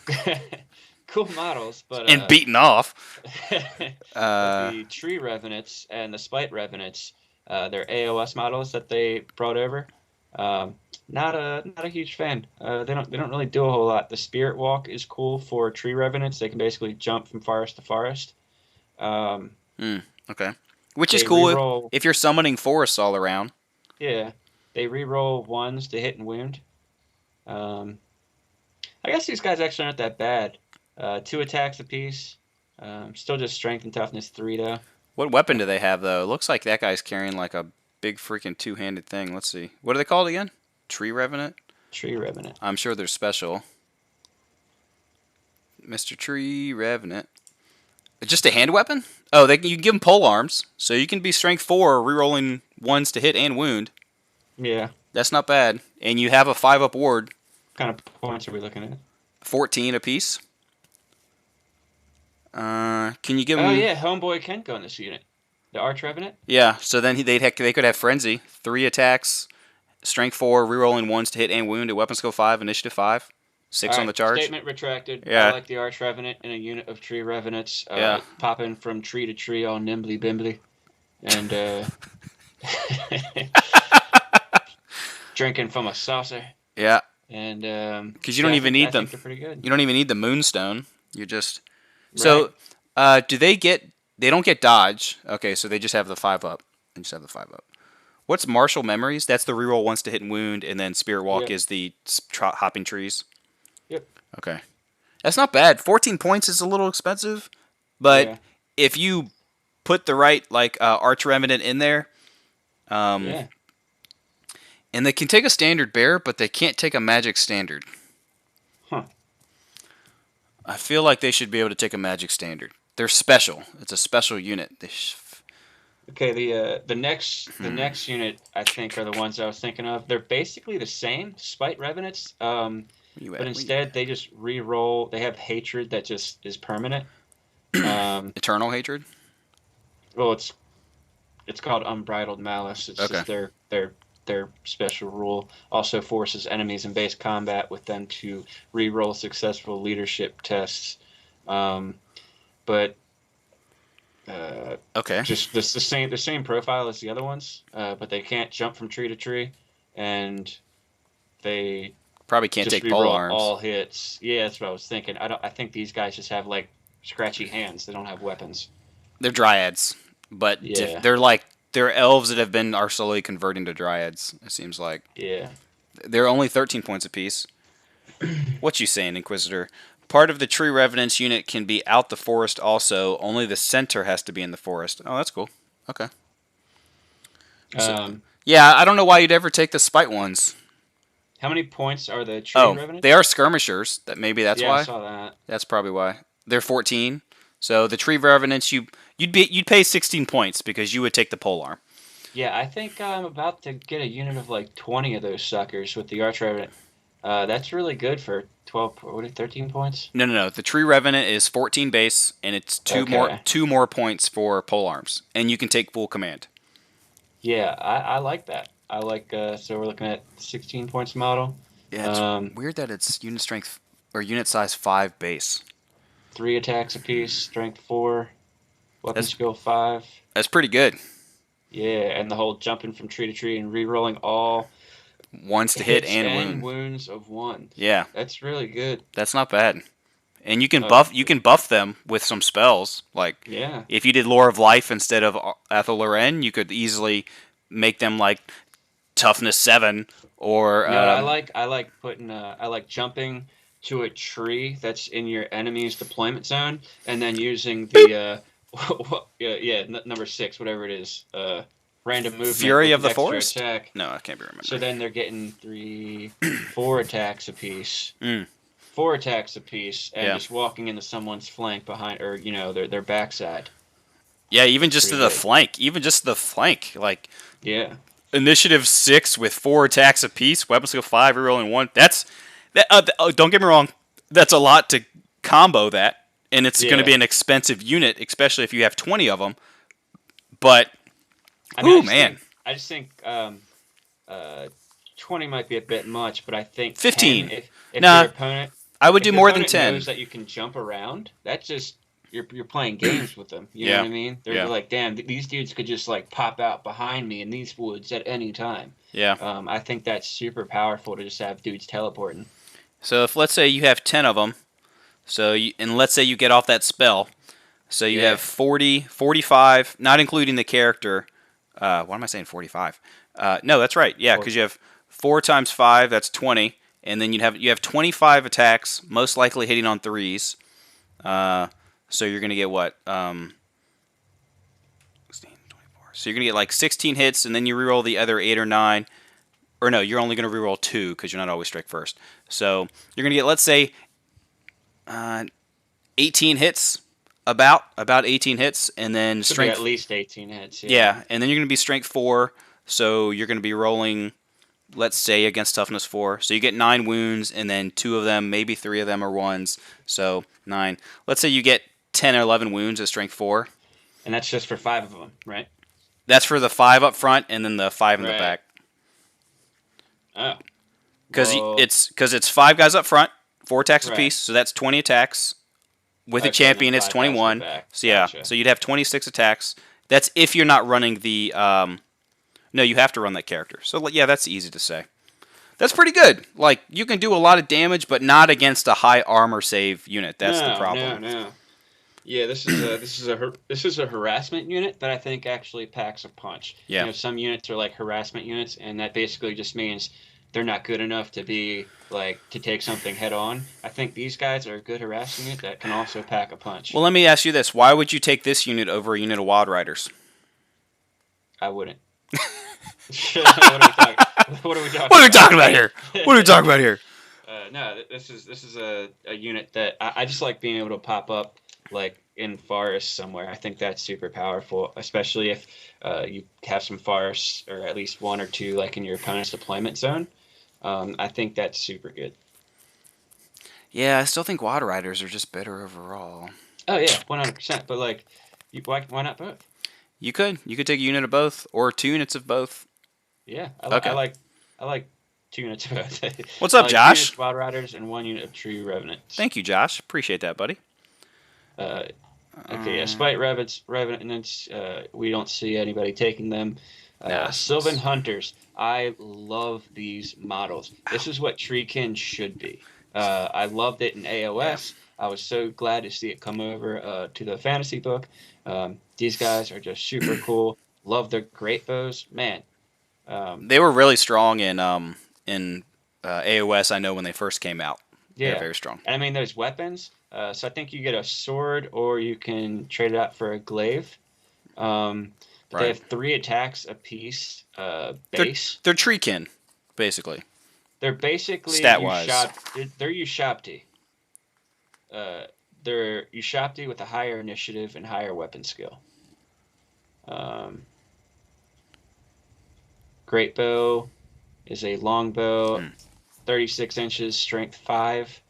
cool models, but And beaten off. but the tree revenants and the spite revenants, they're AOS models that they brought over. Not a huge fan. They don't really do a whole lot. The Spirit Walk is cool for tree revenants. They can basically jump from forest to forest. Okay. Which is They cool reroll- if you're summoning forests all around. Yeah, they reroll 1s to hit and wound. I guess these guys actually aren't that bad. 2 attacks apiece. Still just strength and toughness 3 though. What weapon do they have though? It looks like that guy's carrying like a big freaking 2-handed thing. Let's see. What are they called again? Tree Revenant? Tree revenant. I'm sure they're special. Mr. Tree Revenant. Just a hand weapon? Oh, you can give them pole arms, so you can be strength 4, rerolling 1s to hit and wound. Yeah. That's not bad. And you have a 5-up ward, What kind of points are we looking at? 14 apiece. Can you give them? Oh yeah, Homeboy can go in this unit. The Arch Revenant. Yeah. So then they could have Frenzy, 3 attacks, strength 4, rerolling 1s to hit and wound at weapon skill 5, initiative 5, 6 on the charge. Statement retracted. Yeah. I like the Arch Revenant in a unit of tree revenants. Yeah. Popping from tree to tree all nimbly bimbly, and drinking from a saucer. Yeah. And because you don't even need them. They're pretty good. You don't even need the Moonstone. You just so do they get? They don't get dodge. Okay, so they just have the 5-up. They just have the 5-up. What's Martial Memories? That's the reroll 1s to hit and wound, and then Spirit Walk is the hopping trees. Yep. Okay, that's not bad. 14 points is a little expensive, but if you put the right Arch Revenant in there, and they can take a standard bear, but they can't take a magic standard. Huh. I feel like they should be able to take a magic standard. They're special. It's a special unit. Okay, the next unit I think are the ones I was thinking of. They're basically the same, Spite Revenants, but instead they just re-roll. They have hatred that just is permanent. Eternal hatred. Well, it's called Unbridled Malice. It's just their special rule. Also forces enemies in base combat with them to re-roll successful leadership tests. But just the same profile as the other ones, but they can't jump from tree to tree, and they probably can't just take pole arms. all hits. Yeah, that's what I was thinking. I think these guys just have scratchy hands. They don't have weapons. They're dryads, but they're elves that are slowly converting to dryads. It seems like. Yeah. They're only 13 points apiece. What you saying, Inquisitor? Part of the Tree Revenants unit can be out the forest also. Only the center has to be in the forest. Oh, that's cool. Okay. Yeah, I don't know why you'd ever take the spite ones. How many points are the Tree Revenants? They are skirmishers. Maybe that's why. Yeah, I saw that. That's probably why. They're 14. So the Tree Revenants, you'd pay 16 points because you would take the polearm. Yeah, I think I'm about to get a unit of 20 of those suckers with the Arch Revenant. That's really good for 13 points? No. The Tree Revenant is 14 base, and it's two more points for polearms, and you can take full command. Yeah, I like that. I like so we're looking at 16 points model. Yeah, it's weird that it's unit strength or unit size 5 base. 3 attacks apiece, strength 4, weapon skill 5. That's pretty good. Yeah, and the whole jumping from tree to tree and re-rolling all ones to hit and wounds of 1. Yeah, that's really good. That's not bad. And you can buff them with some spells. If you did Lore of Life instead of Athel Loren, you could easily make them toughness 7 or. I like putting I like jumping to a tree that's in your enemy's deployment zone, and then using the number 6, whatever it is, random movement. Fury of with the extra Forest? Attack. No, I can't be remembering. So then they're getting 4 attacks apiece. Mm. 4 attacks apiece, and Yeah. just walking into someone's flank behind, or their backside. Yeah, even just to the good. flank. Even just to the flank. Like, Yeah. initiative 6 with 4 attacks apiece, weapon skill 5, rerolling 1. Don't get me wrong, that's a lot to combo that, and it's going to be an expensive unit, especially if you have 20 of them. But, I just think 20 might be a bit much, but I think 15. 10, if your opponent, I would do more than opponent 10. knows that you can jump around, that's just you're playing games with them. You know Yeah. what I mean? They're like, damn, these dudes could just like pop out behind me in these woods at any time. Yeah. I think that's super powerful to just have dudes teleporting. So if, let's say, you have 10 of them, and let's say you get off that spell, so you have 40, 45, not including the character. Why am I saying 45? No, that's right. Yeah, because you have 4 times 5, that's 20, and then you have 25 attacks, most likely hitting on 3s. So you're going to get what? 16, 24. So you're going to get like 16 hits, and then you reroll the other 8 or 9. Or no, you're only going to reroll 2 because you're not always strike first. So you're going to get, let's say, 18 hits, about 18 hits, and then Should strength. be at least 18 hits. Yeah, and then you're going to be strength 4, so you're going to be rolling, let's say, against toughness 4. So you get 9 wounds, and then 2 of them, maybe 3 of them are 1s, so 9. Let's say you get 10 or 11 wounds at strength 4. And that's just for 5 of them, right? That's for the 5 up front, and then the 5 in the back. Oh. Because it's 5 guys up front, 4 attacks Right. apiece, so that's 20 attacks. With a champion, it's 21. So yeah, Gotcha. so you'd have 26 attacks. That's if you're not running the. No, you have to run that character. So yeah, that's easy to say. That's pretty good. Like, you can do a lot of damage, but not against a high armor save unit. That's the problem. No. Yeah, this is a harassment unit that I think actually packs a punch. Yeah. You know, some units are like harassment units, and that basically just means they're not good enough to be like to take something head on. I think these guys are a good harassing unit that can also pack a punch. Well, let me ask you this: why would you take this unit over a unit of Wild Riders? I wouldn't. What are we talking about here? What are we talking about here? No, this is a unit that I just like being able to pop up like in forest somewhere. I think that's super powerful, especially if you have some forests or at least 1 or 2 like in your opponent's deployment zone. I think that's super good. Yeah, I still think Wild Riders are just better overall. Oh yeah, 100%. But like, why not both? You could take a unit of both or 2 units of both. Yeah, I like 2 units of both. What's up, like Josh? 2 units of Wild Riders and 1 unit of True Revenants. Thank you, Josh. Appreciate that, buddy. Okay, yeah, Spite Revenants, we don't see anybody taking them. Sylvan Hunters, I love these models. This is what Treekin should be. I loved it in AOS. I was so glad to see it come over to the fantasy book. These guys are just super cool. Love their great bows. Man. They were really strong in AOS, I know, when they first came out. Yeah. They're very strong. And I mean, those weapons. So I think you get a sword or you can trade it out for a glaive. They have 3 attacks apiece base. They're Treekin, basically. They're basically stat-wise. They're Ushabti. They're Ushabti with a higher initiative and higher weapon skill. Great bow is a long bow, 36 inches, strength 5,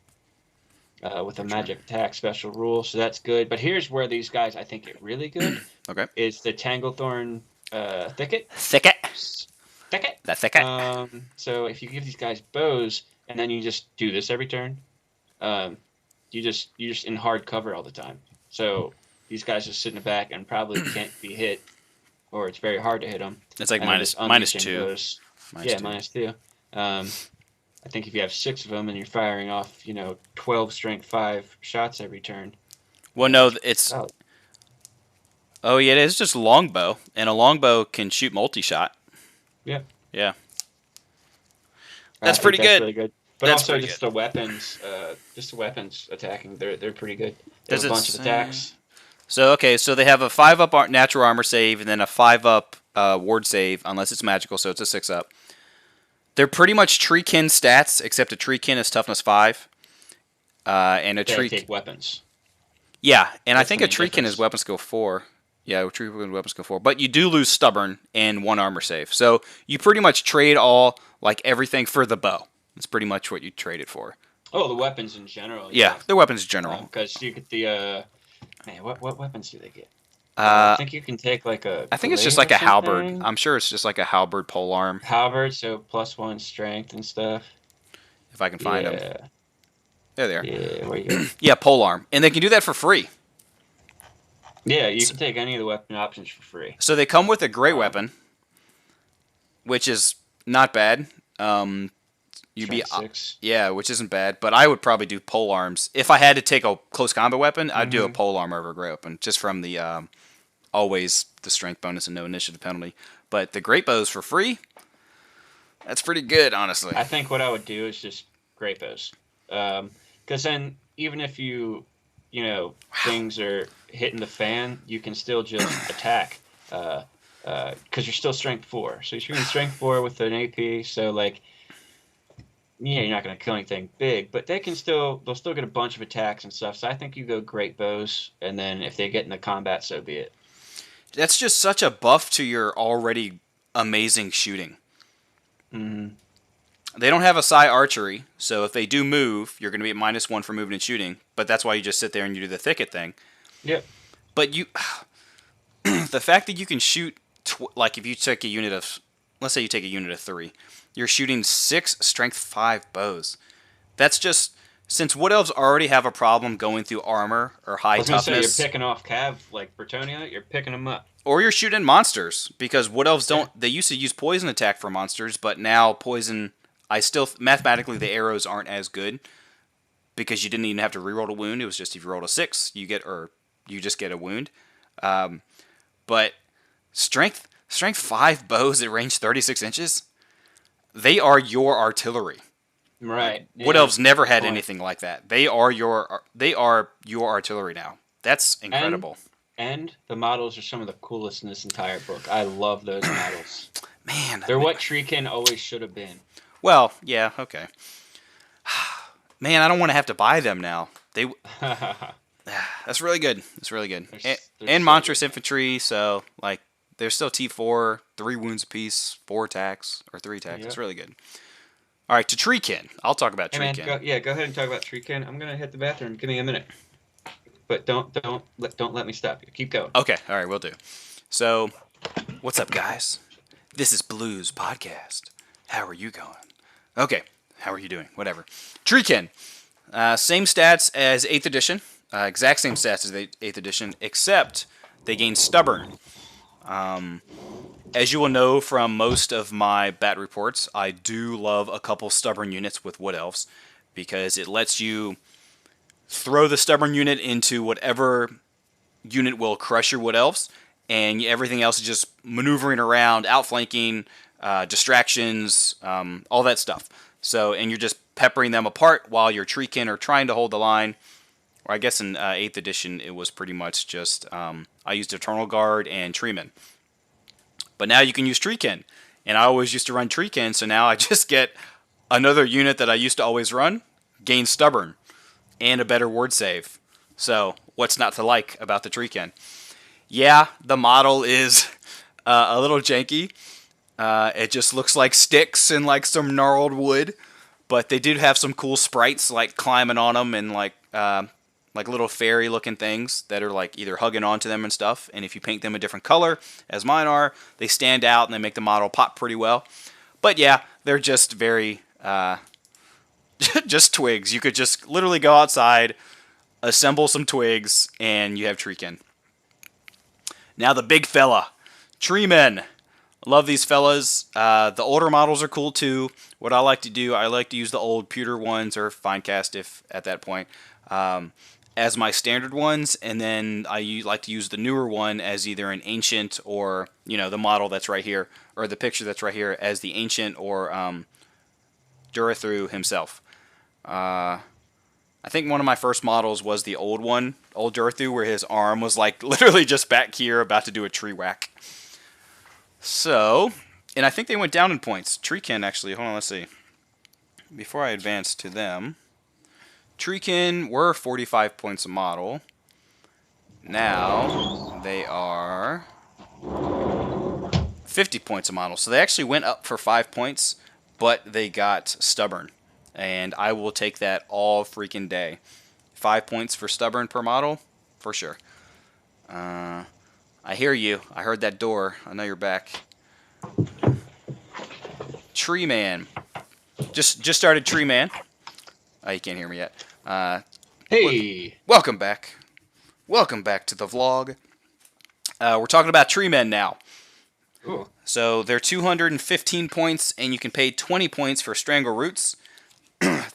with a magic attack special rule, so that's good. But here's where these guys I think get really good. Okay. Is the Tanglethorn Thicket. Thicket. The thicket. So if you give these guys bows and then you just do this every turn, you're just in hard cover all the time. So these guys just sit in the back and probably can't be hit, or it's very hard to hit them. It's like minus 2. Minus 2. I think if you have 6 of them and you're firing off, 12 strength 5 shots every turn. Well, no, it's. Oh yeah, it's just a longbow, and a longbow can shoot multi-shot. Yeah. Yeah. That's pretty good. Really good. But That's also pretty just good. the weapons, attacking, they're pretty good. They Does have a it bunch of say- attacks. So okay, so they have a 5-up natural armor save and then a 5-up ward save, unless it's magical, so it's a 6-up. They're pretty much treekin stats, except a treekin is toughness 5, and a They tree. take weapons. Yeah, and I That's think the a main treekin difference. is weapon skill 4. Yeah, treekin and weapon skill 4, but you do lose stubborn and 1 armor save. So you pretty much trade all like everything for the bow. That's pretty much what you trade it for. Oh, the weapons in general. Yeah, the weapons in general. Because you get the man, what weapons do they get? Uh, I think you can take like a. I think it's just blade like or a halberd. something. I'm sure it's just like a halberd polearm, Halberd, so +1 strength and stuff. if I can find them. Yeah. There they are. Yeah, where you go? Yeah, polearm. And they can do that for free. Yeah, you can take any of the weapon options for free. So they come with a great weapon, which is not bad. You'd be Strength 6. Yeah, which isn't bad, but I would probably do pole arms. If I had to take a close combat weapon, I'd do a pole arm over a great weapon, just from the always the strength bonus and no initiative penalty. But the great bows for free, that's pretty good, honestly. I think what I would do is just great bows. Because then even if things are hitting the fan, you can still just attack. Because you're still strength 4. So you're shooting strength 4 with an AP, so like, yeah, you're not going to kill anything big, but they'll still get a bunch of attacks and stuff. So I think you go great bows, and then if they get into combat, so be it. That's just such a buff to your already amazing shooting. Mm-hmm. They don't have a psi archery, so if they do move, you're going to be at -1 for moving and shooting. But that's why you just sit there and you do the thicket thing. Yep. But the fact that you can shoot, like if you take a unit of, let's say you take a unit of 3, you're shooting 6 strength 5 bows. That's just, since Wood Elves already have a problem going through armor or high I was going to say, toughness, you're picking off Cav like Bretonia, you're picking them up. or you're shooting monsters, because Wood Elves they used to use poison attack for monsters, but now poison, mathematically the arrows aren't as good, because you didn't even have to reroll a wound. It was just if you rolled a 6, you just get a wound. But strength 5 bows at range 36 inches, they are your artillery. Right. Wood Yeah. Elves never had anything like that. They are your artillery now. That's incredible. And the models are some of the coolest in this entire book. I love those models. Man, They're what treekin always should have been. well, yeah, okay. Man, I don't want to have to buy them now. That's really good. That's really good. They're And so monstrous good. infantry, so like they're still T4, 3 wounds apiece, 4 attacks or 3 attacks. Yep. It's really good. All right, to treekin. I'll talk about Hey man, treekin. go ahead and talk about treekin. I'm gonna hit the bathroom. Give me a minute. But don't let me stop you. Keep going. Okay, all right, we'll do. So, what's up, guys? This is Blues Podcast. How are you going? Okay, how are you doing? Whatever. Treekin. Same stats as 8th edition. Exact same stats as 8th edition, except they gain stubborn. As you will know from most of my bat reports, I do love a couple stubborn units with Wood Elves, because it lets you throw the stubborn unit into whatever unit will crush your Wood Elves, and everything else is just maneuvering around, outflanking, distractions, all that stuff. So, and you're just peppering them apart while your treekin are trying to hold the line. Or I guess in 8th edition, it was pretty much just, I used Eternal Guard and Treeman. But now you can use treekin, and I always used to run treekin, so now I just get another unit that I used to always run, gain stubborn, and a better ward save. So, what's not to like about the treekin? Yeah, the model is a little janky. It just looks like sticks and like some gnarled wood, but they did have some cool sprites like climbing on them and like little fairy looking things that are like either hugging onto them and stuff. And if you paint them a different color, as mine are, they stand out and they make the model pop pretty well. But yeah, they're just very just twigs. You could just literally go outside, assemble some twigs, and you have treekin. Now the big fella, treemen. Love these fellas. The older models are cool too. What I like to do, I like to use the old pewter ones or finecast if at that point as my standard ones, and then I like to use the newer one as either an ancient or the model that's right here or the picture that's right here as the ancient or Durathru himself. I think one of my first models was the old one, old Durthu, where his arm was like literally just back here about to do a tree whack. So, and I think they went down in points. Treekin actually, hold on, let's see. Before I advance to them, Treekin were 45 points a model. Now they are 50 points a model. So they actually went up for 5 points, but they got stubborn. And I will take that all freaking day. 5 points for stubborn per model, for sure. I hear you. I heard that door. I know you're back. Tree Man. Just started Tree Man. Oh, you can't hear me yet. Hey! Welcome back. Welcome back to the vlog. We're talking about Tree Men now. Ooh. So they're 215 points, and you can pay 20 points for Strangle Roots.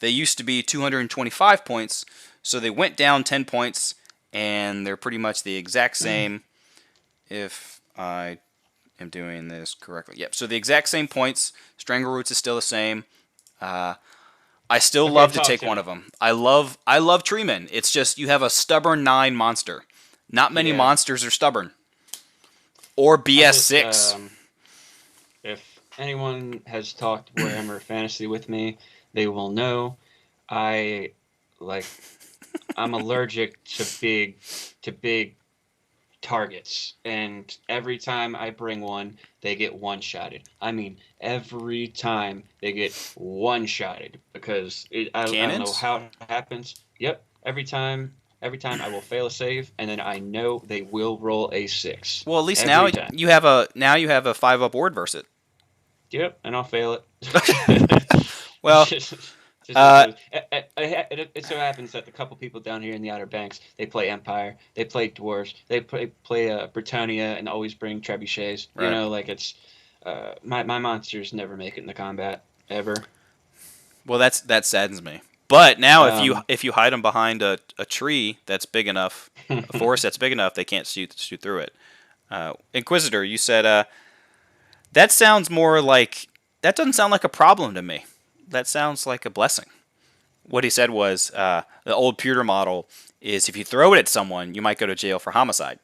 They used to be 225 points, so they went down 10 points, and they're pretty much the exact same, if I am doing this correctly. Yep, so the exact same points. Strangle Roots is still the same. I still love to take one of them. I love Treeman. It's just you have a stubborn 9 monster. Not many monsters are stubborn. Or BS6. If anyone has talked Warhammer Fantasy with me, they will know I'm allergic to big targets, and every time I bring one, they get one-shotted. I mean, every time they get one-shotted, because I don't know how it happens. Yep, every time I will fail a save, and then I know they will roll a 6. Well, at least now you have a 5-up ward versus it. Yep, and I'll fail it. Well, it so happens that the couple people down here in the Outer Banks, they play Empire, they play Dwarves, they play Britannia, and always bring trebuchets. Right. You know, like it's my monsters never make it in the combat ever. Well, that saddens me. But now, if you hide them behind a tree that's big enough, a forest that's big enough, they can't shoot through it. Inquisitor, you said that sounds more like that doesn't sound like a problem to me. That sounds like a blessing. What he said was the old pewter model is if you throw it at someone, you might go to jail for homicide.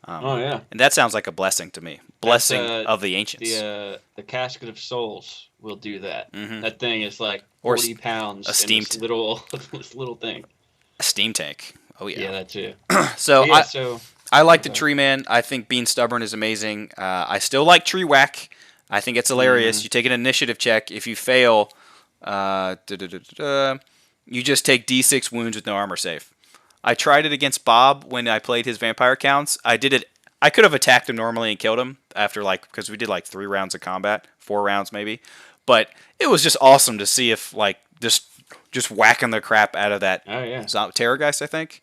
And that sounds like a blessing to me. Blessing of the ancients. The Casket of Souls will do that. Mm-hmm. That thing is like 40 pounds. A steam this little thing. A steam tank. Oh yeah. Yeah, that too. I like the Tree Man. I think being stubborn is amazing. I still like Tree Whack. I think it's hilarious. You take an initiative check. If you fail, you just take D6 wounds with no armor save. I tried it against Bob when I played his vampire counts. I did it. I could have attacked him normally and killed him after because we did 3 rounds of combat, 4 rounds maybe. But it was just awesome to see if just whacking the crap out of that Terrorgeist, I think.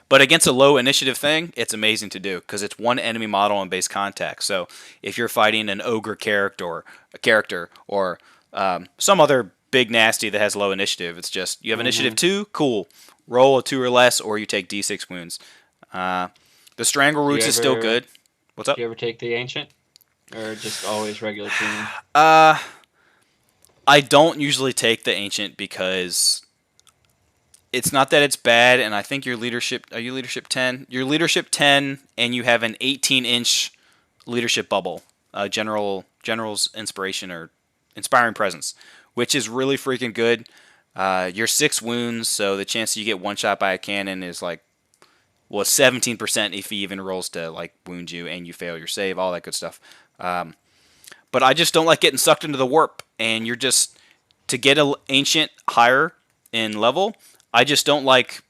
But against a low initiative thing, it's amazing to do because it's one enemy model on base contact. So if you're fighting an ogre character or some other big nasty that has low initiative, it's just you have initiative 2, cool. Roll a 2 or less, or you take D6 wounds. The Strangle Roots is still good. What's up? Do you ever take the Ancient? Or just always regular team? I don't usually take the Ancient because it's not that it's bad, and I think your leadership... Are you leadership 10? You're leadership 10, and you have an 18-inch leadership bubble. General's Inspiration or Inspiring Presence, which is really freaking good. You're 6 wounds, so the chance that you get one-shot by a cannon is 17% if he even rolls to wound you and you fail your save, all that good stuff. But I just don't like getting sucked into the warp, and you're just... To get an Ancient higher in level... I don't like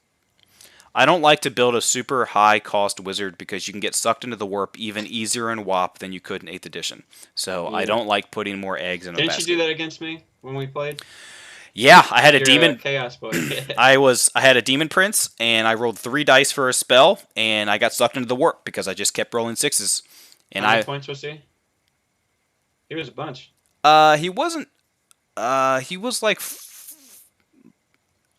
to build a super high cost wizard because you can get sucked into the warp even easier in WAP than you could in 8th edition. So I don't like putting more eggs in a basket. Didn't you do that against me when we played? Yeah, I had a demon. Chaos boy. I had a demon prince, and I rolled 3 dice for a spell, and I got sucked into the warp because I just kept rolling 6s. And how many points was he? He was a bunch. He wasn't. He was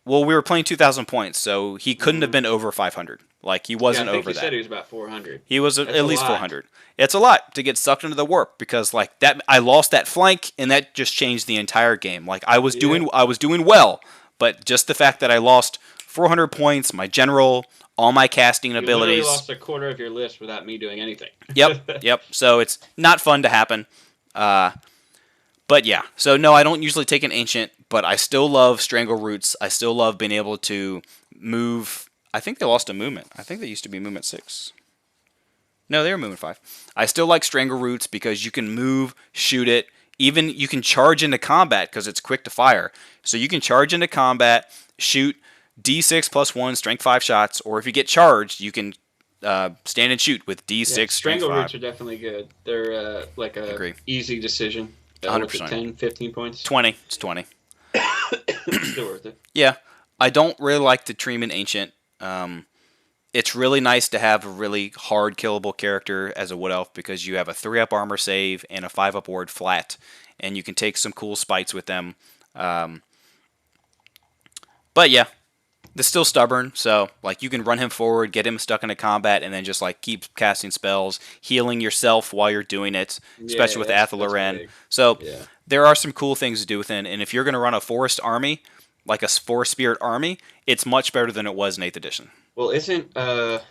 well, we were playing 2,000 points, so he couldn't have been over 500. He wasn't over that. I think you said he was about 400. He was at least 400. It's a lot to get sucked into the warp because that I lost that flank, and that just changed the entire game. I was doing well, but just the fact that I lost 400 points, my general, all my casting You literally abilities. lost a quarter of your list without me doing anything. Yep. So it's not fun to happen. But yeah, so no, I don't usually take an ancient, but I still love Strangle Roots. I still love being able to move. I think they lost a movement. I think they used to be movement 6. No, they were movement 5. I still like Strangle Roots because you can move, shoot it. Even you can charge into combat because it's quick to fire. So you can charge into combat, shoot D6 plus 1, strength 5 shots, or if you get charged, you can stand and shoot with D6 strength 5. Strangle Roots are definitely good. They're like a Agree. easy decision. 100%. 10, 15 points? 20. It's 20. Still worth it. Yeah. I don't really like the Treeman Ancient. It's really nice to have a really hard killable character as a Wood Elf because you have a 3-up armor save and a 5-up ward flat, and you can take some cool spites with them. But yeah, they're still stubborn, so like you can run him forward, get him stuck into combat, and then just like keep casting spells, healing yourself while you're doing it, especially with Athaloren. So there are some cool things to do with it, and if you're going to run a forest army, like a forest spirit army, it's much better than it was in 8th edition. Well, isn't if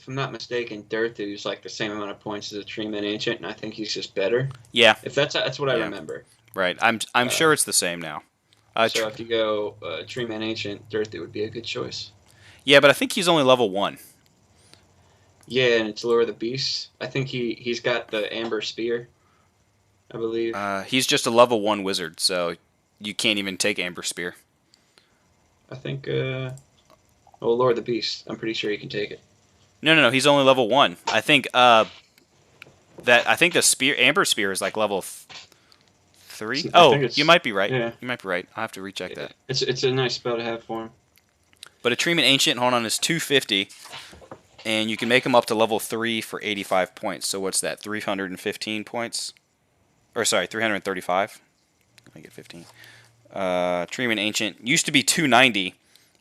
I'm not mistaken, Dirthu's like the same amount of points as a Treeman Ancient, and I think he's just better. Yeah, if that's what I remember. Right, I'm sure it's the same now. So if you go Treeman Ancient, Dirthu would be a good choice. Yeah, but I think he's only level 1. Yeah, and it's Lure the Beast. I think he's got the Amber Spear, I believe. He's just a level 1 wizard, so you can't even take Amber Spear. I think, Lure the Beast. I'm pretty sure you can take it. No, he's only level 1. I think the spear, Amber Spear is like level 3. Oh, you might be right. Yeah. You might be right. I'll have to recheck that. It's a nice spell to have for him. But a Treeman Ancient, hold on, is 250, and you can make him up to level 3 for 85 points. So what's that? 315 points? Or sorry, 335. I get 15. Treeman Ancient used to be 290,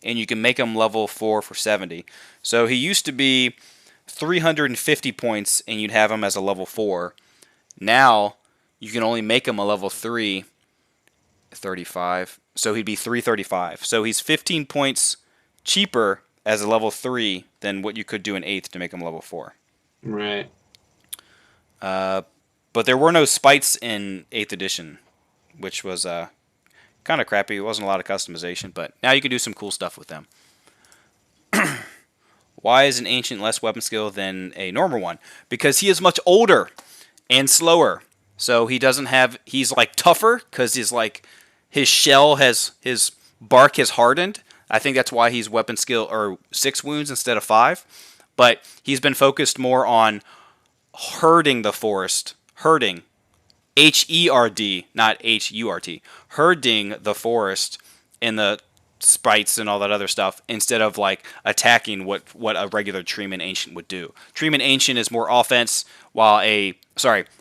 and you can make him level 4 for 70. So he used to be 350 points, and you'd have him as a level 4. Now you can only make him a level 3, 35. So he'd be 335. So he's 15 points cheaper as a level 3 than what you could do in 8th to make him level 4. Right. But there were no spites in 8th edition, which was kind of crappy. It wasn't a lot of customization, but now you can do some cool stuff with them. Why is an Ancient less weapon skill than a normal one? Because he is much older and slower. So he doesn't have, he's like tougher because his shell has, his bark has hardened. I think that's why he's weapon skill or 6 wounds instead of 5. But he's been focused more on herding the forest. Herding. H-E-R-D, not H-U-R-T. Herding the forest in the spites and all that other stuff instead of like attacking what a regular Treeman Ancient would do. Treeman Ancient is more offense while a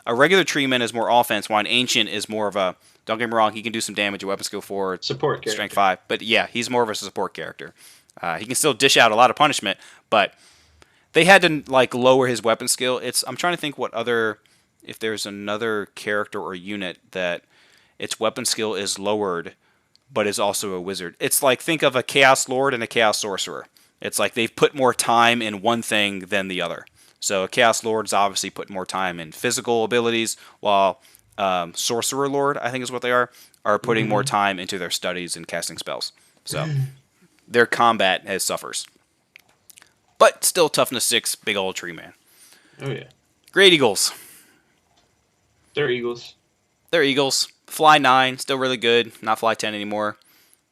regular Treeman is more offense while an Ancient is more of a, don't get me wrong, he can do some damage at weapon skill 4, support character. Strength 5, but yeah, he's more of a support character. He can still dish out a lot of punishment, but they had to like lower his weapon skill. I'm trying to think if there's another character or unit that its weapon skill is lowered but is also a wizard. It's like, think of a Chaos Lord and a Chaos Sorcerer. It's like they've put more time in one thing than the other. So a Chaos Lord's obviously put more time in physical abilities, while Sorcerer Lord, I think is what they are putting more time into their studies and casting spells. So their combat suffers. But still toughness 6, big old tree man. Oh yeah. Great Eagles. They're Eagles. They're Eagles. Fly 9, still really good. Not Fly 10 anymore.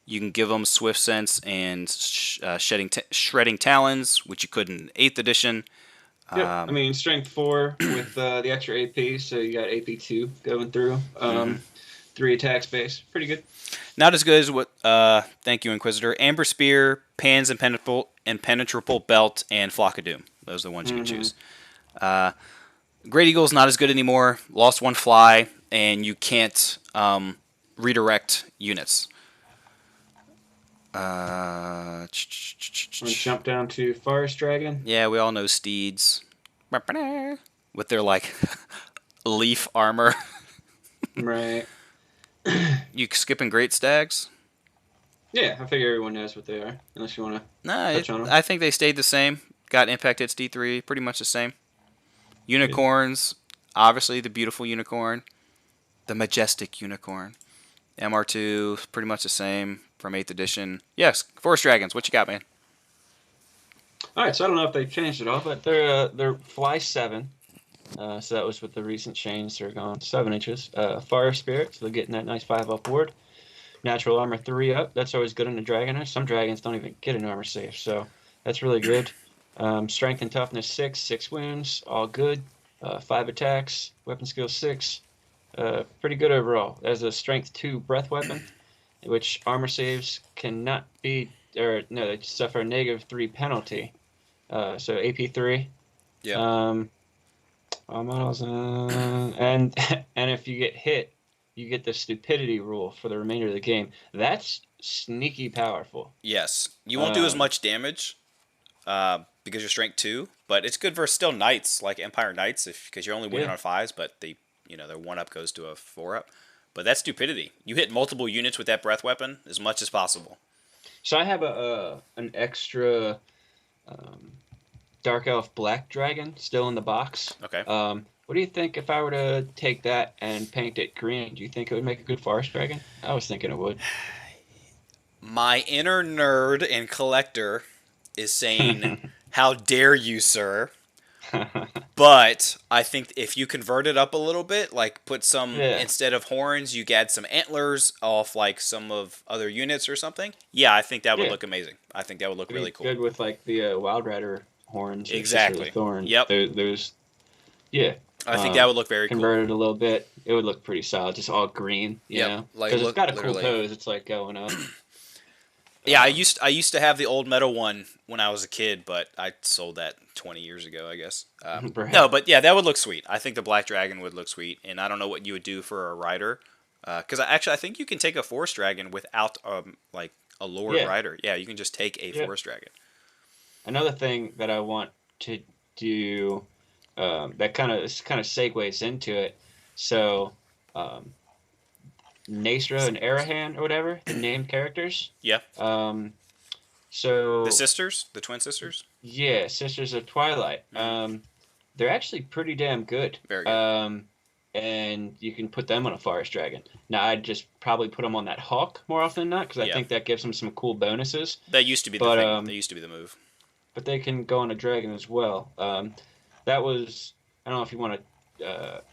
You can give them Swift Sense and Shredding Talons, which you could in 8th edition. Yep. I mean, Strength 4 with the extra AP, so you got AP 2 going through. 3 attack space. Pretty good. Not as good as what, thank you, Inquisitor. Amber Spear, Pan's Impenetrable Belt, and Flock of Doom. Those are the ones you can choose. Great Eagle's not as good anymore. Lost 1 fly, and you can't redirect units. Want to jump down to Forest Dragon? Yeah, we all know steeds. With their, like, leaf armor. Right. You skipping Great Stags? Yeah, I figure everyone knows what they are, unless you want to Nah, touch on them. I think they stayed the same. Got impact hits D3, pretty much the same. Good. Unicorns, obviously the beautiful unicorn, the majestic unicorn. MR2, pretty much the same from 8th edition. Yes, Forest Dragons, what you got, man? All right, so I don't know if they've changed it all, but they're fly 7. So that was with the recent change. They're going 7 inches. Fire Spirit, so they're getting that nice 5 upward. Natural armor 3 up. That's always good in a dragon. Some dragons don't even get an armor save, so that's really good. Strength and toughness 6, 6 wounds, all good. 5 attacks, weapon skill 6. Pretty good overall. As a strength 2 breath weapon, which armor saves cannot be, or no, they suffer a -3 penalty. So AP 3. Yeah. Models, and and if you get hit, you get the stupidity rule for the remainder of the game. That's sneaky powerful. Yes. You won't do as Um, much damage because you're strength 2, but it's good for still knights, like Empire Knights, because you're only winning yeah. on 5s, but their 1-up goes to a 4-up. But that's stupidity. You hit multiple units with that breath weapon as much as possible. So I have an extra um, Dark Elf Black Dragon still in the box. Okay. What do you think if I were to take that and paint it green? Do you think it would make a good Forest Dragon? I was thinking it would. My inner nerd and collector is saying, "How dare you, sir?" But I think if you convert it up a little bit, like put some, Yeah. instead of horns, you add some antlers off like some of other units or something. Yeah, I think that would Yeah. look amazing. I think that would look It'd really be cool. good with like the Wild Rider horns or Exactly. the thorn. Yep. Those yeah. I think that would look very cool. Converted a little bit, it would look pretty solid, just all green, you Yep, know? like, Because it's look, got a literally. cool pose. It's like going up. Yeah, I used to have the old metal one when I was a kid, but I sold that 20 years ago, I guess. Right. No, but yeah, that would look sweet. I think the Black Dragon would look sweet, and I don't know what you would do for a rider, because I think you can take a Forest Dragon without like a Lord Yeah. rider. Yeah, you can just take a Yeah. Forest Dragon. Another thing that I want to do that kind of segues into it. So, um, Nastra and Arahan or whatever, the named characters. Yeah, So the sisters, the twin sisters, yeah, Sisters of Twilight. They're actually pretty damn good. very good. And you can put them on a Forest Dragon. Now, I'd just probably put them on that Hawk more often than not, because I Yeah. think that gives them some cool bonuses. That used to be the But thing. That used to be the move. but they can go on a dragon as well. That was, I don't know if you want to.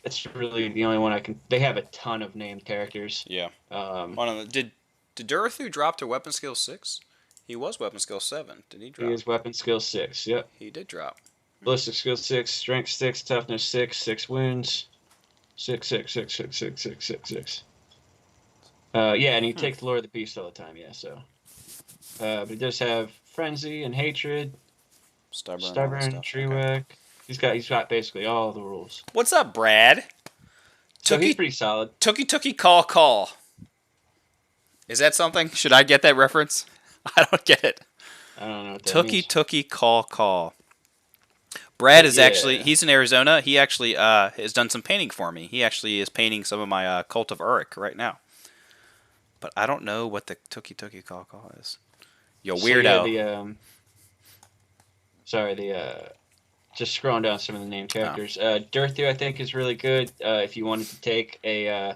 It's really the only one I can. They have a ton of named characters. Yeah. Um, Hold on, did Durathu drop to weapon skill 6? He was weapon skill 7. Did he he drop? is weapon skill 6. Yep. He did drop. Ballistic skill 6, strength 6, toughness 6, 6 wounds, 6, 6, 6, 6, 6, 6, 6, 6. Yeah, and he takes Lord of the Beast all the time. Yeah, so. But he does have frenzy and hatred, stubborn, Treewick. Okay. He's got basically all the rules. What's up, Brad? So he's pretty solid. Tookie call. Is that something? Should I get that reference? I don't get it. I don't know what that means. Tookie call. Brad is Yeah. actually, he's in Arizona. He actually has done some painting for me. He actually is painting some of my Cult of Uruk right now. But I don't know what the Tookie call is. Yo, weirdo. Just scrolling down some of the named characters. Durthu, I think, is really good. If you wanted to take a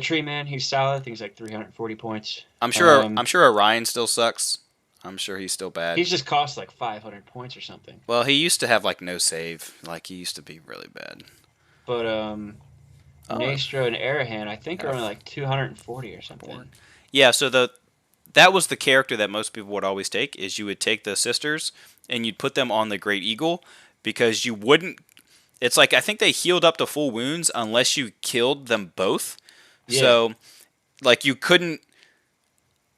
tree man, he's solid. I think he's like 340 points. I'm sure Orion still sucks. I'm sure he's still bad. He's just cost like 500 points or something. Well, he used to have like no save. Like he used to be really bad. But Nastra and Arahan, I think, are only like 240 or something. Yeah, so that was the character that most people would always take, is you would take the sisters and you'd put them on the Great Eagle, because you wouldn't, it's like, I think they healed up to full wounds unless you killed them both. Yeah. So, like, you couldn't,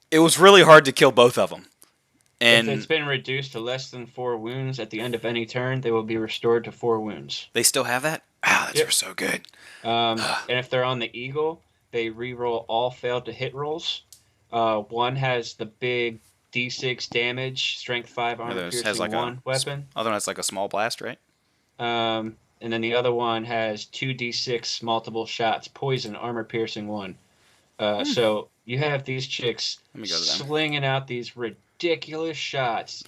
it was really hard to kill both of them. And if it's been reduced to less than 4 wounds at the end of any turn, they will be restored to 4 wounds. They still have that? Wow, that's so good. And if they're on the Eagle, they re-roll all failed to hit rolls. One has the big D6 damage, strength 5, armor piercing like 1 weapon. Other one has like a small blast, right? And then the other one has 2d6 multiple shots, poison, armor piercing 1. So you have these chicks Let me go to them. slinging out these ridiculous shots.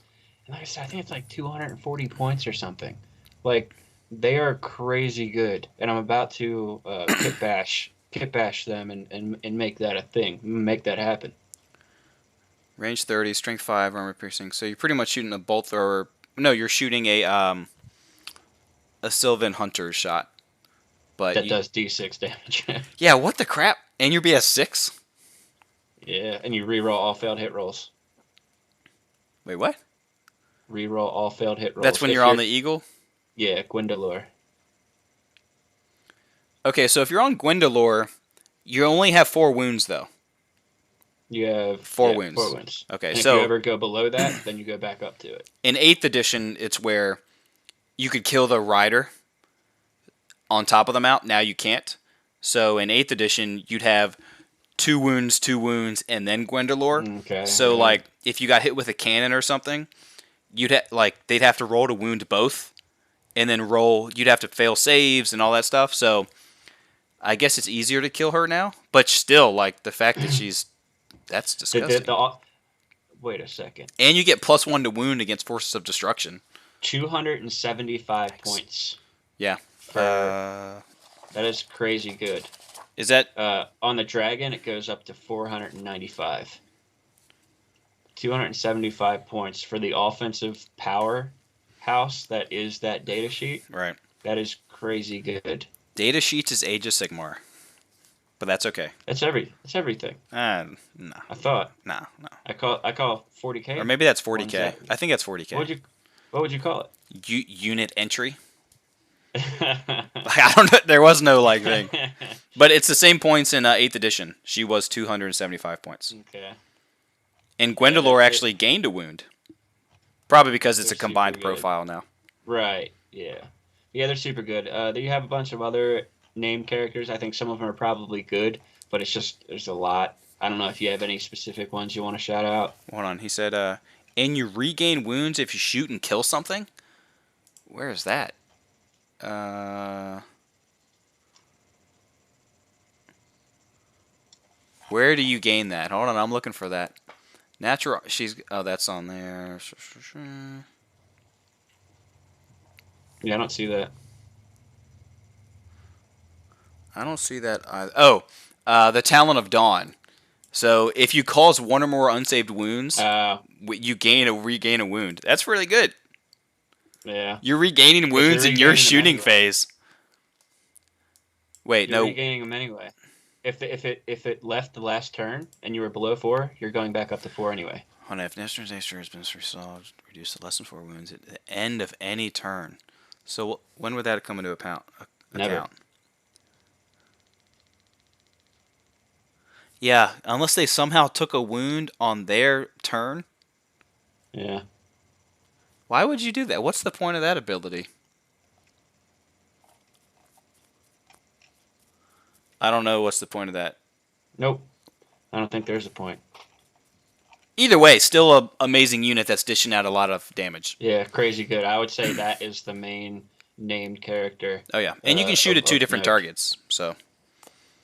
And like I said, I think it's like 240 points or something. Like, they are crazy good. And I'm about to kit bash them and make that a thing. Make that happen. Range 30, strength 5, armor piercing. So you're pretty much shooting a bolt thrower. No, you're shooting a Sylvan Hunter shot. But That does D6 damage. yeah, what the crap? And you're BS6? Yeah, and you reroll all failed hit rolls. Wait, what? Reroll all failed hit rolls. That's when you're on the Eagle? Yeah, Gwendolyn. Okay, so if you're on Gwendolyn, you only have 4 wounds, though. You have 4 wounds. 4 wounds. Okay, and so if you ever go below that, then you go back up to it. in 8th edition, it's where you could kill the rider on top of the mount. Now you can't. So in 8th edition, you'd have 2 wounds, and then Gwendolyn. Okay. So like if you got hit with a cannon or something, they'd have to roll to wound both, and then roll. You'd have to fail saves and all that stuff. So I guess it's easier to kill her now. But still, like the fact that that's disgusting. Wait a second. And you get +1 to wound against forces of destruction. 275 points. Yeah. That is crazy good. Is that on the dragon? It goes up to 495. 275 points for the offensive powerhouse that is that data sheet. right? That is crazy good. Data sheets is Age of Sigmar, but that's okay. It's everything. No, I thought. no. I call 40K. Or maybe that's One's 40K. that- I think that's 40K. What would you call it? Unit entry. I don't know. There was no like thing, but it's the same points in 8th edition. She was 275 points, Okay. and Gwendolyn actually gained a wound, probably because it's a They're combined super good. profile now. Right. Yeah. Yeah, they're super good. Then you have a bunch of other named characters. I think some of them are probably good, but it's just there's a lot. I don't know if you have any specific ones you want to shout out. Hold on. He said, and you regain wounds if you shoot and kill something. Where is that? Where do you gain that? Hold on, I'm looking for that. Natural. That's on there. Yeah, I don't see that. I don't see that either. Oh, the Talon of Dawn. So if you cause 1 or more unsaved wounds, you regain a wound. That's really good. Yeah. You're regaining wounds in your shooting phase. Wait, You're no. regaining them anyway. If it left the last turn and you were below 4, you're going back up to 4 anyway. Hold on, if Nestor's nature has been resolved, reduce the less than 4 wounds at the end of any turn. So when would that come into account? Never. Yeah, unless they somehow took a wound on their turn. Yeah. Why would you do that? What's the point of that ability? I don't know what's the point of that. Nope. I don't think there's a point. Either way, still an amazing unit that's dishing out a lot of damage. Yeah, crazy good. I would say that is the main named character. Oh yeah, and you can shoot at 2 different targets. So.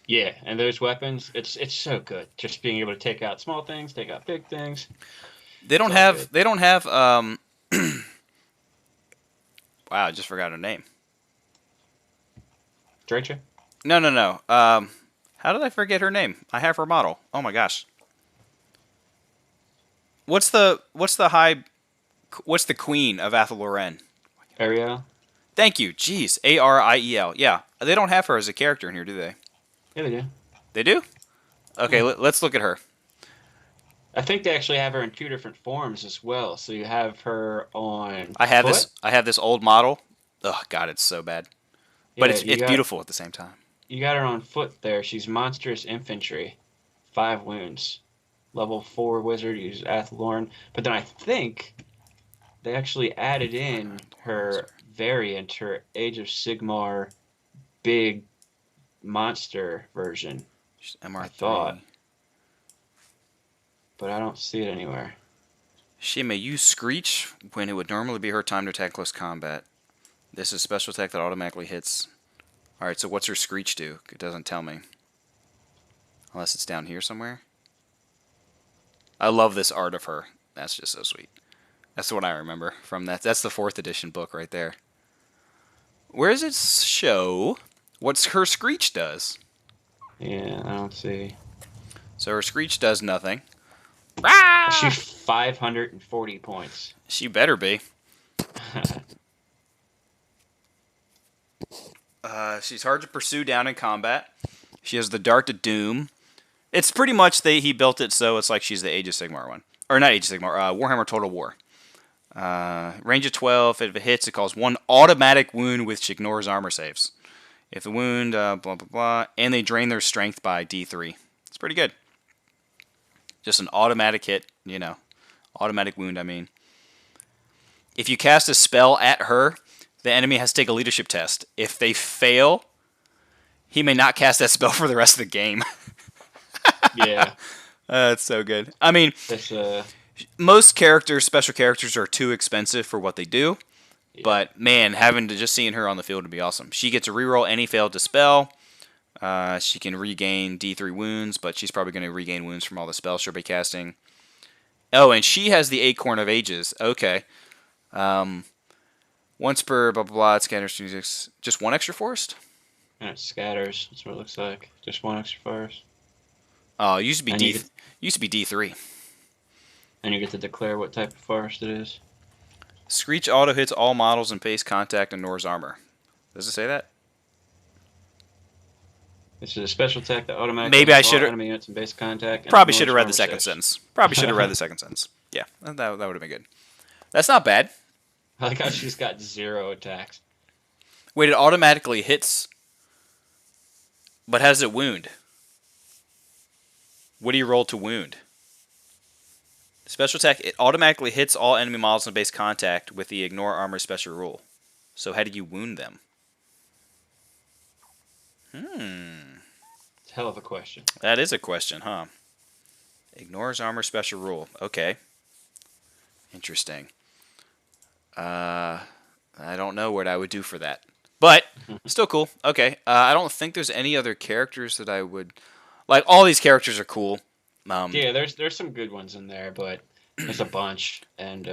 Yeah, and those weapons, it's so good. Just being able to take out small things, take out big things. They don't have. They don't have. Wow, I just forgot her name. Dreicha? No. How did I forget her name? I have her model. Oh my gosh. What's the queen of Athel-Loren? Ariel? Thank you. Jeez. Ariel. Yeah. They don't have her as a character in here, do they? Yeah, they do. They do? Okay, let's look at her. I think they actually have her in 2 different forms as well. So you have her on I have foot. I have this old model. Oh god, it's so bad. But it's beautiful at the same time. You got her on foot there. She's monstrous infantry. 5 wounds. Level 4 wizard, uses Athel-Loren. But then I think they actually added in her variant, her Age of Sigmar big monster version. MR3. I thought. But I don't see it anywhere. She may use Screech when it would normally be her time to attack close combat. This is a special attack that automatically hits. Alright, so what's her Screech do? It doesn't tell me. Unless it's down here somewhere. I love this art of her. That's just so sweet. That's what I remember from that. That's the 4th edition book right there. Where does it show what her Screech does? Yeah, I don't see. So her Screech does nothing. She's 540 points. She better be. She's hard to pursue down in combat. She has the Dart to Doom. It's pretty much he built it so it's like she's the Age of Sigmar one. Or not Age of Sigmar, Warhammer Total War. Range of 12. If it hits, it calls 1 automatic wound which ignores armor saves. If the wound, blah, blah, blah. And they drain their strength by D3. It's pretty good. Just an automatic hit, you know. Automatic wound, I mean. If you cast a spell at her, the enemy has to take a leadership test. If they fail, he may not cast that spell for the rest of the game. Yeah. That's so good. I mean, That's, most characters, special characters, are too expensive for what they do. yeah. But, man, just seeing her on the field would be awesome. She gets to reroll any failed dispel. She can regain D3 wounds, but she's probably going to regain wounds from all the spells she'll be casting. Oh, and she has the Acorn of Ages. Okay. Once per blah, blah, blah, it scatters just 1 extra forest? And it scatters. That's what it looks like. Just 1 extra forest. Oh, it used to be And used to be D3. And you get to declare what type of forest it is. Screech auto hits all models in base contact and Nor's armor. Does it say that? This is a special attack that automatically Maybe I hits all should enemy units in base contact. And probably ignores should have read armor the second saves. sentence. Probably should have read the second sentence. Yeah, that would have been good. That's not bad. I like how she's got 0 attacks. Wait, it automatically hits, but how does it wound? What do you roll to wound? Special attack, it automatically hits all enemy models in base contact with the ignore armor special rule. So how do you wound them? It's a hell of a question. That is a question, huh? Ignores armor special rule. Okay. Interesting. I don't know what I would do for that. But, still cool. Okay. I don't think there's any other characters that I would... Like, all these characters are cool. Yeah, there's some good ones in there, but there's a bunch. And,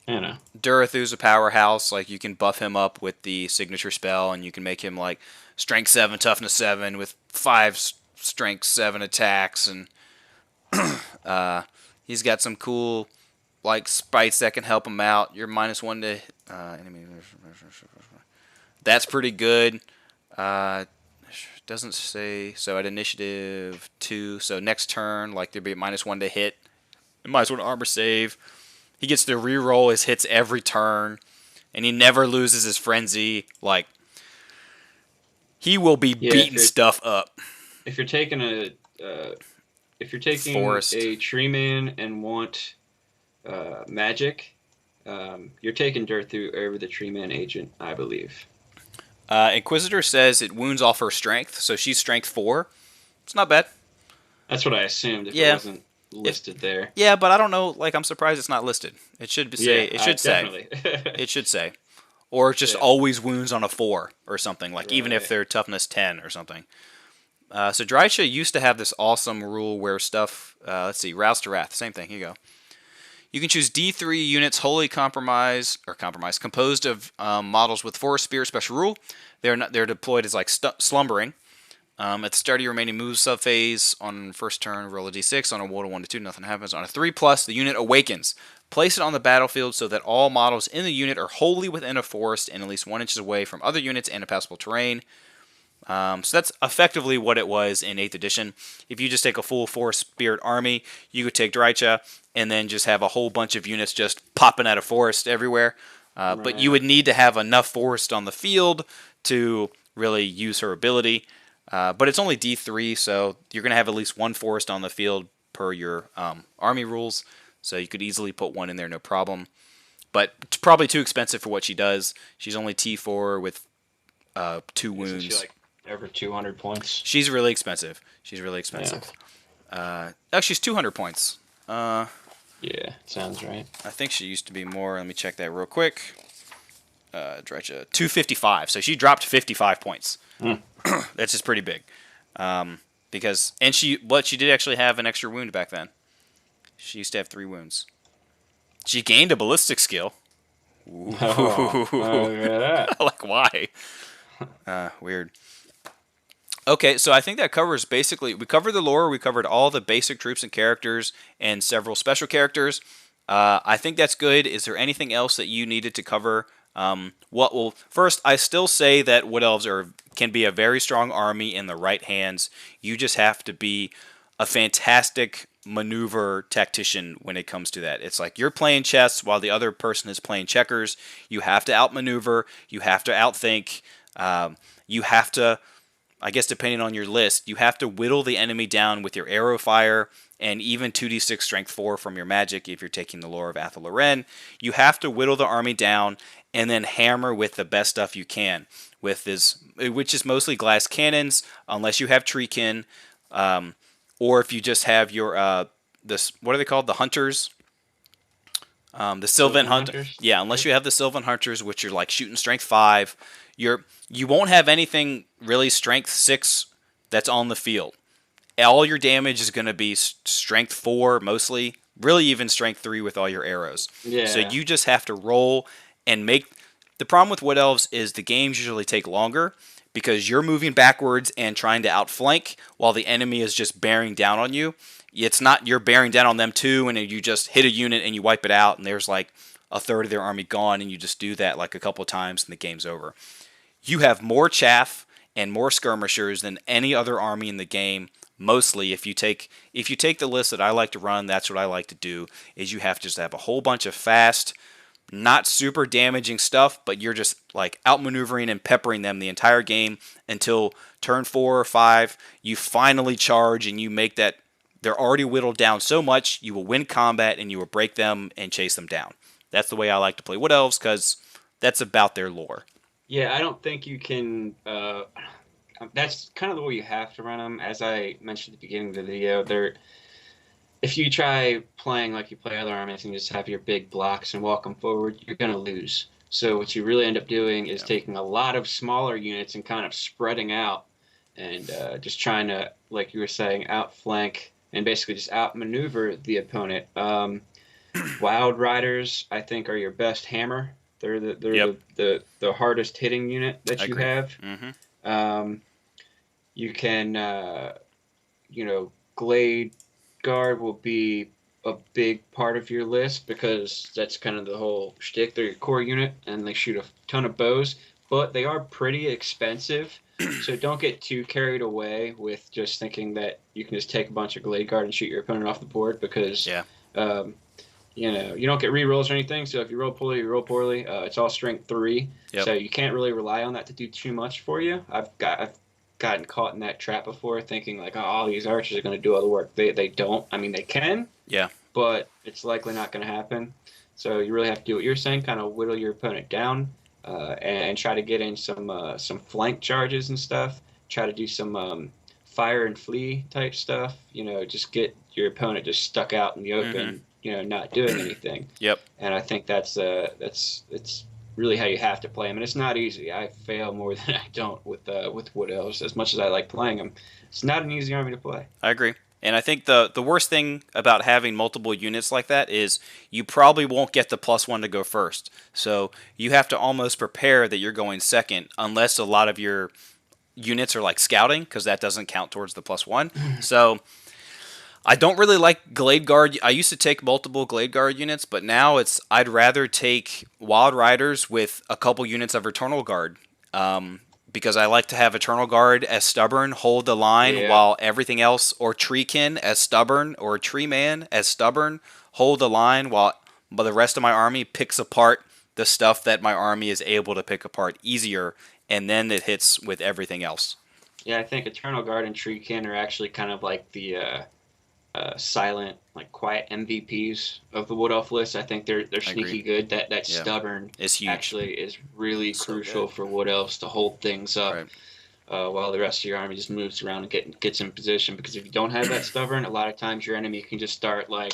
you know. Durathu's a powerhouse. Like, you can buff him up with the signature spell, and you can make him, like, Strength 7, Toughness 7, with 5 Strength 7 attacks, and he's got some cool, like, sprites that can help him out. You're -1 to enemy. That's pretty good. Doesn't say, so at initiative 2, so next turn, like, there'd be a -1 to hit, and -1 armor save. He gets to reroll his hits every turn, and he never loses his frenzy. Like, he will be beating stuff up. If you're taking Forest. a tree man and want magic, you're taking Durathu over the tree man agent, I believe. Inquisitor says it wounds off her strength, so she's strength 4. It's not bad. That's what I assumed if Yeah. it wasn't listed there. Yeah, but I don't know. Like, I'm surprised it's not listed. It should say. Yeah, It should say. definitely. It should say, or it just Yeah. always wounds on a 4 or something. Like, even if Right. they're toughness 10 or something. So Drycha used to have this awesome rule where stuff. Let's see, Rouse to Wrath. Same thing. Here you go. You can choose D3 units wholly composed of models with Forest Spirit special rule. They're deployed as like slumbering. At the start of your remaining move subphase on first turn, roll a d6. On a roll of 1 to 2, nothing happens. On a 3+, the unit awakens. Place it on the battlefield so that all models in the unit are wholly within a forest and at least 1 inch away from other units and impassable terrain. So that's effectively what it was in 8th edition. If you just take a full Forest Spirit army, you could take Drycha and then just have a whole bunch of units just popping out of forest everywhere. But you would need to have enough forest on the field to really use her ability. But it's only D3, so you're going to have at least 1 forest on the field per your army rules. So you could easily put 1 in there, no problem. But it's probably too expensive for what she does. She's only T4 with 2 wounds. Isn't she like over 200 points? She's really expensive. She's she's 200 points. Yeah, sounds right. I think she used to be more. Let me check that real quick. Drycha, 255. So she dropped 55 points. That's just pretty big. She did actually have an extra wound back then. She used to have 3 wounds. She gained a ballistic skill. Ooh. Oh, look at that. Like, why? Weird. Okay, so I think that covers basically, we covered the lore, we covered all the basic troops and characters, and several special characters. I think that's good. Is there anything else that you needed to cover? First, I still say that Wood Elves can be a very strong army in the right hands. You just have to be a fantastic maneuver tactician when it comes to that. It's like you're playing chess while the other person is playing checkers. You have to outmaneuver. You have to outthink. You have to, I guess depending on your list, you have to whittle the enemy down with your arrow fire and even 2d6 strength 4 from your magic if you're taking the lore of Athel Loren. You have to whittle the army down and then hammer with the best stuff you can, which is mostly glass cannons, unless you have treekin, or if you just have your what are they called? The hunters. The Sylvan Hunters. Yeah, unless you have the Sylvan Hunters, which are like shooting strength 5, you won't have anything really strength 6 that's on the field. All your damage is going to be strength 4 mostly, really even strength 3 with all your arrows. Yeah. So you just have to roll and make. The problem with Wood Elves is the games usually take longer because you're moving backwards and trying to outflank while the enemy is just bearing down on you. It's not you're bearing down on them too, and you just hit a unit and you wipe it out, and there's like a third of their army gone, and you just do that like a couple times, and the game's over. You have more chaff and more skirmishers than any other army in the game. Mostly, if you take the list that I like to run, that's what I like to do. Is you have to just have a whole bunch of fast, not super damaging stuff, but you're just like outmaneuvering and peppering them the entire game until turn 4 or 5. You finally charge and you make that. They're already whittled down so much, you will win combat and you will break them and chase them down. That's the way I like to play Wood Elves because that's about their lore. Yeah, I don't think you can. That's kind of the way you have to run them. As I mentioned at the beginning of the video, if you try playing like you play other armies and just have your big blocks and walk them forward, you're going to lose. So what you really end up doing is taking a lot of smaller units and kind of spreading out and just trying to, like you were saying, outflank and basically just outmaneuver the opponent. Wild Riders, I think, are your best hammer. They're the hardest hitting unit that you have. Mm-hmm. You can, Glade Guard will be a big part of your list because that's kind of the whole shtick. They're your core unit, and they shoot a ton of bows, but they are pretty expensive. So don't get too carried away with just thinking that you can just take a bunch of Glade Guard and shoot your opponent off the board because, you don't get rerolls or anything. So if you roll poorly, you roll poorly. It's all strength 3, so you can't really rely on that to do too much for you. I've gotten caught in that trap before, thinking like, oh, all these archers are going to do all the work. They don't. I mean, they can. Yeah. But it's likely not going to happen. So you really have to do what you're saying, kind of whittle your opponent down, and try to get in some flank charges and stuff. Try to do some fire and flee type stuff. Just get your opponent just stuck out in the open. Not doing anything. Yep. And I think that's really how you have to play them, and it's not easy. I fail more than I don't with Wood Elves. As much as I like playing them, it's not an easy army to play. I agree, and I think the worst thing about having multiple units like that is you probably won't get the +1 to go first. So you have to almost prepare that you're going second, unless a lot of your units are like scouting, because that doesn't count towards the +1. So I don't really like Glade Guard. I used to take multiple Glade Guard units, but now I'd rather take Wild Riders with a couple units of Eternal Guard, because I like to have Eternal Guard as stubborn, hold the line, while everything else, or Treekin as stubborn, or Tree Man as stubborn, hold the line while the rest of my army picks apart the stuff that my army is able to pick apart easier, and then it hits with everything else. Yeah, I think Eternal Guard and Treekin are actually kind of like the silent, like quiet MVPs of the Wood Elf list. I think they're sneaky good. That stubborn is huge. Actually is really crucial for Wood Elves to hold things up, while the rest of your army just moves around and gets in position. Because if you don't have that stubborn, a lot of times your enemy can just start like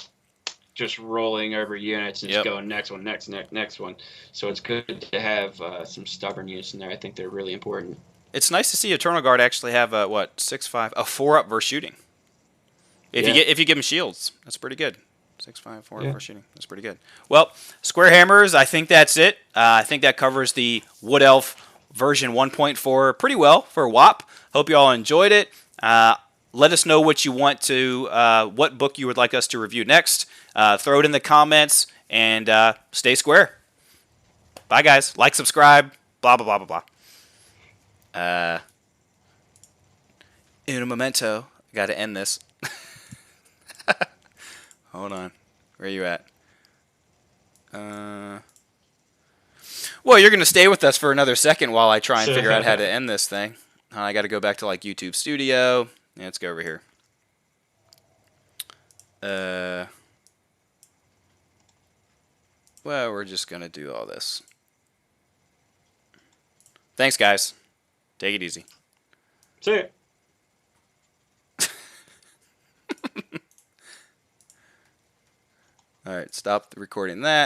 just rolling over units and just going next one. So it's good to have some stubborn units in there. I think they're really important. It's nice to see Eternal Guard actually have a 6/5, a 4-up versus shooting. If you give them shields, that's pretty good. 6.5, Yeah. 4 shooting. That's pretty good. Well, square hammers, I think that's it. I think that covers the Wood Elf version 1.4 pretty well for WAP. Hope you all enjoyed it. Let us know what you want to, what book you would like us to review next. Throw it in the comments, and stay square. Bye, guys. Like, subscribe, blah, blah, blah, blah, blah. In a memento, got to end this. Hold on. Where are you at? Well, you're going to stay with us for another second while I try and figure out how to end this thing. I got to go back to like YouTube Studio. Yeah, let's go over here. Well, we're just going to do all this. Thanks, guys. Take it easy. See ya. All right, stop recording that.